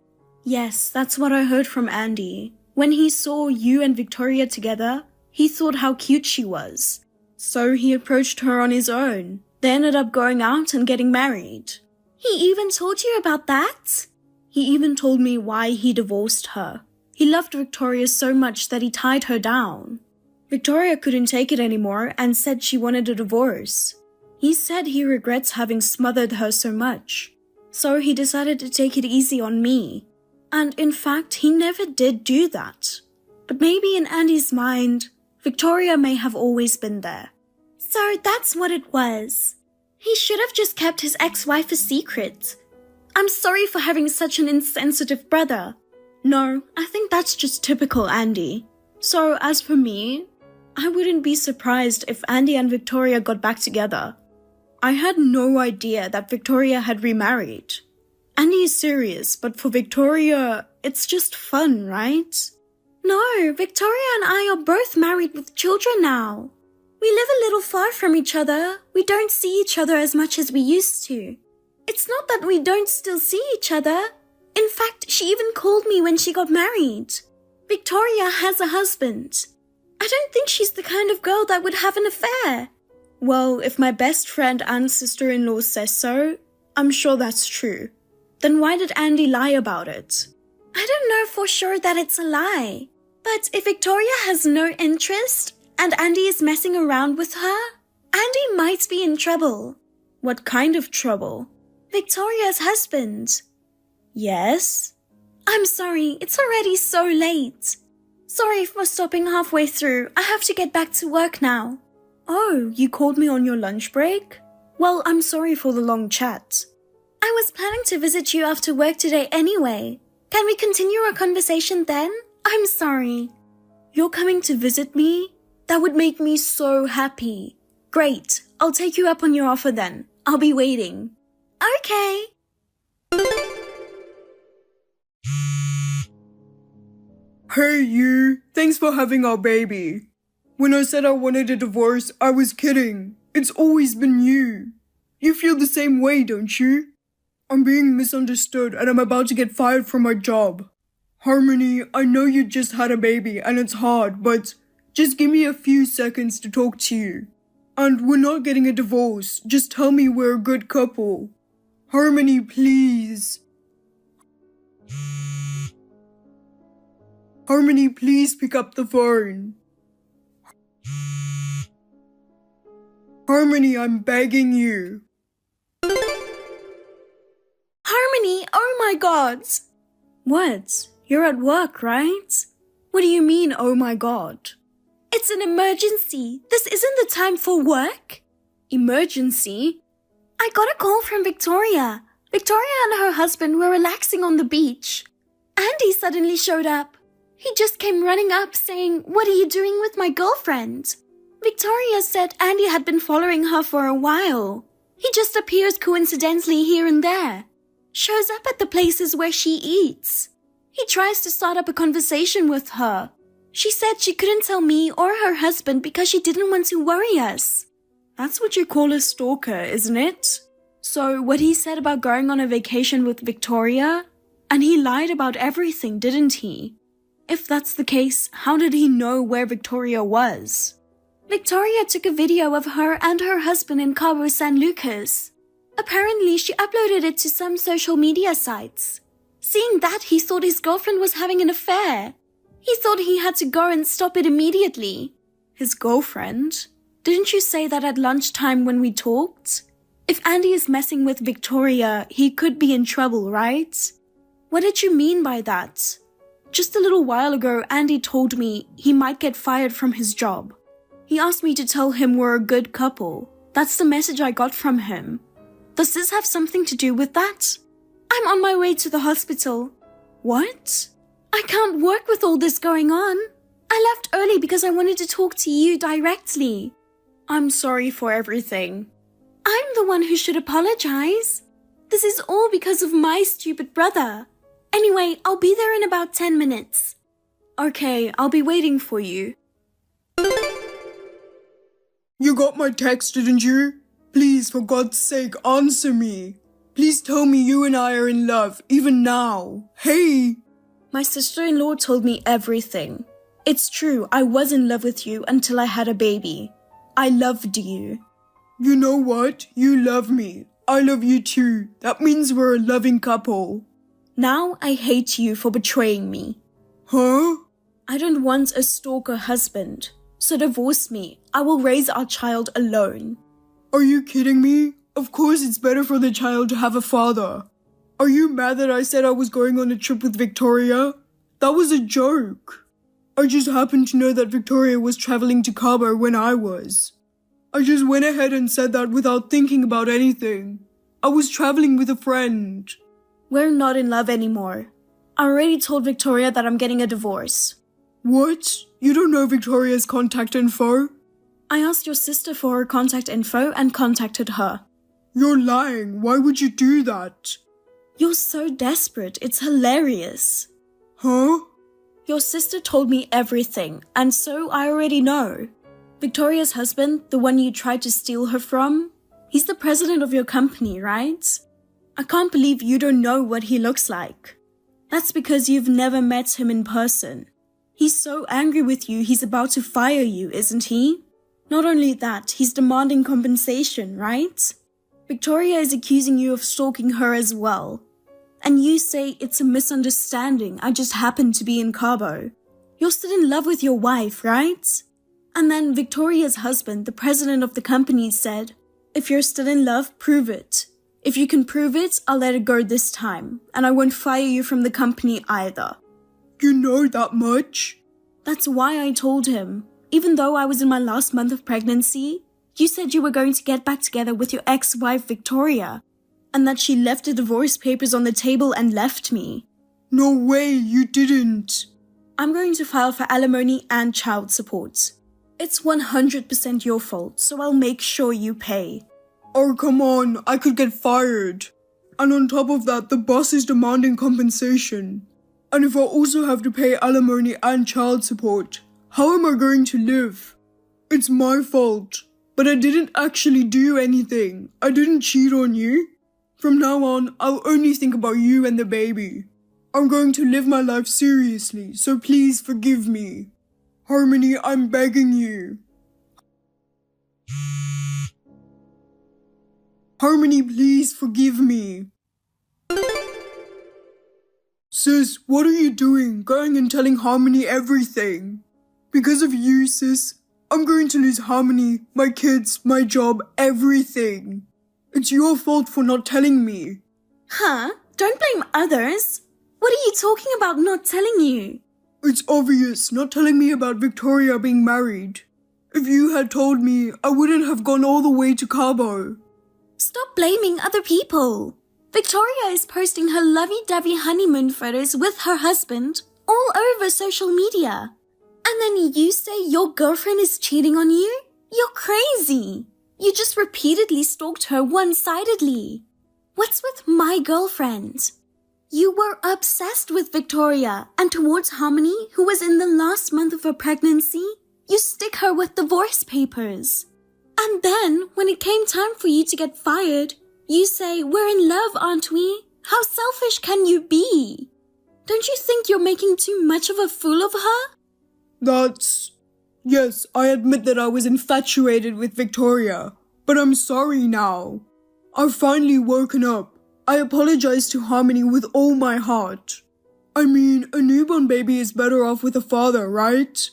Yes, that's what I heard from Andy. When he saw you and Victoria together, he thought how cute she was. So he approached her on his own. They ended up going out and getting married. He even told you about that? He even told me why he divorced her. He loved Victoria so much that he tied her down. Victoria couldn't take it anymore and said she wanted a divorce. He said he regrets having smothered her so much. So he decided to take it easy on me. And in fact, he never did do that. But maybe in Andy's mind, Victoria may have always been there. So that's what it was. He should have just kept his ex-wife a secret. I'm sorry for having such an insensitive brother. No, I think that's just typical Andy. So as for me, I wouldn't be surprised if Andy and Victoria got back together. I had no idea that Victoria had remarried. Andy is serious, but for Victoria, it's just fun, right? No, Victoria and I are both married with children now. We live a little far from each other. We don't see each other as much as we used to. It's not that we don't still see each other. In fact, she even called me when she got married. Victoria has a husband. I don't think she's the kind of girl that would have an affair. Well, if my best friend and sister-in-law says so, I'm sure that's true. Then why did Andy lie about it? I don't know for sure that it's a lie. But if Victoria has no interest and Andy is messing around with her, Andy might be in trouble. What kind of trouble? Victoria's husband. Yes? I'm sorry, it's already so late. Sorry for stopping halfway through. I have to get back to work now. Oh, you called me on your lunch break? Well, I'm sorry for the long chat. I was planning to visit you after work today anyway. Can we continue our conversation then? I'm sorry. You're coming to visit me? That would make me so happy. Great. I'll take you up on your offer then. I'll be waiting. Okay. Hey you, thanks for having our baby. When I said I wanted a divorce, I was kidding. It's always been you. You feel the same way, don't you? I'm being misunderstood and I'm about to get fired from my job. Harmony, I know you just had a baby and it's hard, but just give me a few seconds to talk to you. And we're not getting a divorce, just tell me we're a good couple. Harmony, please. Harmony, please pick up the phone. Harmony, I'm begging you. Harmony, oh my god. What? You're at work, right? What do you mean, oh my god? It's an emergency. This isn't the time for work. Emergency? I got a call from Victoria. Victoria and her husband were relaxing on the beach. Andy suddenly showed up. He just came running up saying, "What are you doing with my girlfriend?" Victoria said Andy had been following her for a while. He just appears coincidentally here and there. Shows up at the places where she eats. He tries to start up a conversation with her. She said she couldn't tell me or her husband because she didn't want to worry us. That's what you call a stalker, isn't it? So, what he said about going on a vacation with Victoria? And he lied about everything, didn't he? If that's the case, how did he know where Victoria was? Victoria took a video of her and her husband in Cabo San Lucas. Apparently, she uploaded it to some social media sites. Seeing that, he thought his girlfriend was having an affair. He thought he had to go and stop it immediately. His girlfriend? Didn't you say that at lunchtime when we talked? If Andy is messing with Victoria, he could be in trouble, right? What did you mean by that? Just a little while ago, Andy told me he might get fired from his job. He asked me to tell him we're a good couple. That's the message I got from him. Does this have something to do with that? I'm on my way to the hospital. What? I can't work with all this going on. I left early because I wanted to talk to you directly. I'm sorry for everything. I'm the one who should apologize. This is all because of my stupid brother. Anyway, I'll be there in about 10 minutes. Okay, I'll be waiting for you. You got my text, didn't you? Please, for God's sake, answer me. Please tell me you and I are in love, even now. Hey! My sister-in-law told me everything. It's true, I was in love with you until I had a baby. I loved you. You know what? You love me. I love you too. That means we're a loving couple. Now I hate you for betraying me. Huh? I don't want a stalker husband. So divorce me. I will raise our child alone. Are you kidding me? Of course it's better for the child to have a father. Are you mad that I said I was going on a trip with Victoria? That was a joke. I just happened to know that Victoria was traveling to Cabo when I was. I just went ahead and said that without thinking about anything. I was traveling with a friend. We're not in love anymore. I already told Victoria that I'm getting a divorce. What? You don't know Victoria's contact info? I asked your sister for her contact info and contacted her. You're lying. Why would you do that? You're so desperate. It's hilarious. Huh? Your sister told me everything, and so I already know. Victoria's husband, the one you tried to steal her from, he's the president of your company, right? I can't believe you don't know what he looks like. That's because you've never met him in person. He's so angry with you, he's about to fire you, isn't he? Not only that, he's demanding compensation, right? Victoria is accusing you of stalking her as well. And you say it's a misunderstanding, I just happened to be in Cabo. You're still in love with your wife, right? And then Victoria's husband, the president of the company, said, if you're still in love, prove it. If you can prove it, I'll let it go this time, and I won't fire you from the company either. You know that much? That's why I told him. Even though I was in my last month of pregnancy, you said you were going to get back together with your ex-wife Victoria, and that she left the divorce papers on the table and left me. No way, you didn't. I'm going to file for alimony and child support. It's 100% your fault, so I'll make sure you pay. Oh, come on, I could get fired. And on top of that, the boss is demanding compensation. And if I also have to pay alimony and child support, how am I going to live? It's my fault. But I didn't actually do anything. I didn't cheat on you. From now on, I'll only think about you and the baby. I'm going to live my life seriously, so please forgive me. Harmony, I'm begging you. Harmony, please forgive me. Sis, what are you doing? Going and telling Harmony everything. Because of you, sis, I'm going to lose Harmony, my kids, my job, everything. It's your fault for not telling me. Huh? Don't blame others. What are you talking about not telling you? It's obvious, not telling me about Victoria being married. If you had told me, I wouldn't have gone all the way to Cabo. Stop blaming other people. Victoria is posting her lovey-dovey honeymoon photos with her husband all over social media. And then you say your girlfriend is cheating on you? You're crazy. You just repeatedly stalked her one-sidedly. What's with my girlfriend? You were obsessed with Victoria, and towards Harmony, who was in the last month of her pregnancy, you stick her with divorce papers. And then, when it came time for you to get fired, You say, we're in love, aren't we? How selfish can you be? Don't you think you're making too much of a fool of her? Yes, I admit that I was infatuated with Victoria, but I'm sorry now. I've finally woken up. I apologize to Harmony with all my heart. I mean, a newborn baby is better off with a father, right?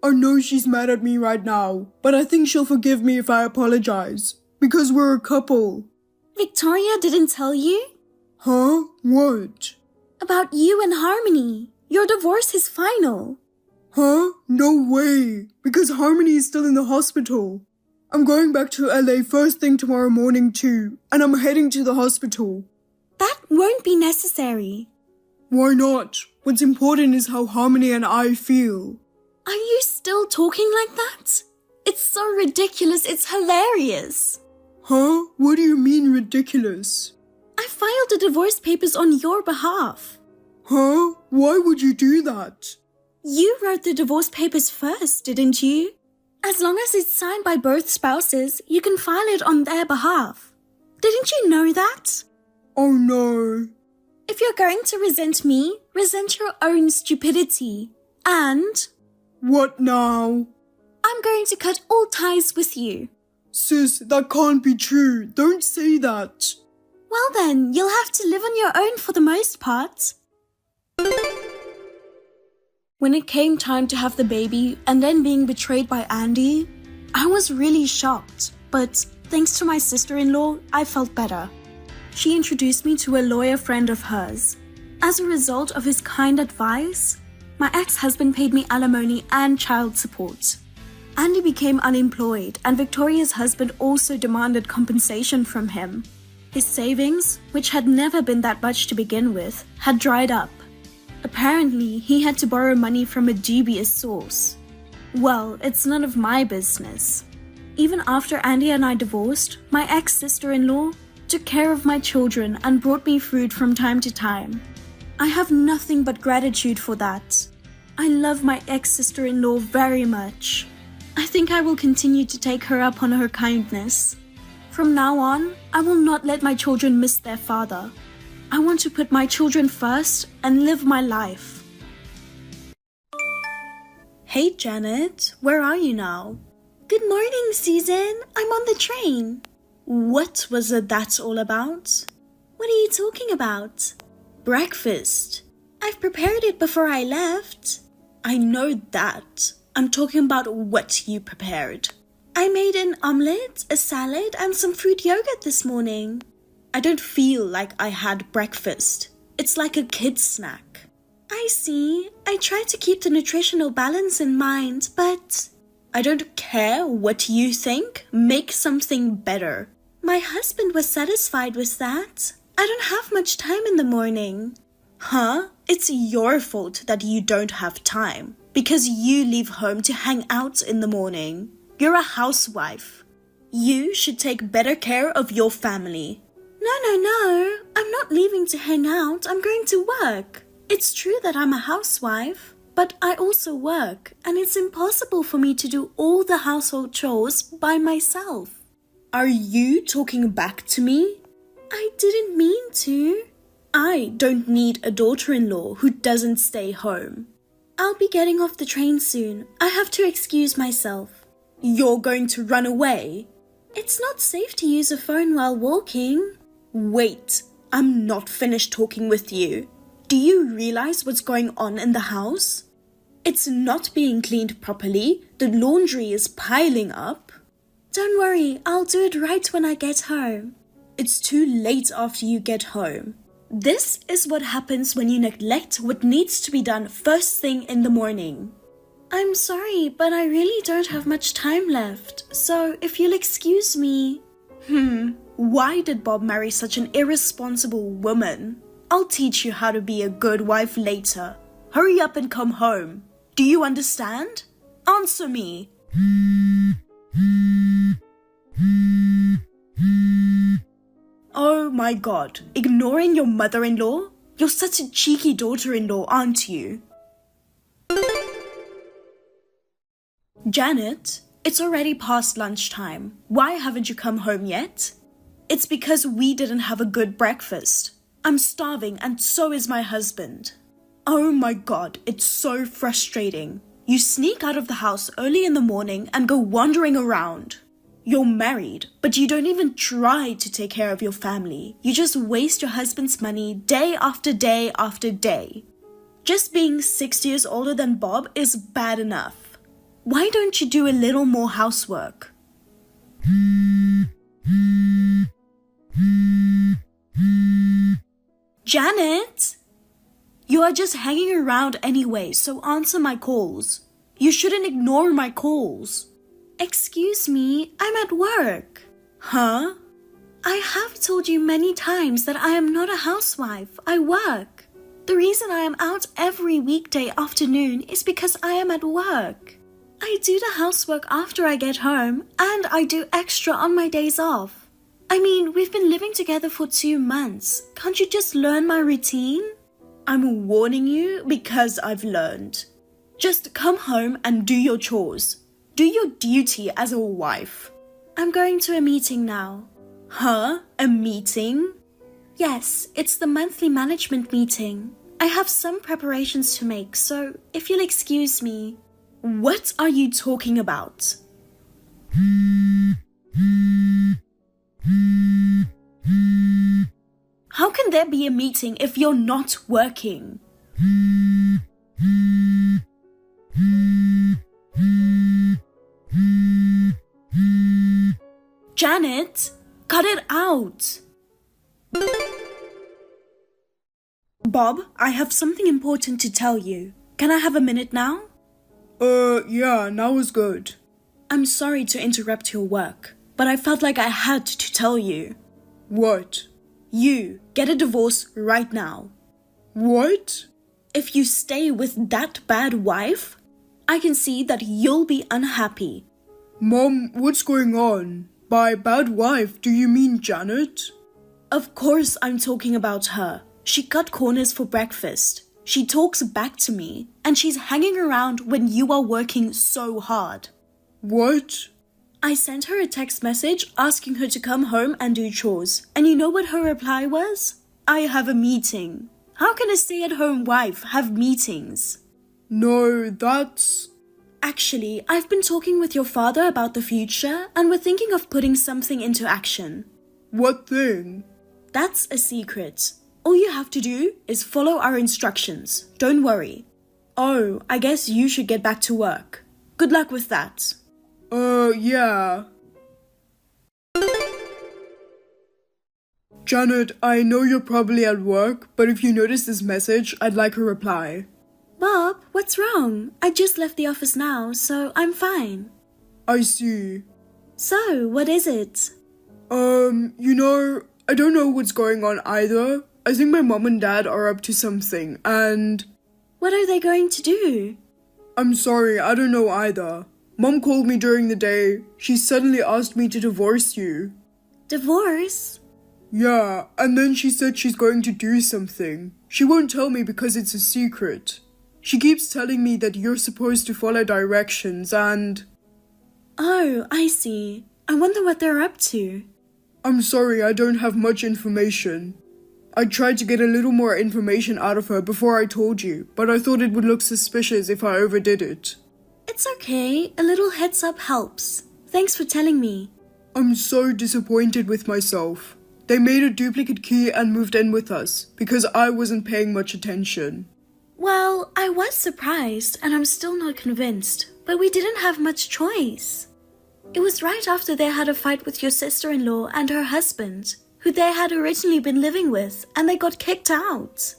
I know she's mad at me right now, but I think she'll forgive me if I apologize, because we're a couple. Victoria didn't tell you? Huh? What? About you and Harmony. Your divorce is final. Huh? No way, because Harmony is still in the hospital. I'm going back to LA first thing tomorrow morning too, and I'm heading to the hospital. That won't be necessary. Why not? What's important is how Harmony and I feel. Are you still talking like that? It's so ridiculous, it's hilarious. Huh? What do you mean ridiculous? I filed the divorce papers on your behalf. Huh? Why would you do that? You wrote the divorce papers first, didn't you? As long as it's signed by both spouses, you can file it on their behalf. Didn't you know that? Oh no. If you're going to resent me, resent your own stupidity. And What now? I'm going to cut all ties with you. Sis, that can't be true. Don't say that. Well then, you'll have to live on your own for the most part. When it came time to have the baby and then being betrayed by Andy, I was really shocked, but thanks to my sister-in-law, I felt better. She introduced me to a lawyer friend of hers. As a result of his kind advice, my ex-husband paid me alimony and child support. Andy became unemployed and Victoria's husband also demanded compensation from him. His savings, which had never been that much to begin with, had dried up. Apparently, he had to borrow money from a dubious source. Well, it's none of my business. Even after Andy and I divorced, my ex-sister-in-law took care of my children and brought me food from time to time. I have nothing but gratitude for that. I love my ex-sister-in-law very much. I think I will continue to take her up on her kindness. From now on, I will not let my children miss their father. I want to put my children first and live my life. Hey Janet, where are you now? Good morning, Susan. I'm on the train. What was that all about? What are you talking about? Breakfast. I've prepared it before I left. I know that. I'm talking about what you prepared. I made an omelette, a salad, and some fruit yogurt this morning. I don't feel like I had breakfast. It's like a kid's snack. I see. I try to keep the nutritional balance in mind, but I don't care what you think. Make something better. My husband was satisfied with that. I don't have much time in the morning. Huh? It's your fault that you don't have time because you leave home to hang out in the morning. You're a housewife. You should take better care of your family. No. I'm not leaving to hang out. I'm going to work. It's true that I'm a housewife, but I also work, and it's impossible for me to do all the household chores by myself. Are you talking back to me? I didn't mean to. I don't need a daughter-in-law who doesn't stay home. I'll be getting off the train soon. I have to excuse myself. You're going to run away? It's not safe to use a phone while walking. Wait, I'm not finished talking with you. Do you realize what's going on in the house? It's not being cleaned properly. The laundry is piling up. Don't worry, I'll do it right when I get home. It's too late after you get home. This is what happens when you neglect what needs to be done first thing in the morning. I'm sorry, but I really don't have much time left, so if you'll excuse me... Why did Bob marry such an irresponsible woman? I'll teach you how to be a good wife later. Hurry up and come home. Do you understand? Answer me. Oh my god, ignoring your mother-in-law? You're such a cheeky daughter-in-law, aren't you? Janet, it's already past lunchtime. Why haven't you come home yet? It's because we didn't have a good breakfast. I'm starving and so is my husband. Oh my god, it's so frustrating. You sneak out of the house early in the morning and go wandering around. You're married, but you don't even try to take care of your family. You just waste your husband's money day after day after day. Just being 6 years older than Bob is bad enough. Why don't you do a little more housework? Janet? You are just hanging around anyway, so answer my calls. You shouldn't ignore my calls. Excuse me, I'm at work. Huh? I have told you many times that I am not a housewife. I work. The reason I am out every weekday afternoon is because I am at work. I do the housework after I get home, and I do extra on my days off. I mean, we've been living together for 2 months. Can't you just learn my routine? I'm warning you because I've learned. Just come home and do your chores. Do your duty as a wife. I'm going to a meeting now. Huh? A meeting? Yes, it's the monthly management meeting. I have some preparations to make, so if you'll excuse me. What are you talking about? How can there be a meeting if you're not working? Janet, cut it out. Bob, I have something important to tell you. Can I have a minute now? Yeah, now is good. I'm sorry to interrupt your work, but I felt like I had to tell you. What? You get a divorce right now. What? If you stay with that bad wife, I can see that you'll be unhappy. Mom, what's going on? By bad wife, do you mean Janet? Of course I'm talking about her. She cut corners for breakfast. She talks back to me, and she's hanging around when you are working so hard. What? I sent her a text message asking her to come home and do chores, and you know what her reply was? I have a meeting. How can a stay-at-home wife have meetings? No, that's... Actually, I've been talking with your father about the future, and we're thinking of putting something into action. What thing? That's a secret. All you have to do is follow our instructions. Don't worry. Oh, I guess you should get back to work. Good luck with that. Yeah. Janet, I know you're probably at work, but if you notice this message, I'd like a reply. Bob, what's wrong? I just left the office now, so I'm fine. I see. So, what is it? I don't know what's going on either. I think my mom and dad are up to something, and... What are they going to do? I'm sorry, I don't know either. Mom called me during the day. She suddenly asked me to divorce you. Divorce? Yeah, and then she said she's going to do something. She won't tell me because it's a secret. She keeps telling me that you're supposed to follow directions and... Oh, I see. I wonder what they're up to. I'm sorry, I don't have much information. I tried to get a little more information out of her before I told you, but I thought it would look suspicious if I overdid it. It's okay. A little heads up helps. Thanks for telling me. I'm so disappointed with myself. They made a duplicate key and moved in with us because I wasn't paying much attention. Well, I was surprised and I'm still not convinced, but we didn't have much choice. It was right after they had a fight with your sister-in-law and her husband, who they had originally been living with, and they got kicked out.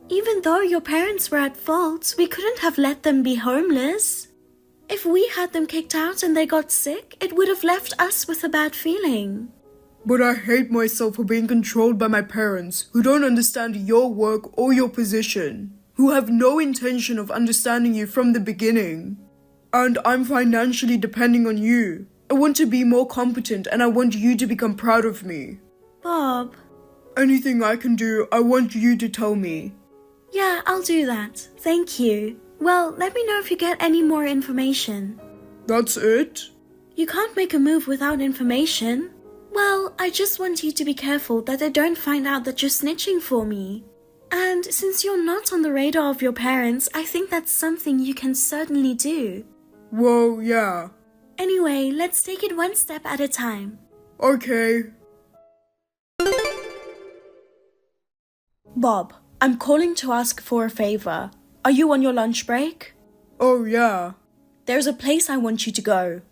Even though your parents were at fault, we couldn't have let them be homeless. If we had them kicked out and they got sick, it would have left us with a bad feeling. But I hate myself for being controlled by my parents, who don't understand your work or your position, who have no intention of understanding you from the beginning. And I'm financially depending on you. I want to be more competent and I want you to become proud of me. Bob. Anything I can do, I want you to tell me. Yeah, I'll do that. Thank you. Well, let me know if you get any more information. That's it? You can't make a move without information. Well, I just want you to be careful that they don't find out that you're snitching for me. And since you're not on the radar of your parents, I think that's something you can certainly do. Whoa, yeah. Anyway, let's take it one step at a time. Okay. Bob, I'm calling to ask for a favor. Are you on your lunch break? Oh, yeah. There's a place I want you to go.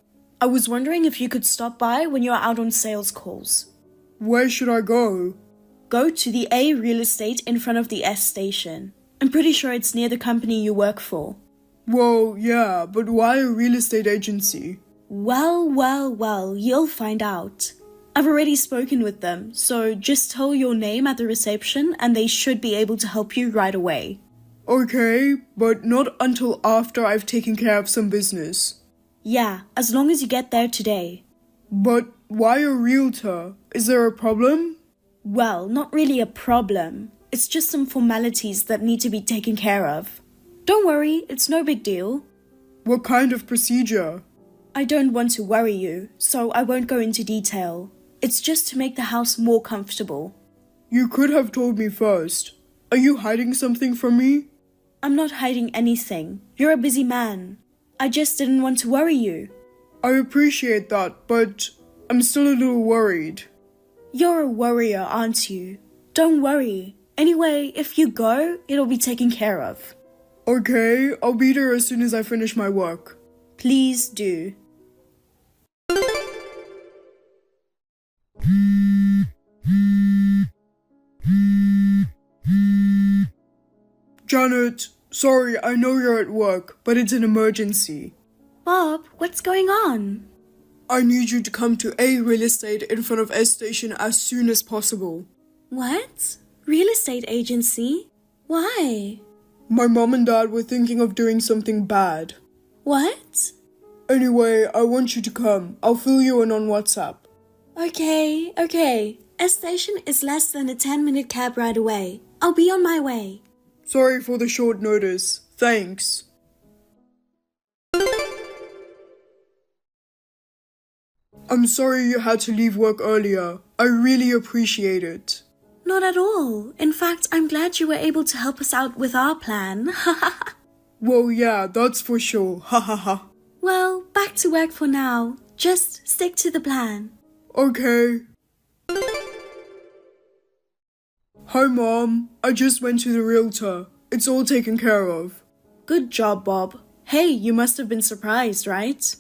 I was wondering if you could stop by when you're out on sales calls. Where should I go? Go to the A real estate in front of the S station. I'm pretty sure it's near the company you work for. Whoa, yeah, but why a real estate agency? Well, you'll find out. I've already spoken with them, so just tell your name at the reception and they should be able to help you right away. Okay, but not until after I've taken care of some business. Yeah, as long as you get there today. But why a realtor? Is there a problem? Well, not really a problem. It's just some formalities that need to be taken care of. Don't worry, it's no big deal. What kind of procedure? I don't want to worry you, so I won't go into detail. It's just to make the house more comfortable. You could have told me first. Are you hiding something from me? I'm not hiding anything. You're a busy man. I just didn't want to worry you. I appreciate that, but I'm still a little worried. You're a worrier, aren't you? Don't worry. Anyway, if you go, it'll be taken care of. Okay, I'll be there as soon as I finish my work. Please do. Janet, sorry, I know you're at work, but it's an emergency. Bob, what's going on? I need you to come to A real estate in front of S station as soon as possible. What? Real estate agency? Why? My mom and dad were thinking of doing something bad. What? Anyway, I want you to come. I'll fill you in on WhatsApp. Okay. S station is less than a 10-minute cab ride away. I'll be on my way. Sorry for the short notice. Thanks. I'm sorry you had to leave work earlier. I really appreciate it. Not at all. In fact, I'm glad you were able to help us out with our plan. Well, yeah, that's for sure. Ha ha ha. Well, back to work for now. Just stick to the plan. Okay. Hi, Mom. I just went to the realtor. It's all taken care of. Good job, Bob. Hey, you must have been surprised, right?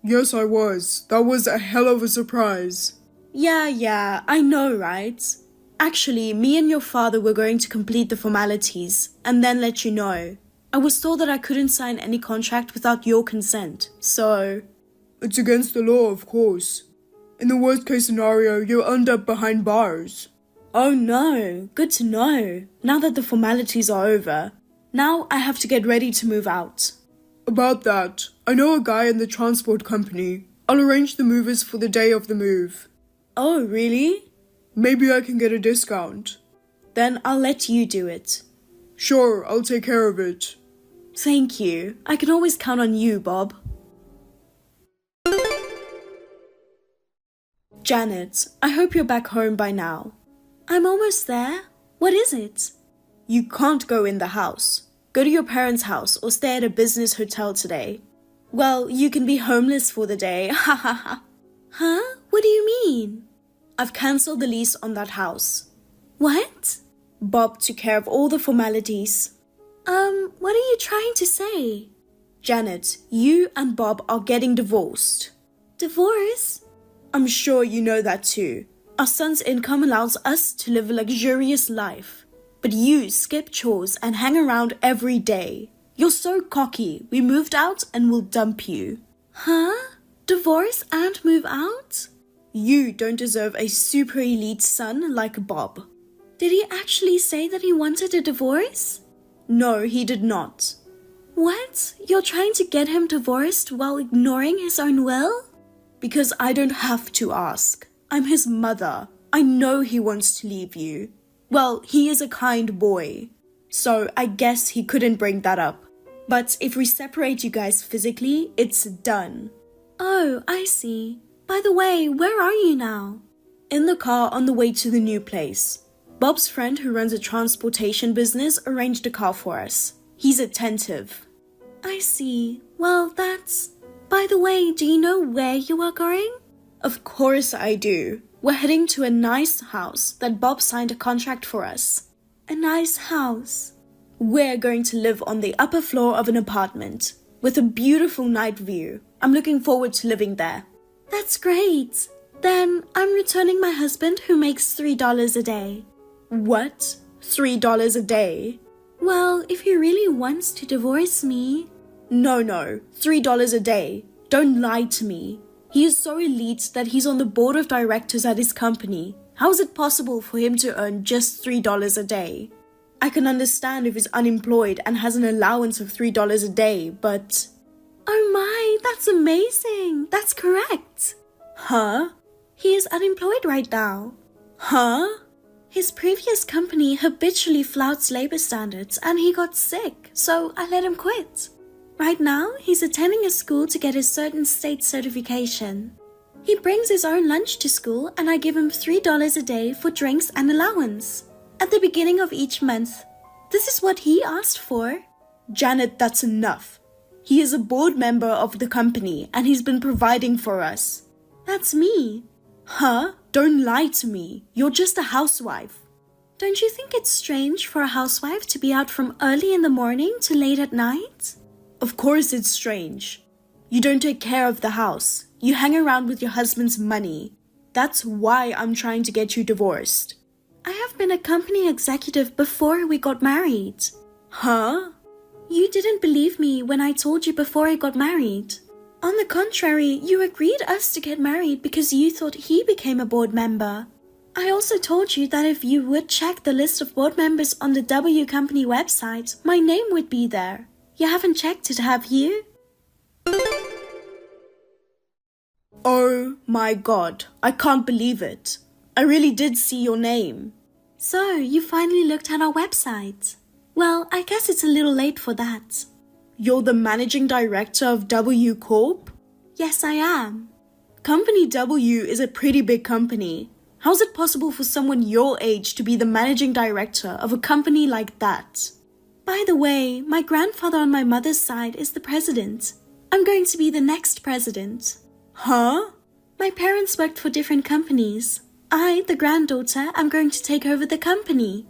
Yes, I was. That was a hell of a surprise. Yeah, I know, right? Actually, me and your father were going to complete the formalities and then let you know. I was told that I couldn't sign any contract without your consent, so... It's against the law, of course. In the worst case scenario, you'll end up behind bars. Oh no, good to know. Now that the formalities are over, now I have to get ready to move out. About that, I know a guy in the transport company. I'll arrange the movers for the day of the move. Oh, really? Maybe I can get a discount. Then I'll let you do it. Sure, I'll take care of it. Thank you. I can always count on you, Bob. Janet, I hope you're back home by now. I'm almost there. What is it? You can't go in the house. Go to your parents' house or stay at a business hotel today. Well, you can be homeless for the day. Ha ha ha. Huh? What do you mean? I've cancelled the lease on that house. What? Bob took care of all the formalities. What are you trying to say? Janet, you and Bob are getting divorced. Divorce? I'm sure you know that too. Our son's income allows us to live a luxurious life. But you skip chores and hang around every day. You're so cocky. We moved out and will dump you. Huh? Divorce and move out? You don't deserve a super elite son like Bob. Did he actually say that he wanted a divorce? No, he did not. What? You're trying to get him divorced while ignoring his own will? Because I don't have to ask. I'm his mother. I know he wants to leave you. Well, he is a kind boy. So I guess he couldn't bring that up. But if we separate you guys physically, it's done. Oh, I see. By the way, where are you now? In the car on the way to the new place. Bob's friend who runs a transportation business arranged a car for us. He's attentive. I see. Well, that's... By the way, do you know where you are going? Of course I do. We're heading to a nice house that Bob signed a contract for us. A nice house. We're going to live on the upper floor of an apartment with a beautiful night view. I'm looking forward to living there. That's great. Then I'm returning my husband who makes $3 a day. What? $3 a day? Well, if he really wants to divorce me... No, $3 a day. Don't lie to me. He is so elite that he's on the board of directors at his company. How is it possible for him to earn just $3 a day? I can understand if he's unemployed and has an allowance of $3 a day, but... Oh my, that's amazing. That's correct. Huh? He is unemployed right now. Huh? His previous company habitually flouts labor standards and he got sick, so I let him quit. Right now, he's attending a school to get his certain state certification. He brings his own lunch to school and I give him $3 a day for drinks and allowance. At the beginning of each month. This is what he asked for. Janet, that's enough. He is a board member of the company and he's been providing for us. That's me. Huh? Don't lie to me. You're just a housewife. Don't you think it's strange for a housewife to be out from early in the morning to late at night? Of course it's strange. You don't take care of the house. You hang around with your husband's money. That's why I'm trying to get you divorced. I have been a company executive before we got married. Huh? You didn't believe me when I told you before I got married. On the contrary, you agreed us to get married because you thought he became a board member. I also told you that if you would check the list of board members on the W Company website, my name would be there. You haven't checked it, have you? Oh my god, I can't believe it. I really did see your name. So, you finally looked at our website. Well, I guess it's a little late for that. You're the managing director of W Corp? Yes, I am. Company W is a pretty big company. How's it possible for someone your age to be the managing director of a company like that? By the way, my grandfather on my mother's side is the president. I'm going to be the next president. Huh? My parents worked for different companies. I, the granddaughter, am going to take over the company.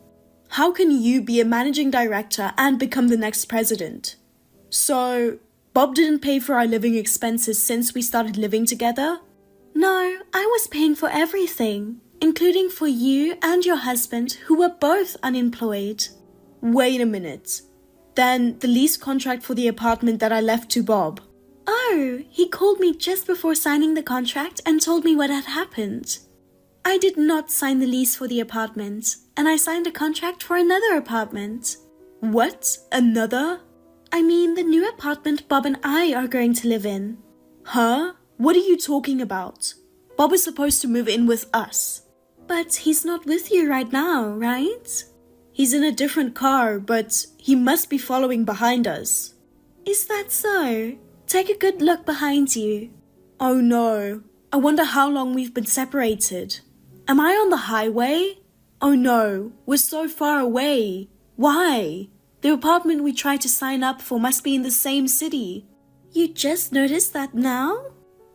How can you be a managing director and become the next president? So, Bob didn't pay for our living expenses since we started living together? No, I was paying for everything, including for you and your husband who were both unemployed. Wait a minute. Then the lease contract for the apartment that I left to Bob. Oh, he called me just before signing the contract and told me what had happened. I did not sign the lease for the apartment, and I signed a contract for another apartment. What? Another? I mean the new apartment Bob and I are going to live in. Huh? What are you talking about? Bob is supposed to move in with us. But he's not with you right now, right? He's in a different car, but he must be following behind us. Is that so? Take a good look behind you. Oh no, I wonder how long we've been separated. Am I on the highway? Oh no, we're so far away. Why? The apartment we tried to sign up for must be in the same city. You just noticed that now?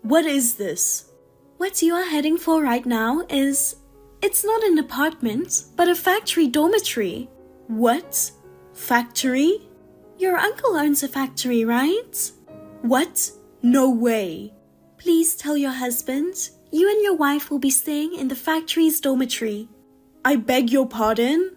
What is this? What you are heading for right now is... It's not an apartment, but a factory dormitory. What? Factory? Your uncle owns a factory, right? What? No way. Please tell your husband. You and your wife will be staying in the factory's dormitory. I beg your pardon?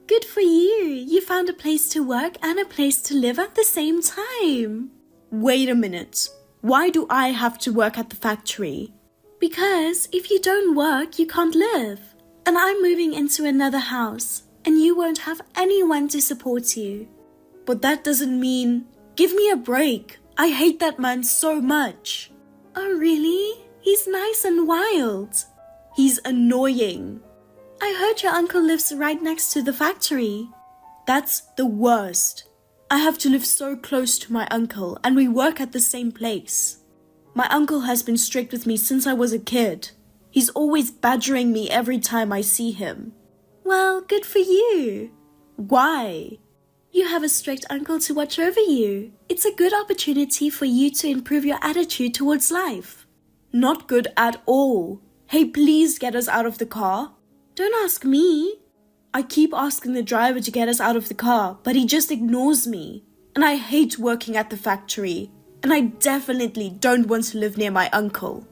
Good for you. You found a place to work and a place to live at the same time. Wait a minute. Why do I have to work at the factory? Because if you don't work, you can't live. And I'm moving into another house, and you won't have anyone to support you. But that doesn't mean... Give me a break. I hate that man so much. Oh, really? He's nice and wild. He's annoying. I heard your uncle lives right next to the factory. That's the worst. I have to live so close to my uncle, and we work at the same place. My uncle has been strict with me since I was a kid. He's always badgering me every time I see him. Well, good for you. Why? You have a strict uncle to watch over you. It's a good opportunity for you to improve your attitude towards life. Not good at all. Hey, please get us out of the car. Don't ask me. I keep asking the driver to get us out of the car, but he just ignores me. And I hate working at the factory. And I definitely don't want to live near my uncle.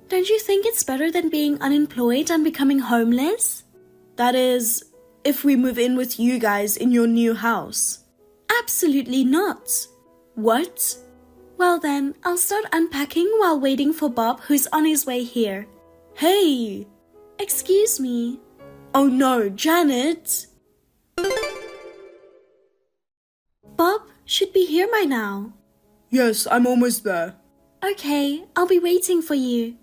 Don't you think it's better than being unemployed and becoming homeless? That is, if we move in with you guys in your new house. Absolutely not. What? Well then, I'll start unpacking while waiting for Bob, who's on his way here. Hey! Excuse me. Oh no, Janet! Bob should be here by now. Yes, I'm almost there. Okay, I'll be waiting for you.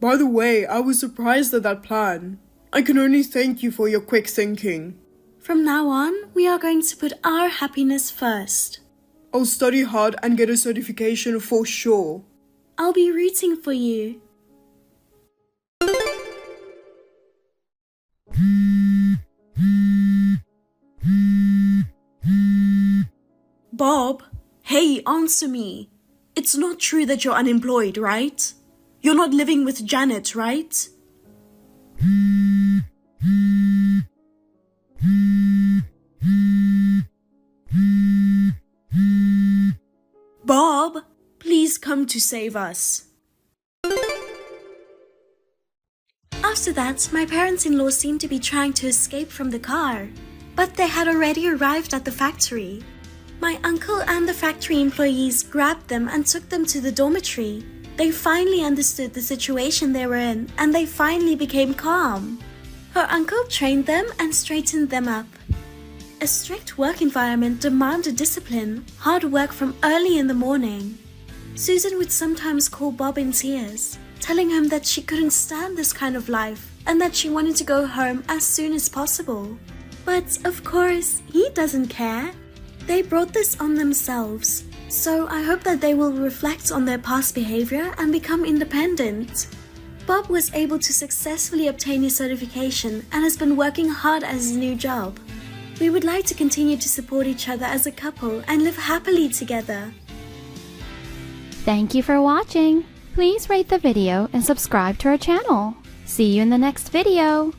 By the way, I was surprised at that plan. I can only thank you for your quick thinking. From now on, we are going to put our happiness first. I'll study hard and get a certification for sure. I'll be rooting for you. Bob, hey, answer me. It's not true that you're unemployed, right? You're not living with Janet, right? Bob, please come to save us. After that, my parents-in-law seemed to be trying to escape from the car, but they had already arrived at the factory. My uncle and the factory employees grabbed them and took them to the dormitory. They finally understood the situation they were in, and they finally became calm. Her uncle trained them and straightened them up. A strict work environment demanded discipline, hard work from early in the morning. Susan would sometimes call Bob in tears, telling him that she couldn't stand this kind of life and that she wanted to go home as soon as possible. But of course, he doesn't care. They brought this on themselves, so I hope that they will reflect on their past behavior and become independent. Bob was able to successfully obtain his certification and has been working hard at his new job. We would like to continue to support each other as a couple and live happily together. Thank you for watching. Please rate the video and subscribe to our channel. See you in the next video.